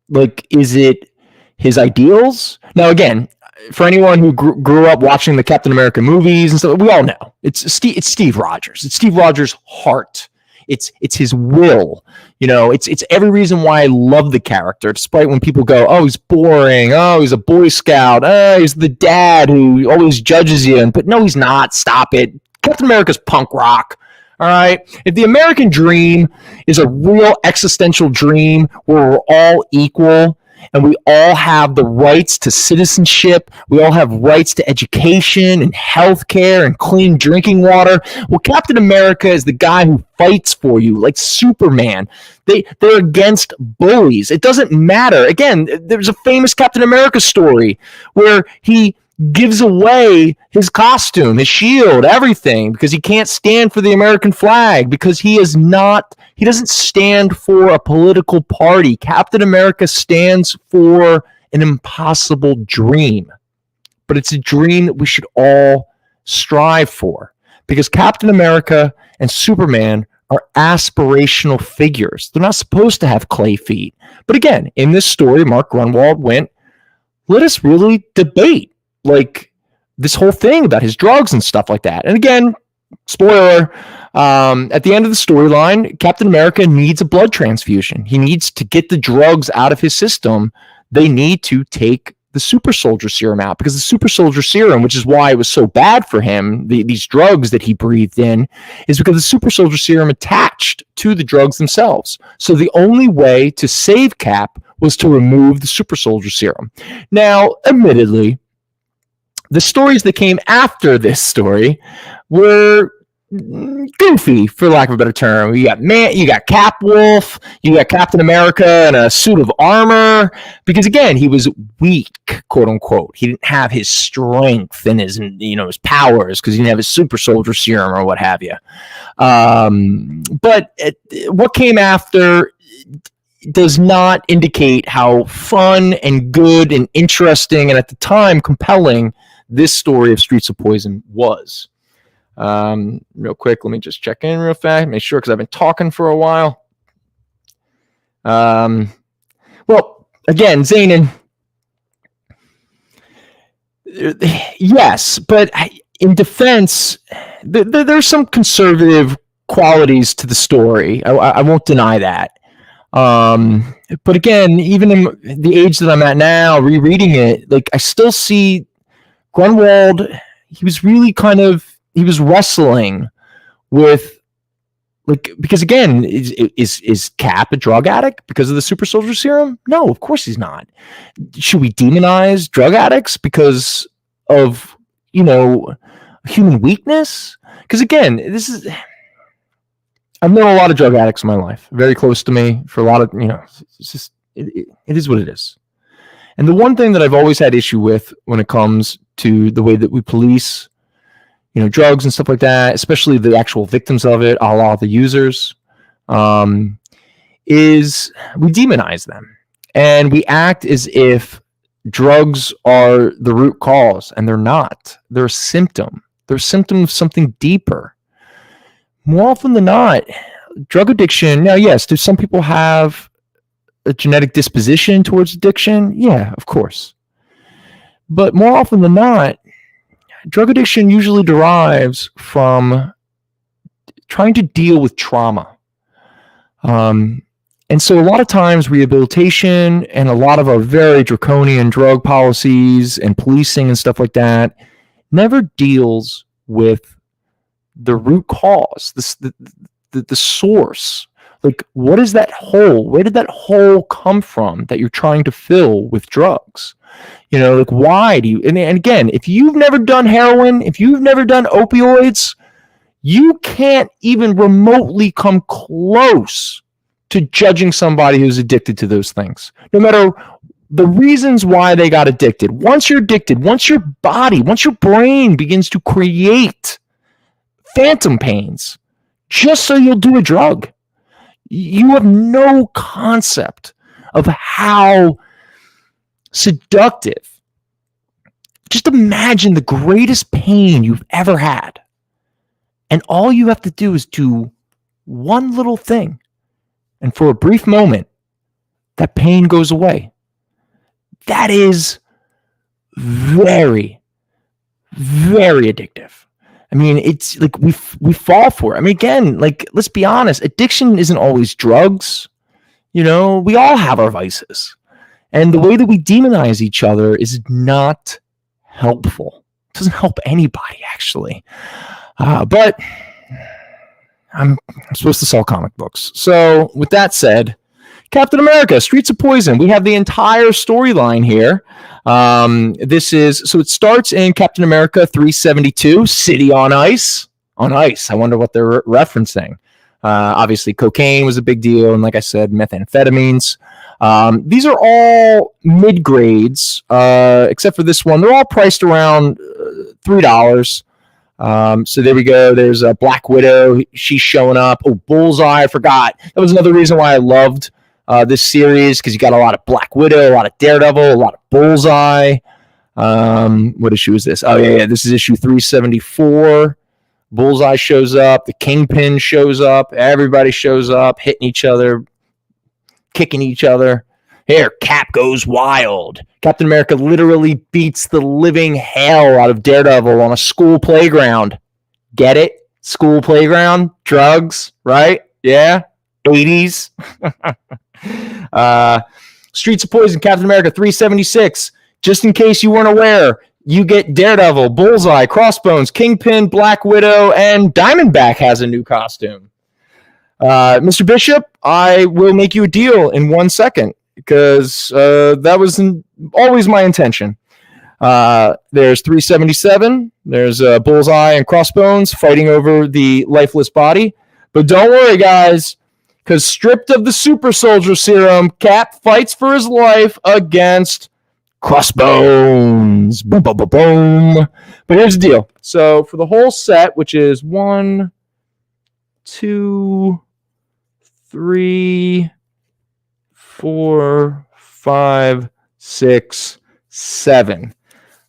Speaker 2: Like, is it his ideals? Now, again, for anyone who grew up watching the Captain America movies and stuff, we all know it's Steve Rogers. It's Steve Rogers' heart. It's his will. It's every reason why I love the character, despite when people go, oh, he's boring. Oh, he's a Boy Scout. Oh, he's the dad who always judges you. But no, he's not. Stop it. Captain America's punk rock. All right. If the American dream is a real existential dream where we're all equal, and we all have the rights to citizenship. We all have rights to education and healthcare and clean drinking water. Well, Captain America is the guy who fights for you, like Superman. They're against bullies. It doesn't matter. Again, there's a famous Captain America story where he gives away his costume, his shield, everything, because he can't stand for the American flag, because he doesn't stand for a political party. Captain America stands for an impossible dream, but it's a dream that we should all strive for, because Captain America and Superman are aspirational figures. They're not supposed to have clay feet. But again, in this story, Mark Grunwald went, let us really debate like this whole thing about his drugs and stuff like that. And again, spoiler, at the end of the storyline, Captain America needs a blood transfusion. He needs to get the drugs out of his system. They need to take the super soldier serum out, because the super soldier serum, which is why it was so bad for him, these drugs that he breathed in, is because the super soldier serum attached to the drugs themselves. So the only way to save Cap was to remove the super soldier serum. Now, admittedly, the stories that came after this story were goofy, for lack of a better term. You got Cap Wolf, you got Captain America in a suit of armor, because again, he was weak, quote unquote. He didn't have his strength and his powers, because he didn't have his super soldier serum or what have you. But what came after does not indicate how fun and good and interesting and at the time compelling this story of Streets of Poison was. Real quick, let me just check in real fast, make sure, because I've been talking for a while. Well, again, Zanin, yes, but in defense, there's some conservative qualities to the story. I won't deny that. But again, even in the age that I'm at now, rereading it, like, I still see Grunwald. He was wrestling with, like, because again, is Cap a drug addict because of the super soldier serum? No, of course he's not. Should we demonize drug addicts because of, human weakness? Because again, I've known a lot of drug addicts in my life, very close to me, for a lot of, it's just, it is what it is. And the one thing that I've always had issue with when it comes to the way that we police, drugs and stuff like that, especially the actual victims of it, a lot of the users, is we demonize them. And we act as if drugs are the root cause, and they're not. They're a symptom. They're a symptom of something deeper. More often than not, drug addiction, now, yes, do some people have a genetic disposition towards addiction? Yeah, of course. But more often than not, drug addiction usually derives from trying to deal with trauma. And so a lot of times rehabilitation and a lot of our very draconian drug policies and policing and stuff like that never deals with the root cause, the source. Like, what is that hole? Where did that hole come from that you're trying to fill with drugs? Like, why do you, and again, if you've never done heroin, if you've never done opioids, you can't even remotely come close to judging somebody who's addicted to those things, no matter the reasons why they got addicted. Once you're addicted, once your brain begins to create phantom pains just so you'll do a drug, you have no concept of how seductive. Just imagine the greatest pain you've ever had, and all you have to do is do one little thing, and for a brief moment that pain goes away. That is very, very addictive. I mean, it's like we fall for it. I mean, again, like, let's be honest, addiction isn't always drugs. We all have our vices. And the way that we demonize each other is not helpful. It doesn't help anybody, actually. But I'm supposed to sell comic books. So with that said, Captain America, Streets of Poison. We have the entire storyline here. So it starts in Captain America 372, City on Ice. On ice. I wonder what they're referencing. Obviously, cocaine was a big deal, and like I said, methamphetamines. These are all mid-grades, except for this one. They're all priced around $3. So there we go. There's a Black Widow. She's showing up. Oh, Bullseye. I forgot. That was another reason why I loved this series, because you got a lot of Black Widow, a lot of Daredevil, a lot of Bullseye. What issue is this? Oh, yeah. This is issue 374. Bullseye shows up. The Kingpin shows up. Everybody shows up, hitting each other, kicking each other. Here, Cap goes wild. Captain America literally beats the living hell out of Daredevil on a school playground. Get it? School playground? Drugs, right? Yeah? 80s. Streets of Poison, Captain America 376. Just in case you weren't aware, you get Daredevil, Bullseye, Crossbones, Kingpin, Black Widow, and Diamondback has a new costume. Mr. Bishop, I will make you a deal in 1 second, because that was always my intention. There's 377. There's Bullseye and Crossbones fighting over the lifeless body. But don't worry, guys, because stripped of the super soldier serum, Cap fights for his life against Crossbones. Boom, boom, boom, boom. But here's the deal. So for the whole set, which is 1, 2, 3, 4, 5, 6, 7.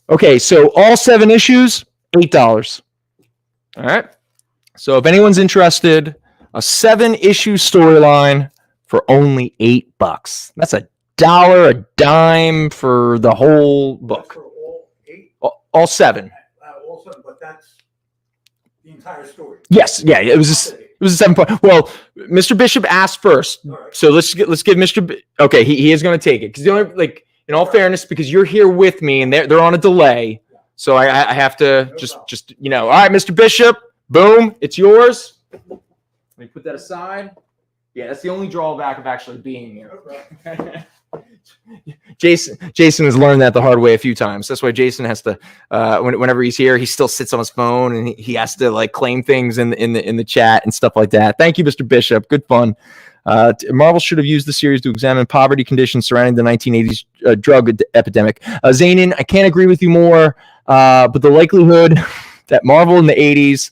Speaker 2: Okay, so all 7 issues, $8. All right. So if anyone's interested, a 7-issue storyline for only $8. That's $1 a dime for the whole book.
Speaker 4: For all 8?
Speaker 2: All 7.
Speaker 4: All 7, but that's the entire story.
Speaker 2: Yes, yeah, it was a 7 point. Well, Mr. Bishop asked first,
Speaker 4: Right.
Speaker 2: so let's give Mr. Okay, he is going to take it because the only in all fairness, because you're here with me and they're on a delay, so I have to just all right, Mr. Bishop, boom, it's yours. Let me put that aside. Yeah, that's the only drawback of actually being here. Jason has learned that the hard way a few times. That's why Jason has to, whenever he's here, he still sits on his phone and he has to claim things in the chat and stuff like that. Thank you, Mr. Bishop. Good fun. Marvel should have used the series to examine poverty conditions surrounding the 1980s drug epidemic. Zanin, I can't agree with you more, but the likelihood that Marvel in the 80s,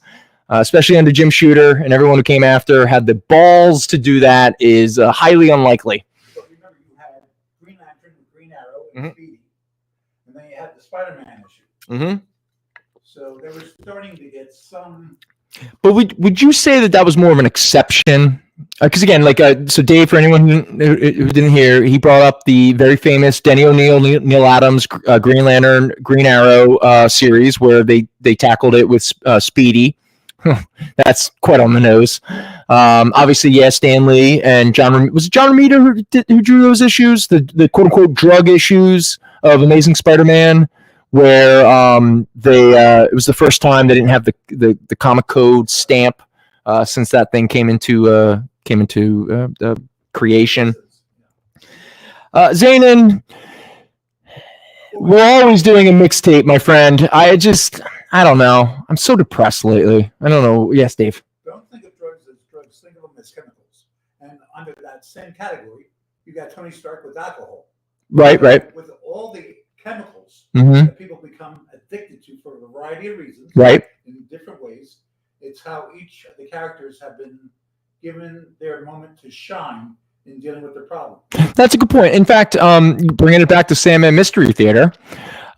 Speaker 2: especially under Jim Shooter and everyone who came after, had the balls to do that is highly unlikely.
Speaker 4: But remember, you had Green Lantern, Green Arrow, and Speedy, and then you had the Spider-Man issue.
Speaker 2: Mm-hmm.
Speaker 4: So they were starting to get some.
Speaker 2: But would you say that was more of an exception? Because again, so Dave, for anyone who didn't hear, he brought up the very famous Denny O'Neil, Neil Adams, Green Lantern, Green Arrow series where they tackled it with Speedy. That's quite on the nose. Obviously, yeah, Stan Lee and John Romita who drew those issues, the quote unquote drug issues of Amazing Spider-Man, where it was the first time they didn't have the comic code stamp since that thing came into creation. Zanin, we're always doing a mixtape, my friend. I don't know. I'm so depressed lately. I don't know. Yes, Dave.
Speaker 4: Don't think of drugs as drugs. Think of them as chemicals. And under that same category, you got Tony Stark with alcohol.
Speaker 2: Right.
Speaker 4: With all the chemicals
Speaker 2: Mm-hmm.
Speaker 4: that people become addicted to for a variety of reasons.
Speaker 2: Right.
Speaker 4: In different ways. It's how each of the characters have been given their moment to shine in dealing with their problem.
Speaker 2: That's a good point. In fact, bringing it back to Sandman Mystery Theater,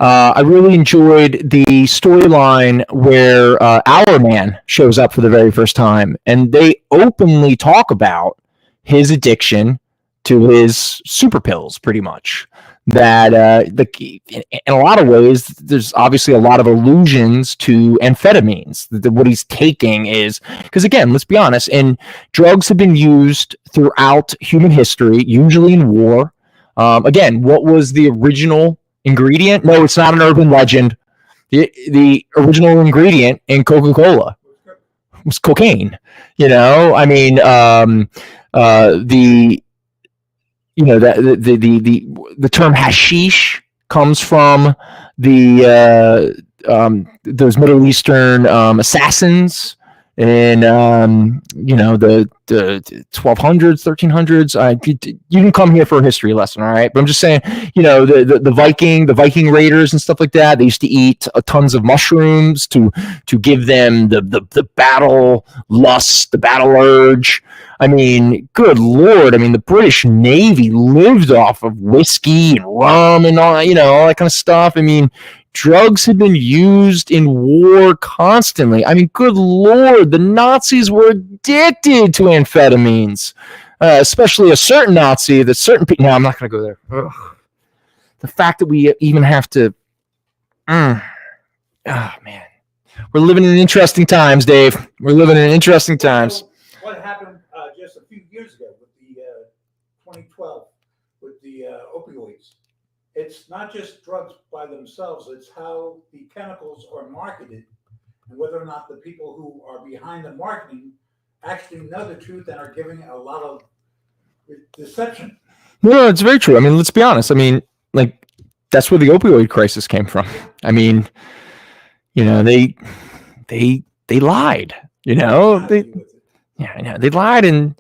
Speaker 2: I really enjoyed the storyline where Our Man shows up for the very first time, and they openly talk about his addiction to his super pills, pretty much. That in a lot of ways, there's obviously a lot of allusions to amphetamines. What he's taking is, because again, let's be honest, and drugs have been used throughout human history, usually in war. Again, what was the original ingredient? No, it's not an urban legend. The original ingredient in Coca-Cola was cocaine. I mean, the term hashish comes from those Middle Eastern assassins in the 1200s, 1300s. You can come here for a history lesson, all right? But I'm just saying, the Viking raiders and stuff like that, they used to eat tons of mushrooms to give them the battle lust, the battle urge. I mean, good Lord. I mean, the British Navy lived off of whiskey and rum and all that kind of stuff. I mean, drugs had been used in war constantly. I mean, good Lord, the Nazis were addicted to amphetamines, especially a certain Nazi that certain people. No, I'm not going to go there. Ugh. The fact that we even have to. Oh, man. We're living in interesting times, Dave. We're living in interesting times.
Speaker 4: So what happened just a few years ago with the 2012 with the opioids? It's not just drugs by themselves, it's how the chemicals are marketed and whether or not the people who are behind the marketing actually know the truth and are giving a lot of deception.
Speaker 2: No, it's very true. I mean, let's be honest. I mean, that's where the opioid crisis came from. I mean, they lied. They lied, and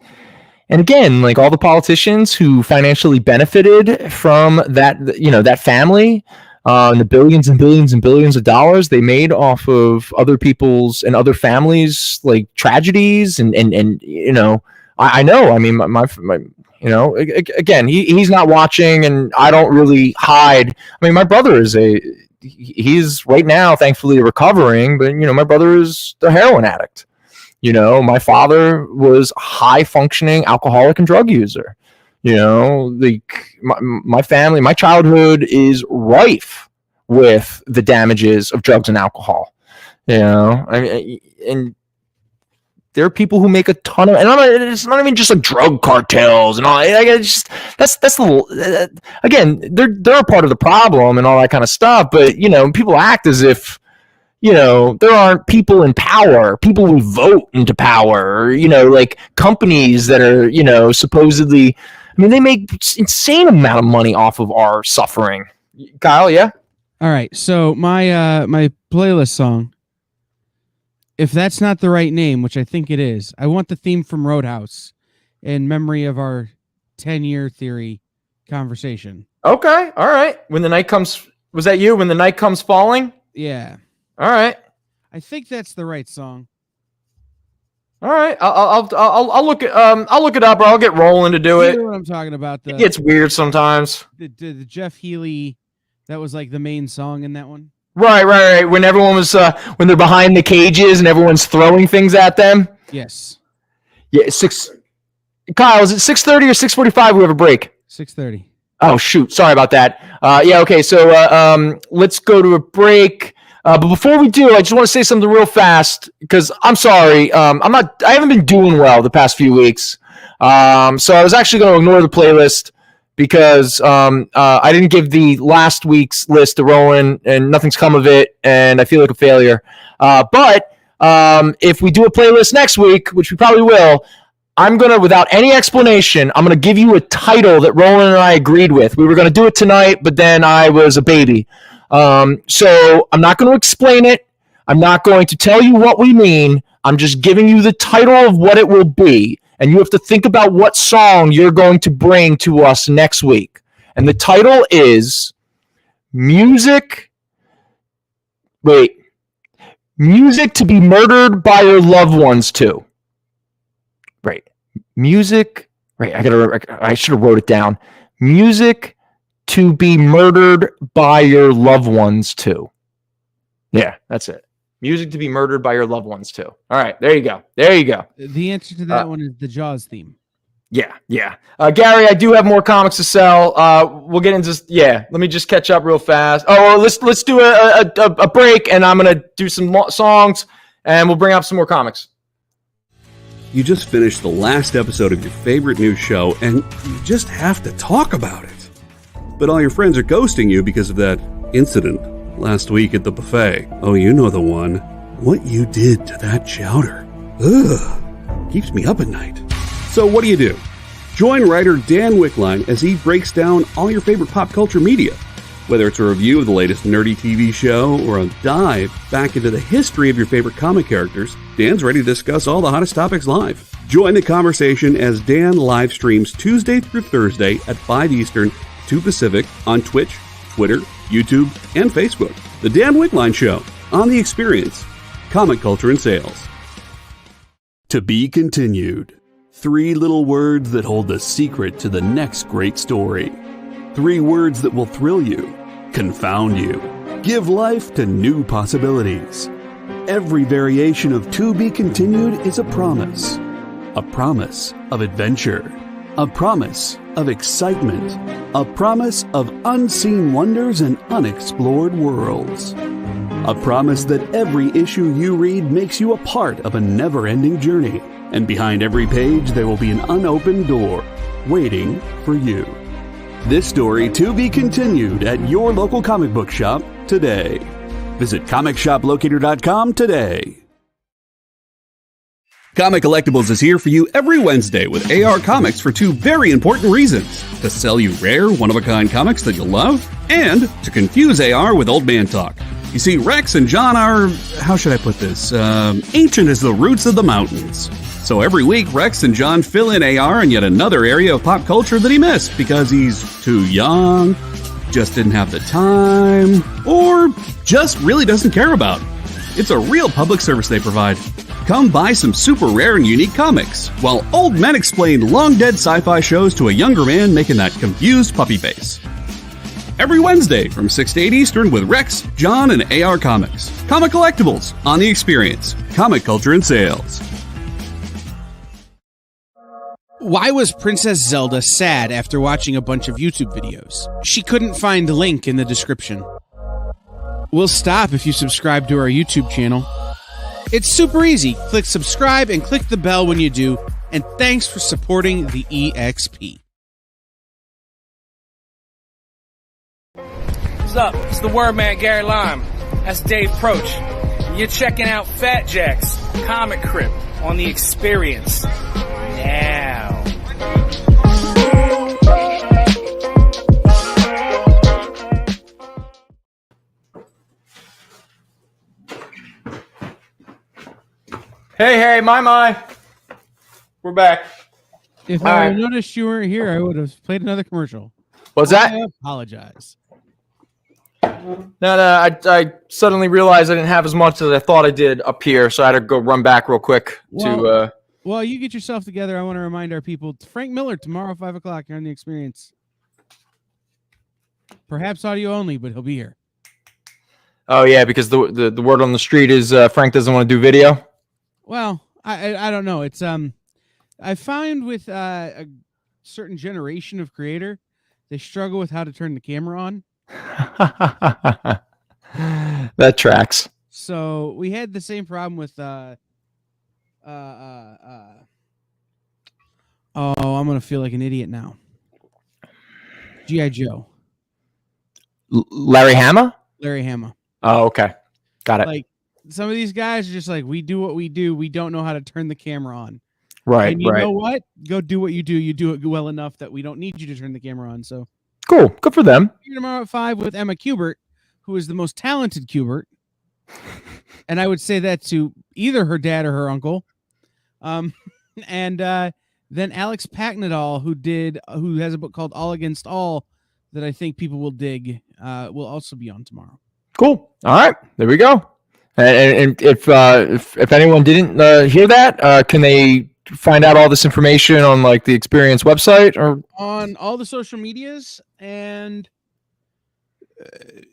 Speaker 2: again, like all the politicians who financially benefited from that, that family, and the billions and billions and billions of dollars they made off of other people's and other families' like tragedies, and I know. I mean, my again, he's not watching, and I don't really hide. I mean, my brother he's right now, thankfully, recovering, but my brother is a heroin addict. My father was a high functioning alcoholic and drug user. My family, my childhood is rife with the damages of drugs and alcohol. I mean, and there are people who make a ton of, and it's not even just like drug cartels and all. That's again, they're a part of the problem and all that kind of stuff. But people act as if there aren't people in power, people who vote into power, like companies that are supposedly. I mean, they make insane amount of money off of our suffering. Kyle, yeah.
Speaker 3: All right, so my playlist song, if that's not the right name, which I think it is, I want the theme from Roadhouse in memory of our 10-year theory conversation. Okay,
Speaker 2: all right. When the night comes, was that you? When the night comes falling?
Speaker 3: Yeah.
Speaker 2: All right.
Speaker 3: I think that's the right song.
Speaker 2: All right, I'll look it. I'll look it up, or I'll get rolling to do it.
Speaker 3: You know what I'm talking about?
Speaker 2: It gets weird sometimes.
Speaker 3: The Jeff Healey, that was like the main song in that one.
Speaker 2: Right. When everyone was when they're behind the cages and everyone's throwing things at them.
Speaker 3: Yes.
Speaker 2: Yeah, Kyle, is it 6:30 or 6:45? We have a break.
Speaker 3: 6:30.
Speaker 2: Oh shoot! Sorry about that. Yeah. Okay. So let's go to a break. But before we do, I just want to say something real fast because I'm sorry. I haven't been doing well the past few weeks. So I was actually going to ignore the playlist because I didn't give the last week's list to Roland and nothing's come of it. And I feel like a failure. But if we do a playlist next week, which we probably will, I'm going to, without any explanation, I'm going to give you a title that Roland and I agreed with. We were going to do it tonight, but then I was a baby. So I'm not going to explain it. I'm not going to tell you what we mean. I'm just giving you the title of what it will be. And you have to think about what song you're going to bring to us next week. And the title is Music to be Murdered by Your Loved Ones To. Right. Music. Right. I should have wrote it down. Music to be murdered by your loved ones to. Yeah, that's it. Music to be murdered by your loved ones to. All right, there you go.
Speaker 3: The answer to that one is the Jaws theme.
Speaker 2: Yeah. Gary, I do have more comics to sell. We'll get into let me just catch up real fast. Oh, let's do a break, and I'm gonna do some songs, and we'll bring up some more comics.
Speaker 1: You just finished the last episode of your favorite news show, and you just have to talk about it. But all your friends are ghosting you because of that incident last week at the buffet. Oh, you know the one. What you did to that chowder. Ugh. Keeps me up at night. So what do? Join writer Dan Wickline as he breaks down all your favorite pop culture media. Whether it's a review of the latest nerdy TV show or a dive back into the history of your favorite comic characters, Dan's ready to discuss all the hottest topics live. Join the conversation as Dan live streams Tuesday through Thursday at 5 Eastern, 2 Pacific on Twitch, Twitter, YouTube, and Facebook. The Dan Wickline Show on The Experience. Comic culture and sales. To be continued. 3 little words that hold the secret to the next great story. 3 words that will thrill you, confound you, give life to new possibilities. Every variation of To Be Continued is a promise of adventure. A promise of excitement. A promise of unseen wonders and unexplored worlds. A promise that every issue you read makes you a part of a never-ending journey. And behind every page there will be an unopened door waiting for you. This story to be continued at your local comic book shop today. Visit comicshoplocator.com today. Comic Collectibles is here for you every Wednesday with AR Comics for 2 very important reasons. To sell you rare, one-of-a-kind comics that you'll love, and to confuse AR with old man talk. You see, Rex and John are, how should I put this, ancient as the roots of the mountains. So every week, Rex and John fill in AR in yet another area of pop culture that he missed because he's too young, just didn't have the time, or just really doesn't care about. It's a real public service they provide. Come buy some super rare and unique comics, while old men explain long-dead sci-fi shows to a younger man making that confused puppy face. Every Wednesday from 6 to 8 Eastern with Rex, John, and AR Comics. Comic collectibles on the experience. Comic culture and sales.
Speaker 3: Why was Princess Zelda sad after watching a bunch of YouTube videos? She couldn't find the link in the description. We'll stop if you subscribe to our YouTube channel. It's super easy. Click subscribe and click the bell when you do. And thanks for supporting the EXP.
Speaker 6: What's up? It's the word man, Gary Lime. That's Dave Proch. And you're checking out Fat Jack's Comicrypt on the experience. Now.
Speaker 2: Hey, my. We're back.
Speaker 3: If
Speaker 2: All
Speaker 3: I
Speaker 2: right.
Speaker 3: noticed you weren't here, I would have played another commercial.
Speaker 2: What's that?
Speaker 3: I apologize.
Speaker 2: No, I suddenly realized I didn't have as much as I thought I did up here, so I had to go run back real quick to.
Speaker 3: Well, you get yourself together. I want to remind our people, Frank Miller tomorrow, 5 o'clock here on the experience. Perhaps audio only, but he'll be here.
Speaker 2: Oh yeah, because the word on the street is Frank doesn't want to do video.
Speaker 3: Well, I don't know. It's I find with a certain generation of creator, they struggle with how to turn the camera on.
Speaker 2: That tracks.
Speaker 3: So we had the same problem with oh, I'm gonna feel like an idiot now. G.I. Joe.
Speaker 2: Larry Hama?
Speaker 3: Larry Hama.
Speaker 2: Oh, okay. Got it.
Speaker 3: Like some of these guys are just like, we do what we do. We don't know how to turn the camera on.
Speaker 2: Right,
Speaker 3: And you
Speaker 2: right.
Speaker 3: know what? Go do what you do. You do it well enough that we don't need you to turn the camera on. So
Speaker 2: Cool. Good for them.
Speaker 3: see you tomorrow at 5 with Emma Kubert, who is the most talented Kubert. And I would say that to either her dad or her uncle. And then Alex Packnadal, who has a book called All Against All that I think people will dig, will also be on tomorrow.
Speaker 2: Cool. All right. There we go. And if anyone didn't hear that, can they find out all this information on like the Experience website or
Speaker 3: On all the social medias, and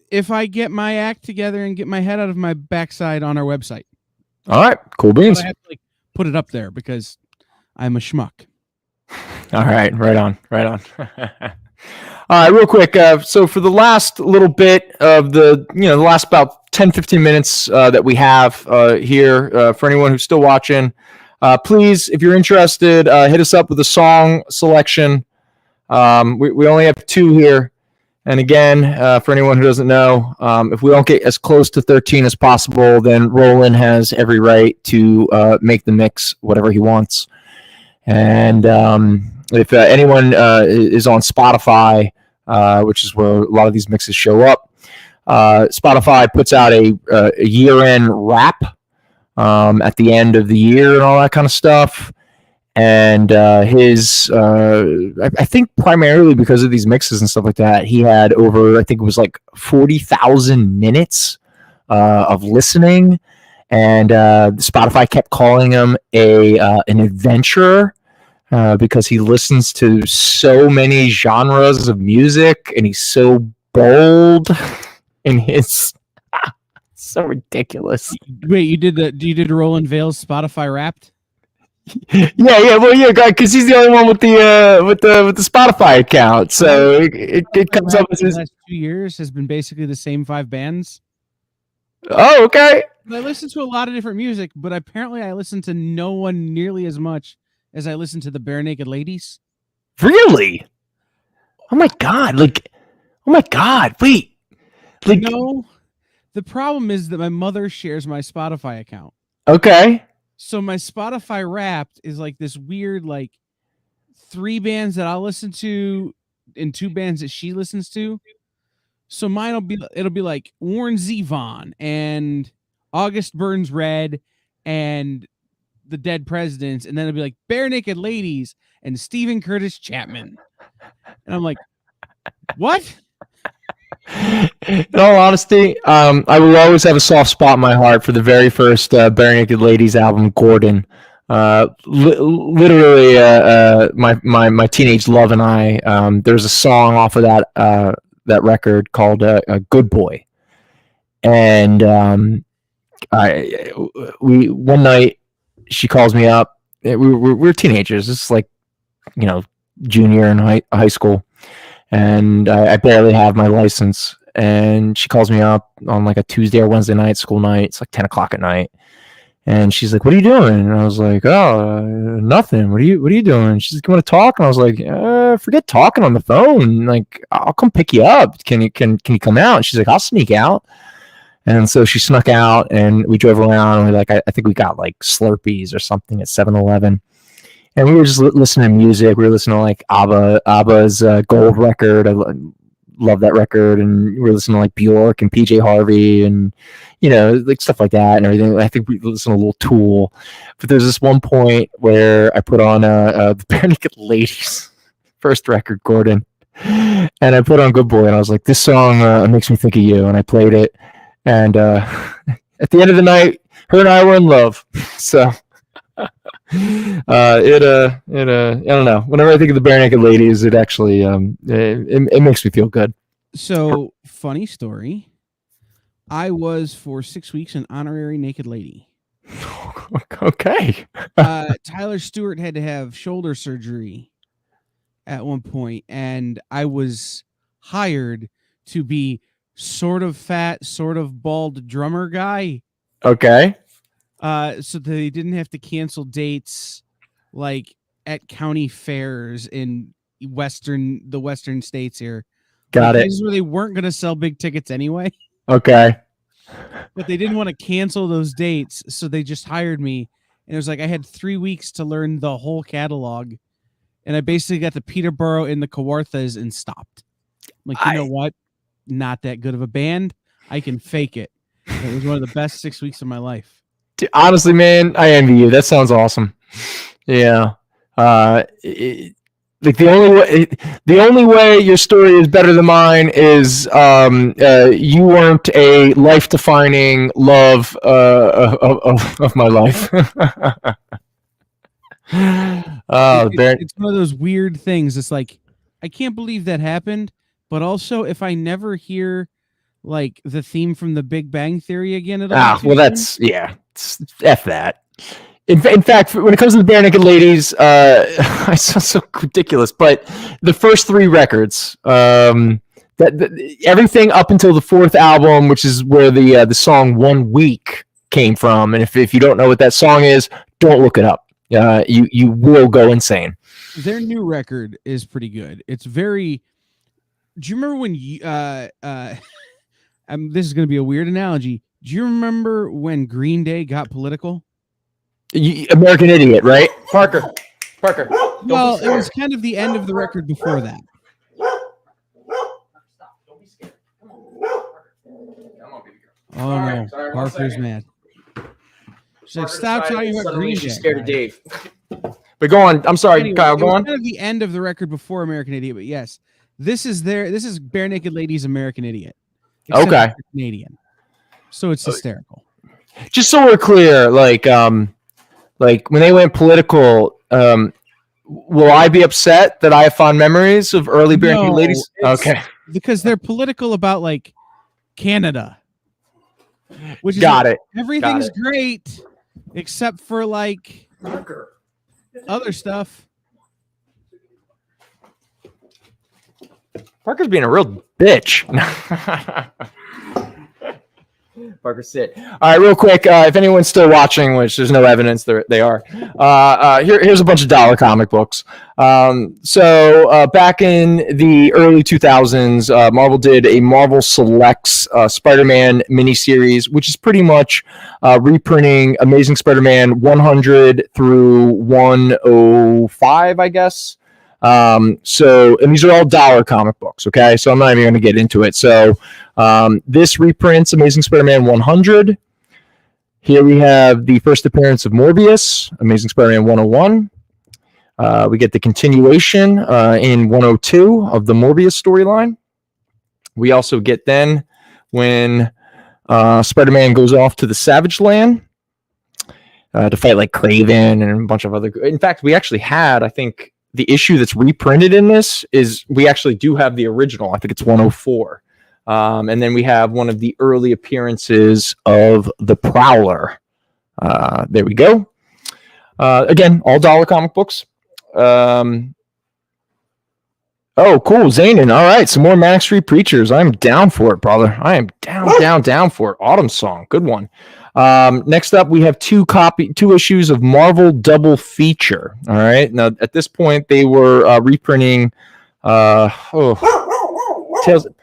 Speaker 3: if I get my act together and get my head out of my backside, on our website.
Speaker 2: all right? Cool
Speaker 3: But
Speaker 2: beans.
Speaker 3: I have to put it up there because I'm a schmuck.
Speaker 2: All right, right on. All right, real quick. So for the last little bit of the last about 10-15 minutes that we have here, for anyone who's still watching, please, if you're interested, hit us up with a song selection. We only have 2 here. And again, for anyone who doesn't know, if we don't get as close to 13 as possible, then Roland has every right to make the mix whatever he wants. And if anyone is on Spotify, which is where a lot of these mixes show up, Spotify puts out a year-end wrap at the end of the year and all that kind of stuff. And his, I think primarily because of these mixes and stuff like that, he had over, I think it was like 40,000 minutes of listening. And Spotify kept calling him an adventurer because he listens to so many genres of music and he's so bold in his. So ridiculous.
Speaker 3: Wait, you did Roland Vale's Spotify Wrapped?
Speaker 2: Yeah, well, yeah, because he's the only one with the Spotify account, so it comes up as
Speaker 3: The
Speaker 2: his.
Speaker 3: last 2 years has been basically the same 5 bands.
Speaker 2: Oh, okay.
Speaker 3: I listen to a lot of different music, but apparently I listen to no one nearly as much as I listen to the Bare Naked Ladies.
Speaker 2: Really? Oh my god! Wait, like
Speaker 3: No, the problem is that my mother shares my Spotify account.
Speaker 2: okay.
Speaker 3: So my Spotify Wrapped is like this weird, like 3 bands that I'll listen to and 2 bands that she listens to. So it'll be like Warren Zevon and August Burns Red and the Dead Presidents, and then it'll be like Bare Naked Ladies and Stephen Curtis Chapman. And I'm like, what?
Speaker 2: In all honesty, I will always have a soft spot in my heart for the very first Bare Naked Ladies album, Gordon. Literally, my teenage love and I. There's a song off of that record called "Good Boy," and we one night she calls me up. We're teenagers. It's like, junior in high school, and I barely have my license. And she calls me up on like a Tuesday or Wednesday night, school night. It's like 10 o'clock at night. And she's like, "What are you doing?" And I was like, "Oh, nothing. What are you doing?" She's like, "You want to talk?" And I was like, "Forget talking on the phone. Like, I'll come pick you up. Can you come out?" And she's like, "I'll sneak out." And so she snuck out, and we drove around. And I think we got like Slurpees or something at 7-Eleven. And we were just listening to music. We were listening to like ABBA's Gold record. I love that record. And we were listening to like Bjork and PJ Harvey and, like stuff like that and everything. I think we listened to a little Tool. But there's this one point where I put on the Bare Naked Ladies first record, Gordon. And I put on Good Boy. And I was like, this song makes me think of you. And I played it. And at the end of the night, her and I were in love. So... I don't know. Whenever I think of the Bare Naked Ladies, it actually it makes me feel good.
Speaker 3: So, funny story. I was for 6 weeks an honorary naked lady.
Speaker 2: Okay.
Speaker 3: Tyler Stewart had to have shoulder surgery at one point, and I was hired to be sort of fat, sort of bald drummer guy.
Speaker 2: Okay.
Speaker 3: So they didn't have to cancel dates like at county fairs in the western states here.
Speaker 2: Got it.
Speaker 3: Places where they weren't going to sell big tickets anyway.
Speaker 2: Okay.
Speaker 3: But they didn't want to cancel those dates, so they just hired me. And it was like I had 3 weeks to learn the whole catalog, and I basically got the Peterborough and the Kawarthas and stopped. I'm like, you know what? Not that good of a band. I can fake it. It was one of the best 6 weeks of my life.
Speaker 2: Dude, honestly, man, I envy you. That sounds awesome. Yeah. Like the only way your story is better than mine is you weren't a life-defining love of my life.
Speaker 3: It's one of those weird things. It's like, I can't believe that happened, but also if I never hear like the theme from The Big Bang Theory again at all.
Speaker 2: Well, that's F that. In fact, when it comes to the Bare Naked Ladies, I sound so ridiculous, but the first 3 records, everything up until the 4th album, which is where the song 1 Week came from, and if you don't know what that song is, don't look it up. You will go insane.
Speaker 3: Their new record is pretty good. It's very. Do you remember when you? This is going to be a weird analogy. Do you remember when Green Day got political?
Speaker 2: American Idiot, right? Parker.
Speaker 3: Well, it was kind of the end of the record before that.
Speaker 2: Don't be scared. Come on, baby girl.
Speaker 3: Oh, no. Parker's mad. She's like, stop talking about Green Day.
Speaker 2: She's scared of Dave. But go on. I'm sorry,
Speaker 3: anyway,
Speaker 2: Kyle. Go on.
Speaker 3: Kind of the end of the record before American Idiot, but yes, this is Bare Naked Ladies' American Idiot.
Speaker 2: Okay.
Speaker 3: Canadian. So it's hysterical.
Speaker 2: Just so we're clear, like when they went political, will I be upset that I have fond memories of early Bare Naked Ladies? Okay.
Speaker 3: Because they're political about like Canada. Which is
Speaker 2: Got it.
Speaker 3: Everything's great except for like other stuff.
Speaker 2: Parker's being a real bitch. Parker, sit. All right, real quick. If anyone's still watching, which there's no evidence they are, here's a bunch of dollar comic books. So back in the early 2000s, Marvel did a Marvel Selects Spider-Man miniseries, which is pretty much reprinting Amazing Spider-Man 100 through 105, I guess. So, and these are all dollar comic books, okay? So I'm not even going to get into it. So this reprints Amazing Spider-Man 100. Here we have the first appearance of Morbius, Amazing Spider-Man 101. We get the continuation in 102 of the Morbius storyline. We also get then when Spider-Man goes off to the Savage Land to fight like Kraven and a bunch of other. In fact, we actually had, I think, the issue that's reprinted in this is we actually do have the original. I think it's 104. And then we have one of the early appearances of the Prowler. There we go. Again, all dollar comic books. Oh, cool. Zanin. All right. Some more Manic Street Preachers. I'm down for it, brother. I am down for it. Autumn Song. Good one. Next up, we have two issues of Marvel Double Feature. All right. Now, at this point, they were reprinting Tales.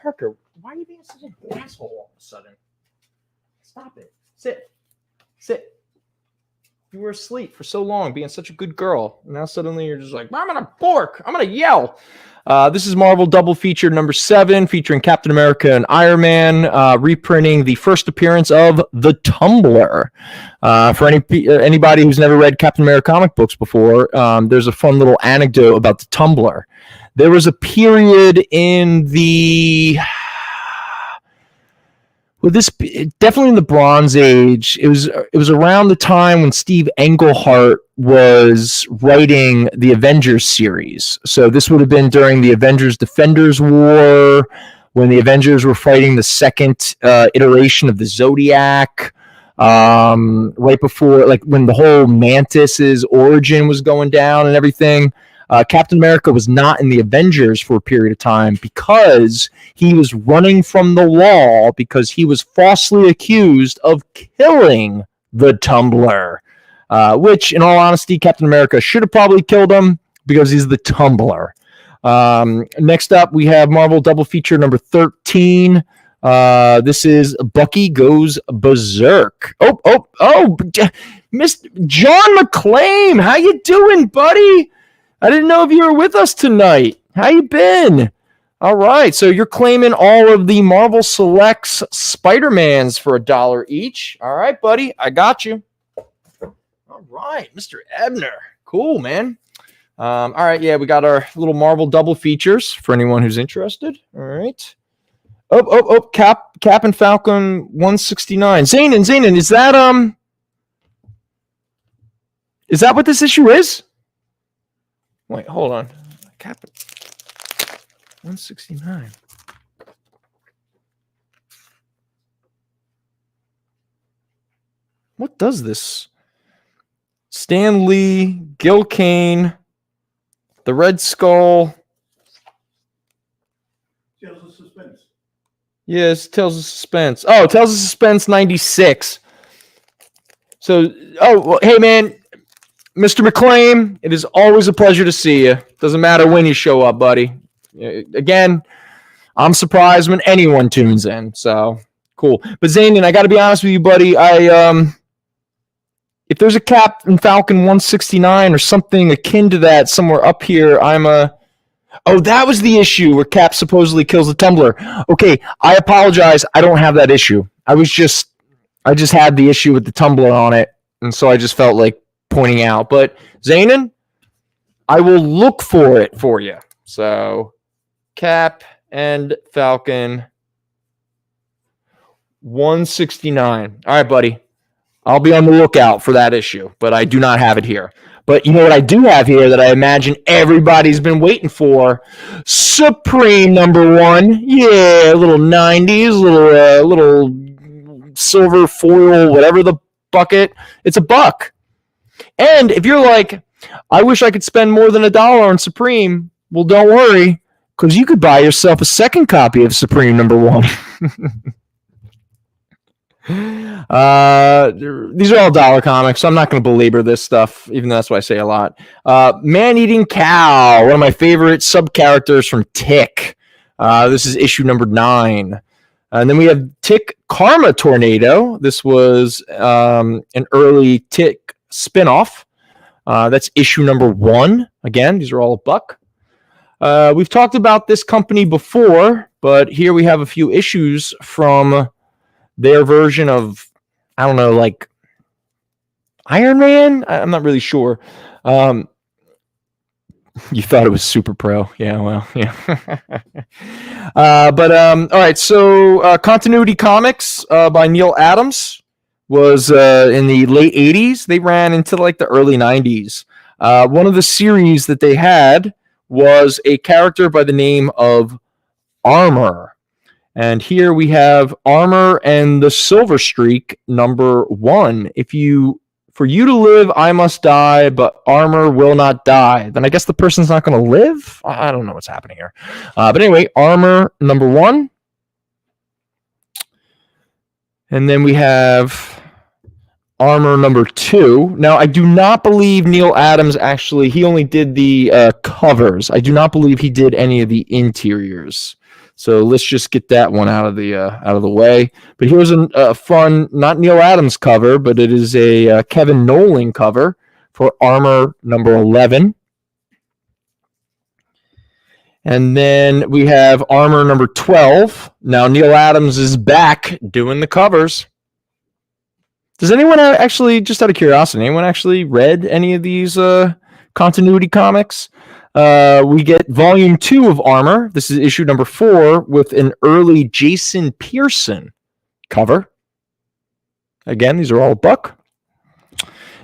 Speaker 2: Parker, why are you being such an asshole all of a sudden? Stop it. Sit. You were asleep for so long, being such a good girl. And now suddenly you're just like, I'm going to bark. I'm going to yell. This is Marvel Double Feature number 7, featuring Captain America and Iron Man, reprinting the first appearance of the Tumbler. For anybody who's never read Captain America comic books before, there's a fun little anecdote about the Tumbler. There was a period in the... Well, definitely in the Bronze Age. It was around the time when Steve Englehart was writing the Avengers series. So this would have been during the Avengers Defenders War, when the Avengers were fighting the second iteration of the Zodiac. Right before, like when the whole Mantis's origin was going down and everything. Captain America was not in the Avengers for a period of time because he was running from the law because he was falsely accused of killing the Tumbler, which, in all honesty, Captain America should have probably killed him because he's the Tumbler. Next up, we have Marvel Double Feature number 13. This is Bucky Goes Berserk. Oh, Mr. John McClane, how you doing, buddy? I didn't know if you were with us tonight. How you been? All right, so you're claiming all of the Marvel Selects Spider-Mans for $1 each. All right, buddy, I got you. All right, Mr. Ebner. Cool, man. All right, yeah, we got our little Marvel double features for anyone who's interested. All right. Cap and Falcon 169. Zanin, is that what this issue is? Wait, hold on. Cap 169. What does this? Stan Lee, Gil Kane, the Red Skull.
Speaker 4: Tales of Suspense.
Speaker 2: Yes, Tales of Suspense. Oh, Tales of Suspense 96. So, well, hey, man. Mr. McClain, it is always a pleasure to see you. Doesn't matter when you show up, buddy. Again, I'm surprised when anyone tunes in. So, cool. But Zanin, I got to be honest with you, buddy. If there's a Cap and Falcon 169 or something akin to that somewhere up here, Oh, that was the issue where Cap supposedly kills the Tumbler. Okay, I apologize. I don't have that issue. I just had the issue with the Tumbler on it, and so I just felt like pointing out. But Zanin, I will look for it for you. So Cap and Falcon 169. All right, buddy. I'll be on the lookout for that issue, but I do not have it here. But you know what I do have here that I imagine everybody's been waiting for? Supreme #1. Yeah, a little 90s, little silver foil, whatever the bucket. It's $1. And if you're like, I wish I could spend more than $1 on Supreme, well, don't worry, because you could buy yourself a second copy of Supreme #1. These are all dollar comics, so I'm not going to belabor this stuff, even though that's what I say a lot. Man-Eating Cow, one of my favorite sub-characters from Tick. This is issue number 9. And then we have Tick Karma Tornado. This was an early Tick spinoff. That's issue number 1. Again, these are all $1. We've talked about this company before, but here we have a few issues from their version of, I don't know, like Iron Man? I'm not really sure. You thought it was Super Pro. Yeah, well, yeah. All right, so Continuity Comics by Neil Adams was in the late 80s. They ran into like the early 90s. One of the series that they had was a character by the name of Armor. And here we have Armor and the Silver Streak #1. For you to live, I must die, but Armor will not die. Then I guess the person's not going to live? I don't know what's happening here. But anyway, Armor #1. And then we have Armor #2. Now, I do not believe Neil Adams he only did the covers. I do not believe he did any of the interiors. So let's just get that one out of the way. But here's a fun, not Neil Adams cover, but it is a Kevin Nolan cover for Armor #11. And then we have Armor #12. Now Neil Adams is back doing the covers. Does anyone actually, just out of curiosity, anyone actually read any of these continuity comics? We get volume 2 of Armor. This is issue #4 with an early Jason Pearson cover. Again, these are all $1.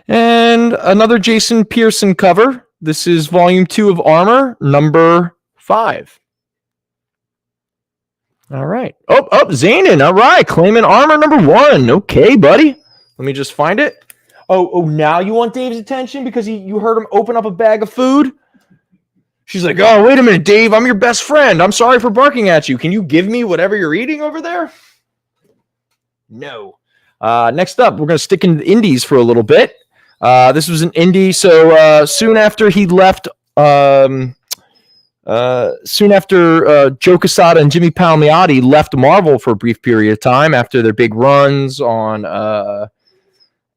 Speaker 2: And another Jason Pearson cover. This is volume 2 of Armor, #5. All right. Oh, Zanin. All right. Claiming Armor #1. Okay, buddy. Let me just find it. Oh, now you want Dave's attention because you heard him open up a bag of food? She's like, oh, wait a minute, Dave. I'm your best friend. I'm sorry for barking at you. Can you give me whatever you're eating over there? No. Next up, we're going to stick in the indies for a little bit. This was an indie. So soon after he left, soon after Joe Quesada and Jimmy Palmiotti left Marvel for a brief period of time after their big runs on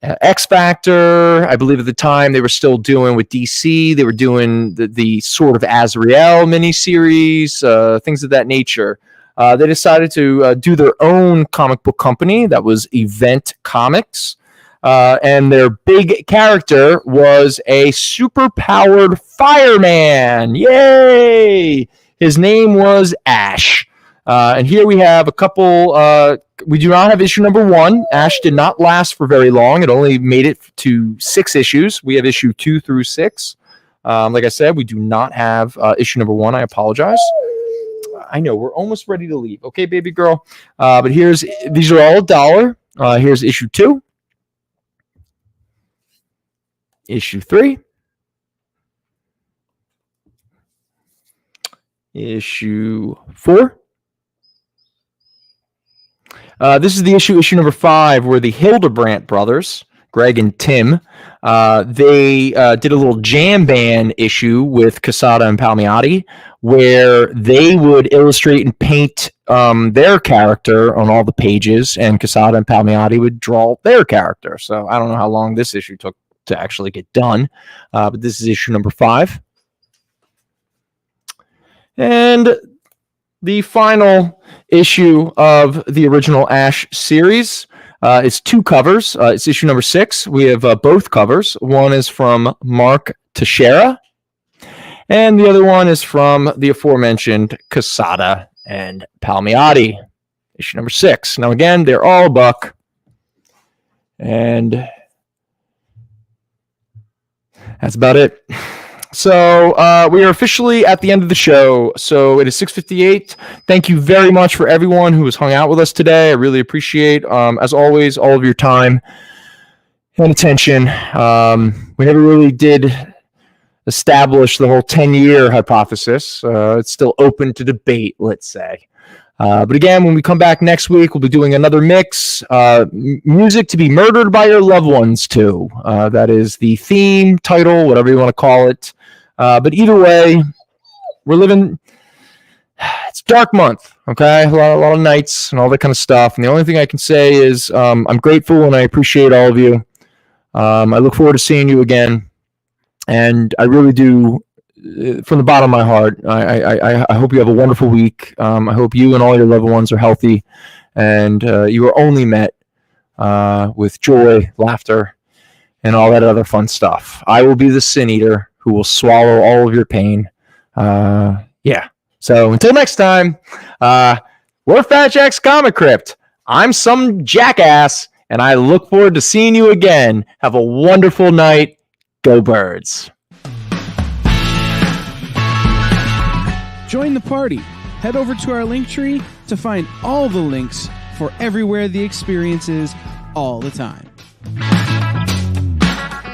Speaker 2: X Factor, I believe at the time they were still doing with DC. They were doing the sort of Azrael miniseries, things of that nature. They decided to do their own comic book company that was Event Comics. And their big character was a super-powered fireman. Yay! His name was Ash. And here we have a couple... we do not have issue #1. Ash did not last for very long. It only made it to 6 issues. We have issue 2 through 6. Like I said, we do not have issue #1. I apologize. I know, we're almost ready to leave. Okay, baby girl. But these are all $1. Here's issue 2. Issue 3. Issue 4. This is the issue #5, where the Hildebrandt brothers, Greg and Tim, they did a little jam band issue with Quesada and Palmiotti, where they would illustrate and paint their character on all the pages, and Quesada and Palmiotti would draw their character. So I don't know how long this issue took to actually get done, but this is issue #5. And the final issue of the original Ash series is 2 covers. It's issue #6. We have both covers. One is from Mark Teixeira, and the other one is from the aforementioned Quesada and Palmiotti. Issue #6. Now, again, they're all $1. And that's about it. So we are officially at the end of the show. So it is 6:58. Thank you very much for everyone who has hung out with us today. I really appreciate, as always, all of your time and attention. We never really did establish the whole 10-year hypothesis. It's still open to debate, let's say. But again, when we come back next week, we'll be doing another mix. Music to be murdered by your loved ones to. That is the theme, title, whatever you want to call it. But either way, we're living... It's dark month, okay? A lot of nights and all that kind of stuff. And the only thing I can say is I'm grateful and I appreciate all of you. I look forward to seeing you again. And I really do from the bottom of my heart, I hope you have a wonderful week. I hope you and all your loved ones are healthy, and you are only met with joy, laughter, and all that other fun stuff. I will be the sin eater who will swallow all of your pain. Yeah. So until next time, we're Fat Jack's Comicrypt. I'm some jackass, and I look forward to seeing you again. Have a wonderful night. Go Birds.
Speaker 3: Join the party. Head over to our link tree to find all the links for everywhere the experience is all the time.